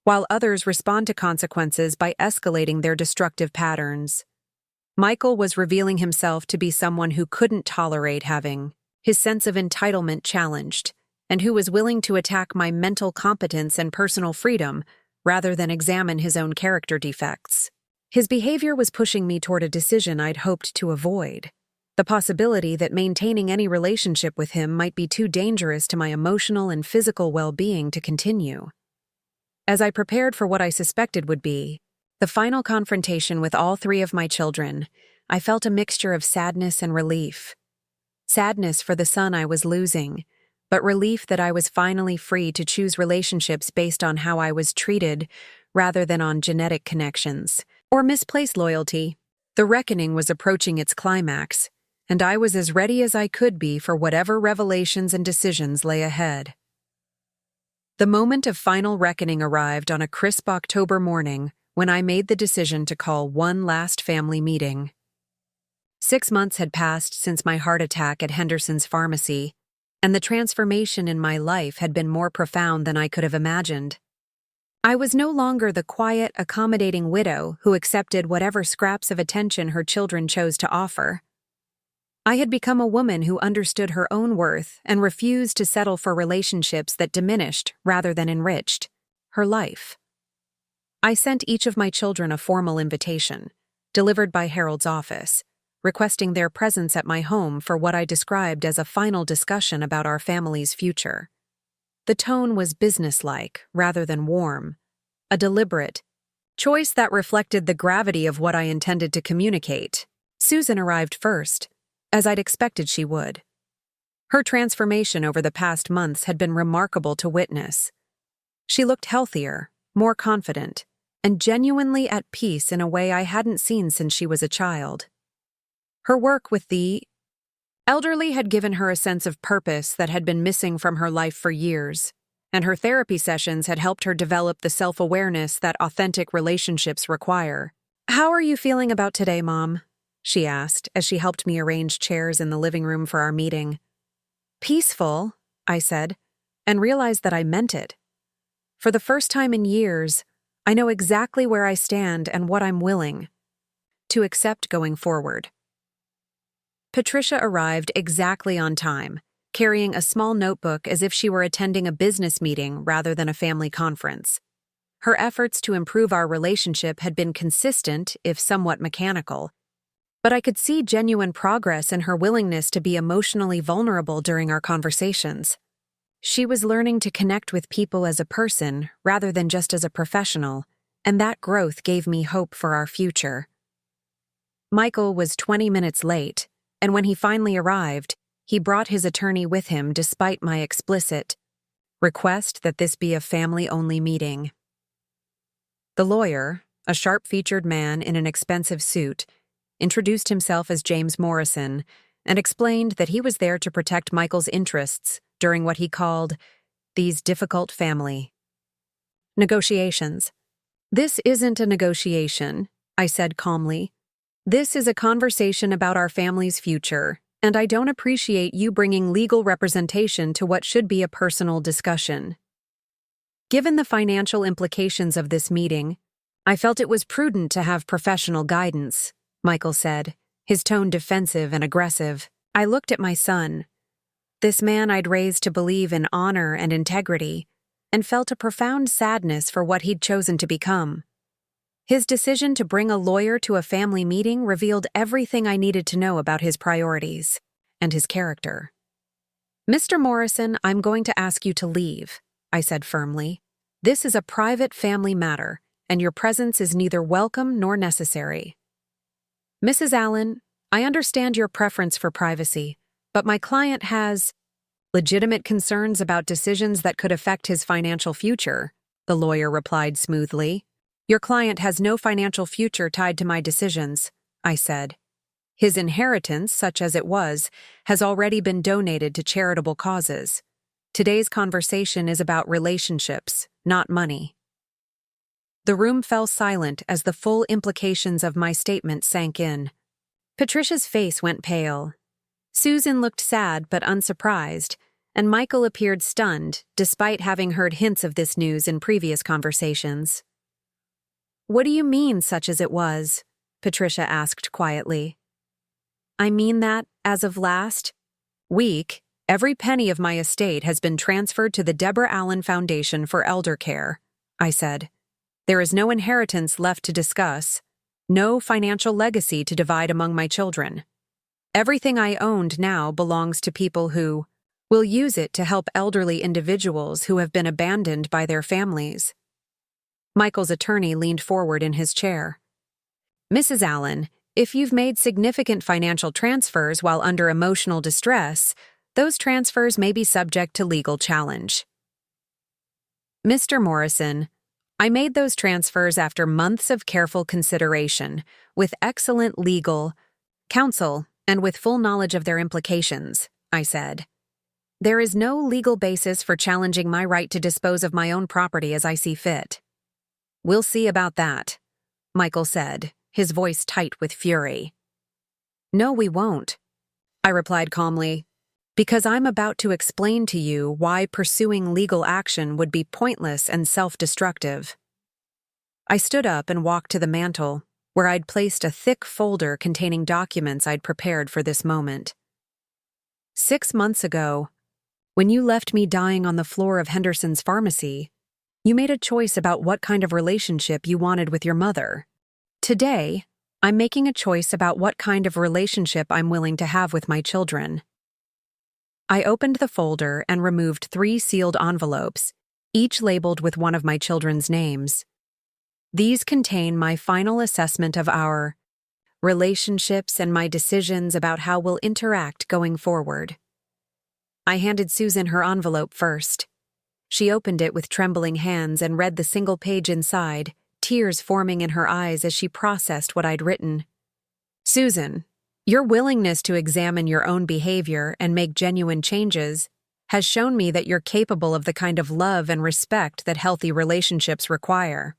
while others respond to consequences by escalating their destructive patterns. Michael was revealing himself to be someone who couldn't tolerate having his sense of entitlement challenged, and who was willing to attack my mental competence and personal freedom rather than examine his own character defects. His behavior was pushing me toward a decision I'd hoped to avoid. The possibility that maintaining any relationship with him might be too dangerous to my emotional and physical well-being to continue. As I prepared for what I suspected would be the final confrontation with all three of my children, I felt a mixture of sadness and relief. Sadness for the son I was losing, but relief that I was finally free to choose relationships based on how I was treated rather than on genetic connections or misplaced loyalty. The reckoning was approaching its climax, and I was as ready as I could be for whatever revelations and decisions lay ahead. The moment of final reckoning arrived on a crisp October morning when I made the decision to call one last family meeting. 6 months had passed since my heart attack at Henderson's pharmacy, and the transformation in my life had been more profound than I could have imagined. I was no longer the quiet, accommodating widow who accepted whatever scraps of attention her children chose to offer. I had become a woman who understood her own worth and refused to settle for relationships that diminished rather than enriched her life. I sent each of my children a formal invitation, delivered by Harold's office, requesting their presence at my home for what I described as a final discussion about our family's future. The tone was businesslike rather than warm, a deliberate choice that reflected the gravity of what I intended to communicate. Susan arrived first, as I'd expected she would. Her transformation over the past months had been remarkable to witness. She looked healthier, more confident, and genuinely at peace in a way I hadn't seen since she was a child. Her work with the elderly had given her a sense of purpose that had been missing from her life for years, and her therapy sessions had helped her develop the self-awareness that authentic relationships require. "How are you feeling about today, Mom?" she asked as she helped me arrange chairs in the living room for our meeting. "Peaceful," I said, and realized that I meant it. For the first time in years, I know exactly where I stand and what I'm willing to accept going forward. Patricia arrived exactly on time, carrying a small notebook as if she were attending a business meeting rather than a family conference. Her efforts to improve our relationship had been consistent, if somewhat mechanical, but I could see genuine progress in her willingness to be emotionally vulnerable during our conversations. She was learning to connect with people as a person rather than just as a professional, and that growth gave me hope for our future. Michael was 20 minutes late, and when he finally arrived, he brought his attorney with him despite my explicit request that this be a family-only meeting. The lawyer, a sharp-featured man in an expensive suit, introduced himself as James Morrison and explained that he was there to protect Michael's interests during what he called these difficult family negotiations. "This isn't a negotiation," I said calmly. "This is a conversation about our family's future, and I don't appreciate you bringing legal representation to what should be a personal discussion." Given the financial implications of this meeting, I felt it was prudent to have professional guidance, Michael said, his tone defensive and aggressive. I looked at my son, this man I'd raised to believe in honor and integrity, and felt a profound sadness for what he'd chosen to become. His decision to bring a lawyer to a family meeting revealed everything I needed to know about his priorities and his character. "Mr. Morrison, I'm going to ask you to leave," I said firmly. "This is a private family matter, and your presence is neither welcome nor necessary." "Mrs. Allen, I understand your preference for privacy, but my client has legitimate concerns about decisions that could affect his financial future," the lawyer replied smoothly. "Your client has no financial future tied to my decisions," I said. "His inheritance, such as it was, has already been donated to charitable causes. Today's conversation is about relationships, not money." The room fell silent as the full implications of my statement sank in. Patricia's face went pale. Susan looked sad but unsurprised, and Michael appeared stunned, despite having heard hints of this news in previous conversations. "What do you mean, such as it was?" Patricia asked quietly. "I mean that, as of last week, every penny of my estate has been transferred to the Deborah Allen Foundation for Elder Care," I said. "There is no inheritance left to discuss, no financial legacy to divide among my children. Everything I owned now belongs to people who will use it to help elderly individuals who have been abandoned by their families." Michael's attorney leaned forward in his chair. "Mrs. Allen, if you've made significant financial transfers while under emotional distress, those transfers may be subject to legal challenge." "Mr. Morrison, I made those transfers after months of careful consideration, with excellent legal counsel, and with full knowledge of their implications," I said. "There is no legal basis for challenging my right to dispose of my own property as I see fit." "We'll see about that," Michael said, his voice tight with fury. "No, we won't," I replied calmly, "because I'm about to explain to you why pursuing legal action would be pointless and self-destructive." I stood up and walked to the mantel, where I'd placed a thick folder containing documents I'd prepared for this moment. 6 months ago, when you left me dying on the floor of Henderson's pharmacy, you made a choice about what kind of relationship you wanted with your mother. Today, I'm making a choice about what kind of relationship I'm willing to have with my children. I opened the folder and removed 3 sealed envelopes, each labeled with one of my children's names. These contain my final assessment of our relationships and my decisions about how we'll interact going forward. I handed Susan her envelope first. She opened it with trembling hands and read the single page inside, tears forming in her eyes as she processed what I'd written. "Susan, your willingness to examine your own behavior and make genuine changes has shown me that you're capable of the kind of love and respect that healthy relationships require.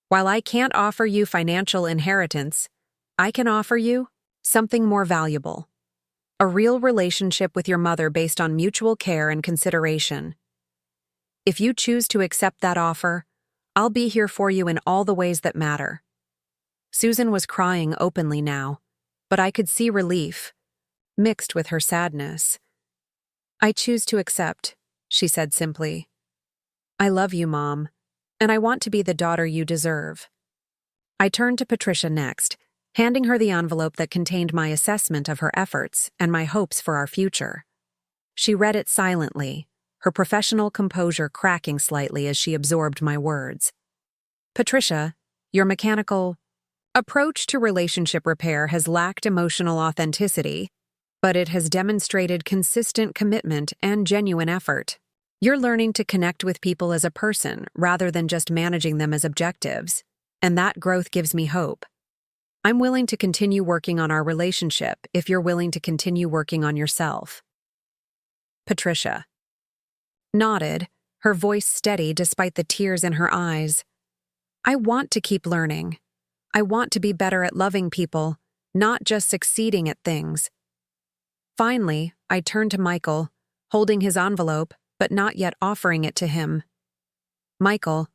While I can't offer you financial inheritance, I can offer you something more valuable. A real relationship with your mother based on mutual care and consideration. If you choose to accept that offer, I'll be here for you in all the ways that matter." Susan was crying openly now, but I could see relief, mixed with her sadness. I choose to accept, she said simply. I love you, Mom, and I want to be the daughter you deserve. I turned to Patricia next, handing her the envelope that contained my assessment of her efforts and my hopes for our future. She read it silently, her professional composure cracking slightly as she absorbed my words. Patricia, your mechanical approach to relationship repair has lacked emotional authenticity, but it has demonstrated consistent commitment and genuine effort. You're learning to connect with people as a person rather than just managing them as objectives, and that growth gives me hope. I'm willing to continue working on our relationship if you're willing to continue working on yourself. Patricia nodded, her voice steady despite the tears in her eyes. I want to keep learning. I want to be better at loving people, not just succeeding at things. Finally, I turned to Michael, holding his envelope, but not yet offering it to him. Michael,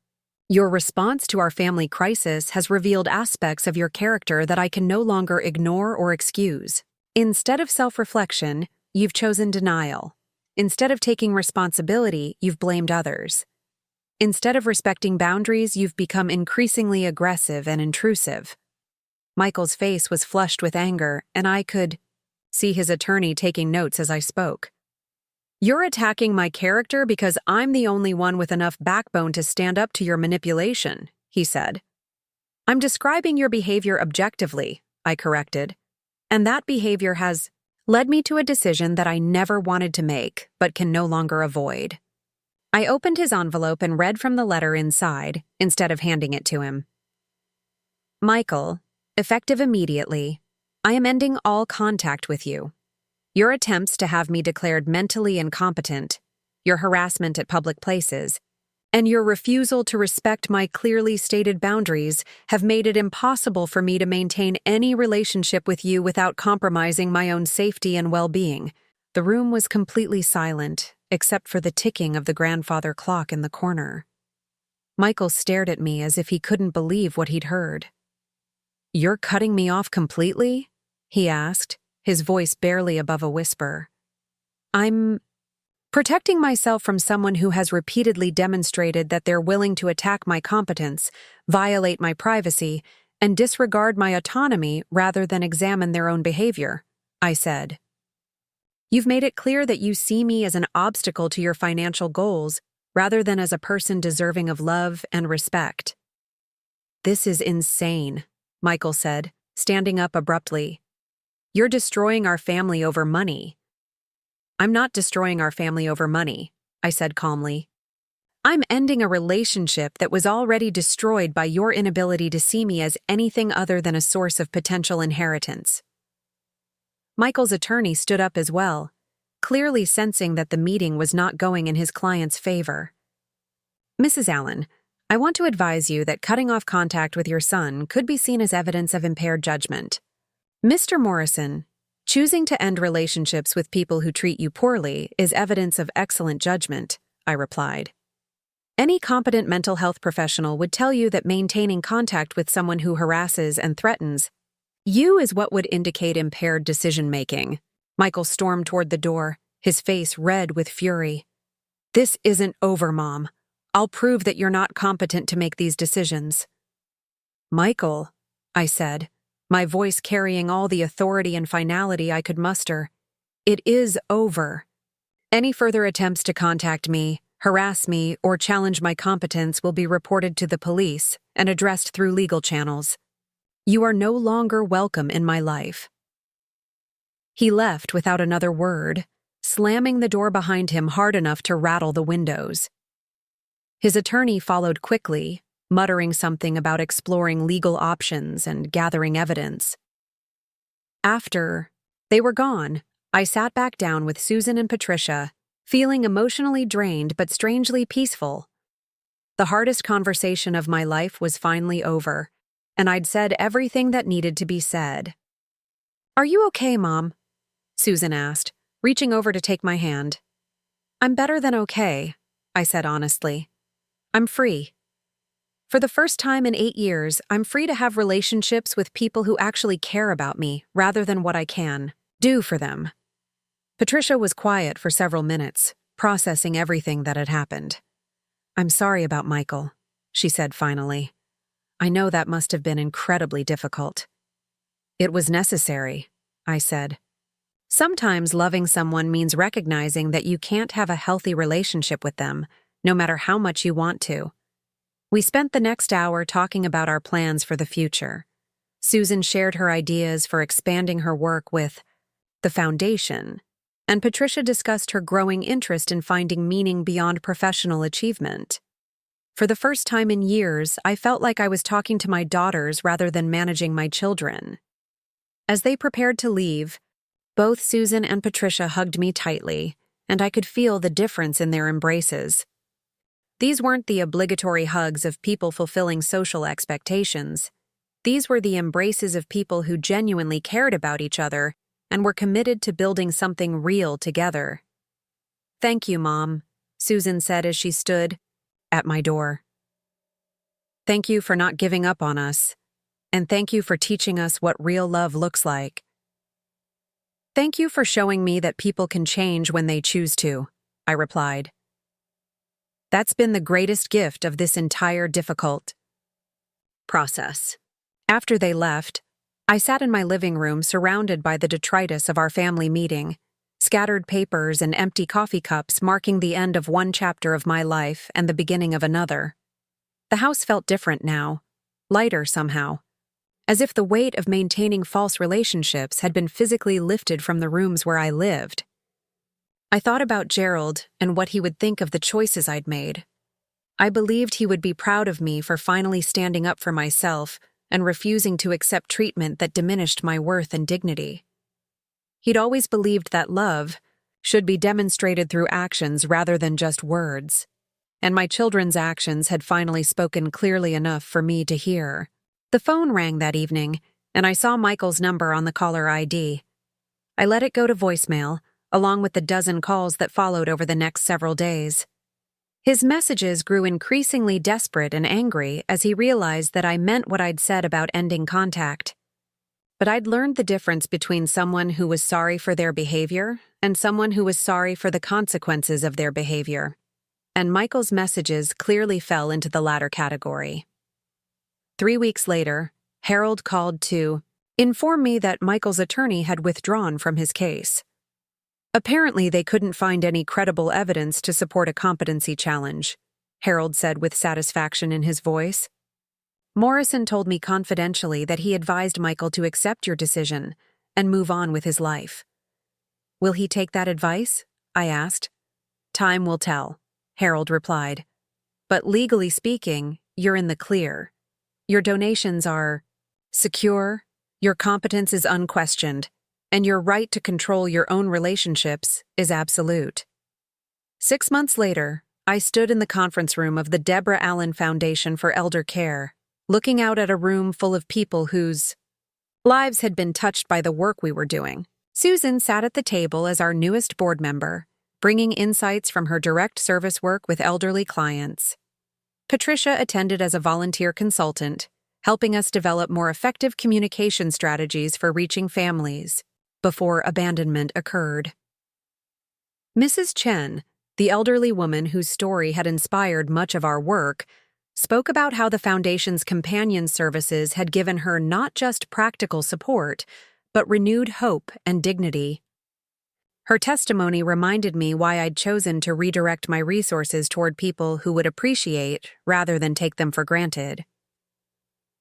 your response to our family crisis has revealed aspects of your character that I can no longer ignore or excuse. Instead of self-reflection, you've chosen denial. Instead of taking responsibility, you've blamed others. Instead of respecting boundaries, you've become increasingly aggressive and intrusive. Michael's face was flushed with anger, and I could see his attorney taking notes as I spoke. You're attacking my character because I'm the only one with enough backbone to stand up to your manipulation, he said. I'm describing your behavior objectively, I corrected, and that behavior has led me to a decision that I never wanted to make, but can no longer avoid. I opened his envelope and read from the letter inside, instead of handing it to him. Michael, effective immediately, I am ending all contact with you. Your attempts to have me declared mentally incompetent, your harassment at public places, and your refusal to respect my clearly stated boundaries have made it impossible for me to maintain any relationship with you without compromising my own safety and well-being. The room was completely silent, except for the ticking of the grandfather clock in the corner. Michael stared at me as if he couldn't believe what he'd heard. You're cutting me off completely? He asked, his voice barely above a whisper. I'm protecting myself from someone who has repeatedly demonstrated that they're willing to attack my competence, violate my privacy, and disregard my autonomy rather than examine their own behavior, I said. You've made it clear that you see me as an obstacle to your financial goals rather than as a person deserving of love and respect. This is insane, Michael said, standing up abruptly. You're destroying our family over money. I'm not destroying our family over money, I said calmly. I'm ending a relationship that was already destroyed by your inability to see me as anything other than a source of potential inheritance. Michael's attorney stood up as well, clearly sensing that the meeting was not going in his client's favor. Mrs. Allen, I want to advise you that cutting off contact with your son could be seen as evidence of impaired judgment. Mr. Morrison, choosing to end relationships with people who treat you poorly is evidence of excellent judgment, I replied. Any competent mental health professional would tell you that maintaining contact with someone who harasses and threatens you is what would indicate impaired decision-making. Michael stormed toward the door, his face red with fury. This isn't over, Mom. I'll prove that you're not competent to make these decisions. Michael, I said, my voice carrying all the authority and finality I could muster. It is over. Any further attempts to contact me, harass me, or challenge my competence will be reported to the police and addressed through legal channels. You are no longer welcome in my life. He left without another word, slamming the door behind him hard enough to rattle the windows. His attorney followed quickly, muttering something about exploring legal options and gathering evidence. After they were gone, I sat back down with Susan and Patricia, feeling emotionally drained but strangely peaceful. The hardest conversation of my life was finally over, and I'd said everything that needed to be said. Are you okay, Mom? Susan asked, reaching over to take my hand. I'm better than okay, I said honestly. I'm free. For the first time in 8 years, I'm free to have relationships with people who actually care about me rather than what I can do for them. Patricia was quiet for several minutes, processing everything that had happened. "I'm sorry about Michael," she said finally. "I know that must have been incredibly difficult." "It was necessary," I said. Sometimes loving someone means recognizing that you can't have a healthy relationship with them, no matter how much you want to. We spent the next hour talking about our plans for the future. Susan shared her ideas for expanding her work with the foundation, and Patricia discussed her growing interest in finding meaning beyond professional achievement. For the first time in years, I felt like I was talking to my daughters rather than managing my children. As they prepared to leave, both Susan and Patricia hugged me tightly, and I could feel the difference in their embraces. These weren't the obligatory hugs of people fulfilling social expectations. These were the embraces of people who genuinely cared about each other and were committed to building something real together. "Thank you, Mom," Susan said as she stood at my door. "Thank you for not giving up on us, and thank you for teaching us what real love looks like. Thank you for showing me that people can change when they choose to," I replied. "That's been the greatest gift of this entire difficult process." After they left, I sat in my living room surrounded by the detritus of our family meeting, scattered papers and empty coffee cups marking the end of one chapter of my life and the beginning of another. The house felt different now, lighter somehow, as if the weight of maintaining false relationships had been physically lifted from the rooms where I lived. I thought about Gerald and what he would think of the choices I'd made. I believed he would be proud of me for finally standing up for myself and refusing to accept treatment that diminished my worth and dignity. He'd always believed that love should be demonstrated through actions rather than just words, and my children's actions had finally spoken clearly enough for me to hear. The phone rang that evening, and I saw Michael's number on the caller ID. I let it go to voicemail, along with the dozen calls that followed over the next several days. His messages grew increasingly desperate and angry as he realized that I meant what I'd said about ending contact. But I'd learned the difference between someone who was sorry for their behavior and someone who was sorry for the consequences of their behavior. And Michael's messages clearly fell into the latter category. 3 weeks later, Harold called to inform me that Michael's attorney had withdrawn from his case. Apparently, they couldn't find any credible evidence to support a competency challenge, Harold said with satisfaction in his voice. "Morrison told me confidentially that he advised Michael to accept your decision and move on with his life." "Will he take that advice?" I asked. "Time will tell," Harold replied. "But legally speaking, you're in the clear. Your donations are secure, your competence is unquestioned, and your right to control your own relationships is absolute." 6 months later, I stood in the conference room of the Deborah Allen Foundation for Elder Care, looking out at a room full of people whose lives had been touched by the work we were doing. Susan sat at the table as our newest board member, bringing insights from her direct service work with elderly clients. Patricia attended as a volunteer consultant, helping us develop more effective communication strategies for reaching families before abandonment occurred. Mrs. Chen, the elderly woman whose story had inspired much of our work, spoke about how the Foundation's companion services had given her not just practical support, but renewed hope and dignity. Her testimony reminded me why I'd chosen to redirect my resources toward people who would appreciate rather than take them for granted.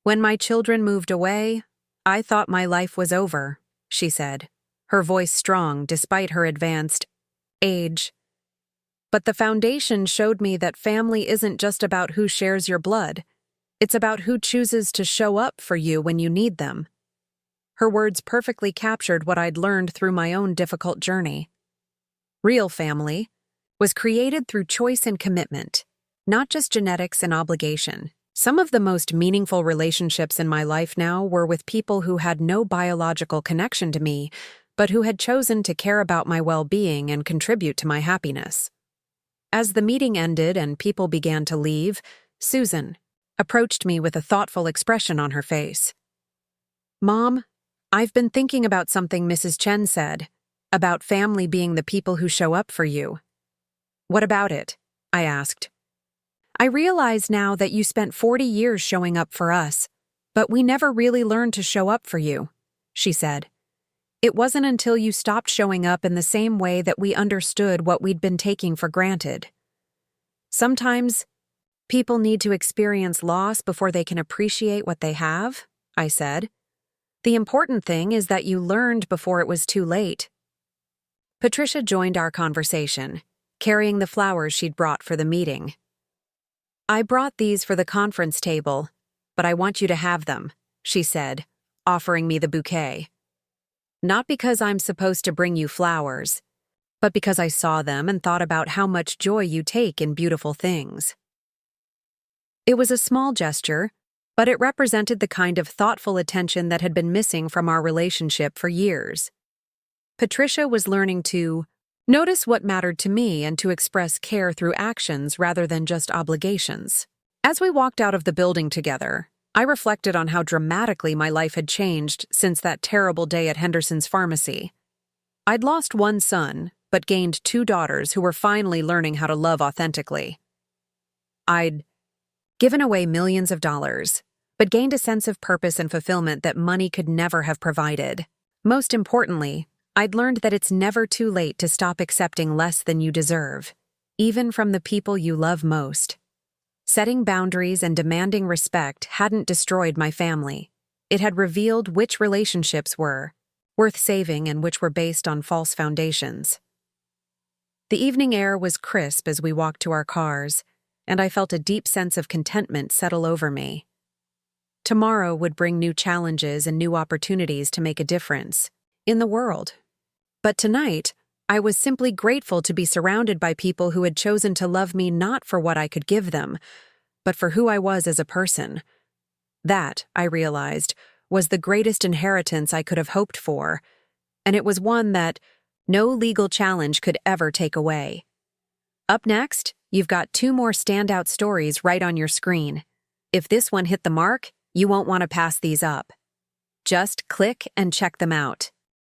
"When my children moved away, I thought my life was over," she said, her voice strong despite her advanced age. "But the Foundation showed me that family isn't just about who shares your blood. It's about who chooses to show up for you when you need them." Her words perfectly captured what I'd learned through my own difficult journey. Real family was created through choice and commitment, not just genetics and obligation. Some of the most meaningful relationships in my life now were with people who had no biological connection to me, but who had chosen to care about my well-being and contribute to my happiness. As the meeting ended and people began to leave, Susan approached me with a thoughtful expression on her face. "Mom, I've been thinking about something Mrs. Chen said. about family being the people who show up for you. What about it? I asked. I realize now that you spent 40 years showing up for us, but we never really learned to show up for you, she said. It wasn't until you stopped showing up in the same way that we understood what we'd been taking for granted. Sometimes, people need to experience loss before they can appreciate what they have, I said. The important thing is that you learned before it was too late. Patricia joined our conversation, carrying the flowers she'd brought for the meeting. I brought these for the conference table, but I want you to have them, she said, offering me the bouquet. Not because I'm supposed to bring you flowers, but because I saw them and thought about how much joy you take in beautiful things. It was a small gesture, but it represented the kind of thoughtful attention that had been missing from our relationship for years. Patricia was learning to notice what mattered to me and to express care through actions rather than just obligations. As we walked out of the building together, I reflected on how dramatically my life had changed since that terrible day at Henderson's pharmacy. I'd lost one son, but gained 2 daughters who were finally learning how to love authentically. I'd given away millions of dollars, but gained a sense of purpose and fulfillment that money could never have provided. Most importantly, I'd learned that it's never too late to stop accepting less than you deserve, even from the people you love most. Setting boundaries and demanding respect hadn't destroyed my family. It had revealed which relationships were worth saving and which were based on false foundations. The evening air was crisp as we walked to our cars, and I felt a deep sense of contentment settle over me. Tomorrow would bring new challenges and new opportunities to make a difference in the world. But tonight, I was simply grateful to be surrounded by people who had chosen to love me not for what I could give them, but for who I was as a person. That, I realized, was the greatest inheritance I could have hoped for, and it was one that no legal challenge could ever take away. Up next, you've got 2 more standout stories right on your screen. If this one hit the mark, you won't want to pass these up. Just click and check them out.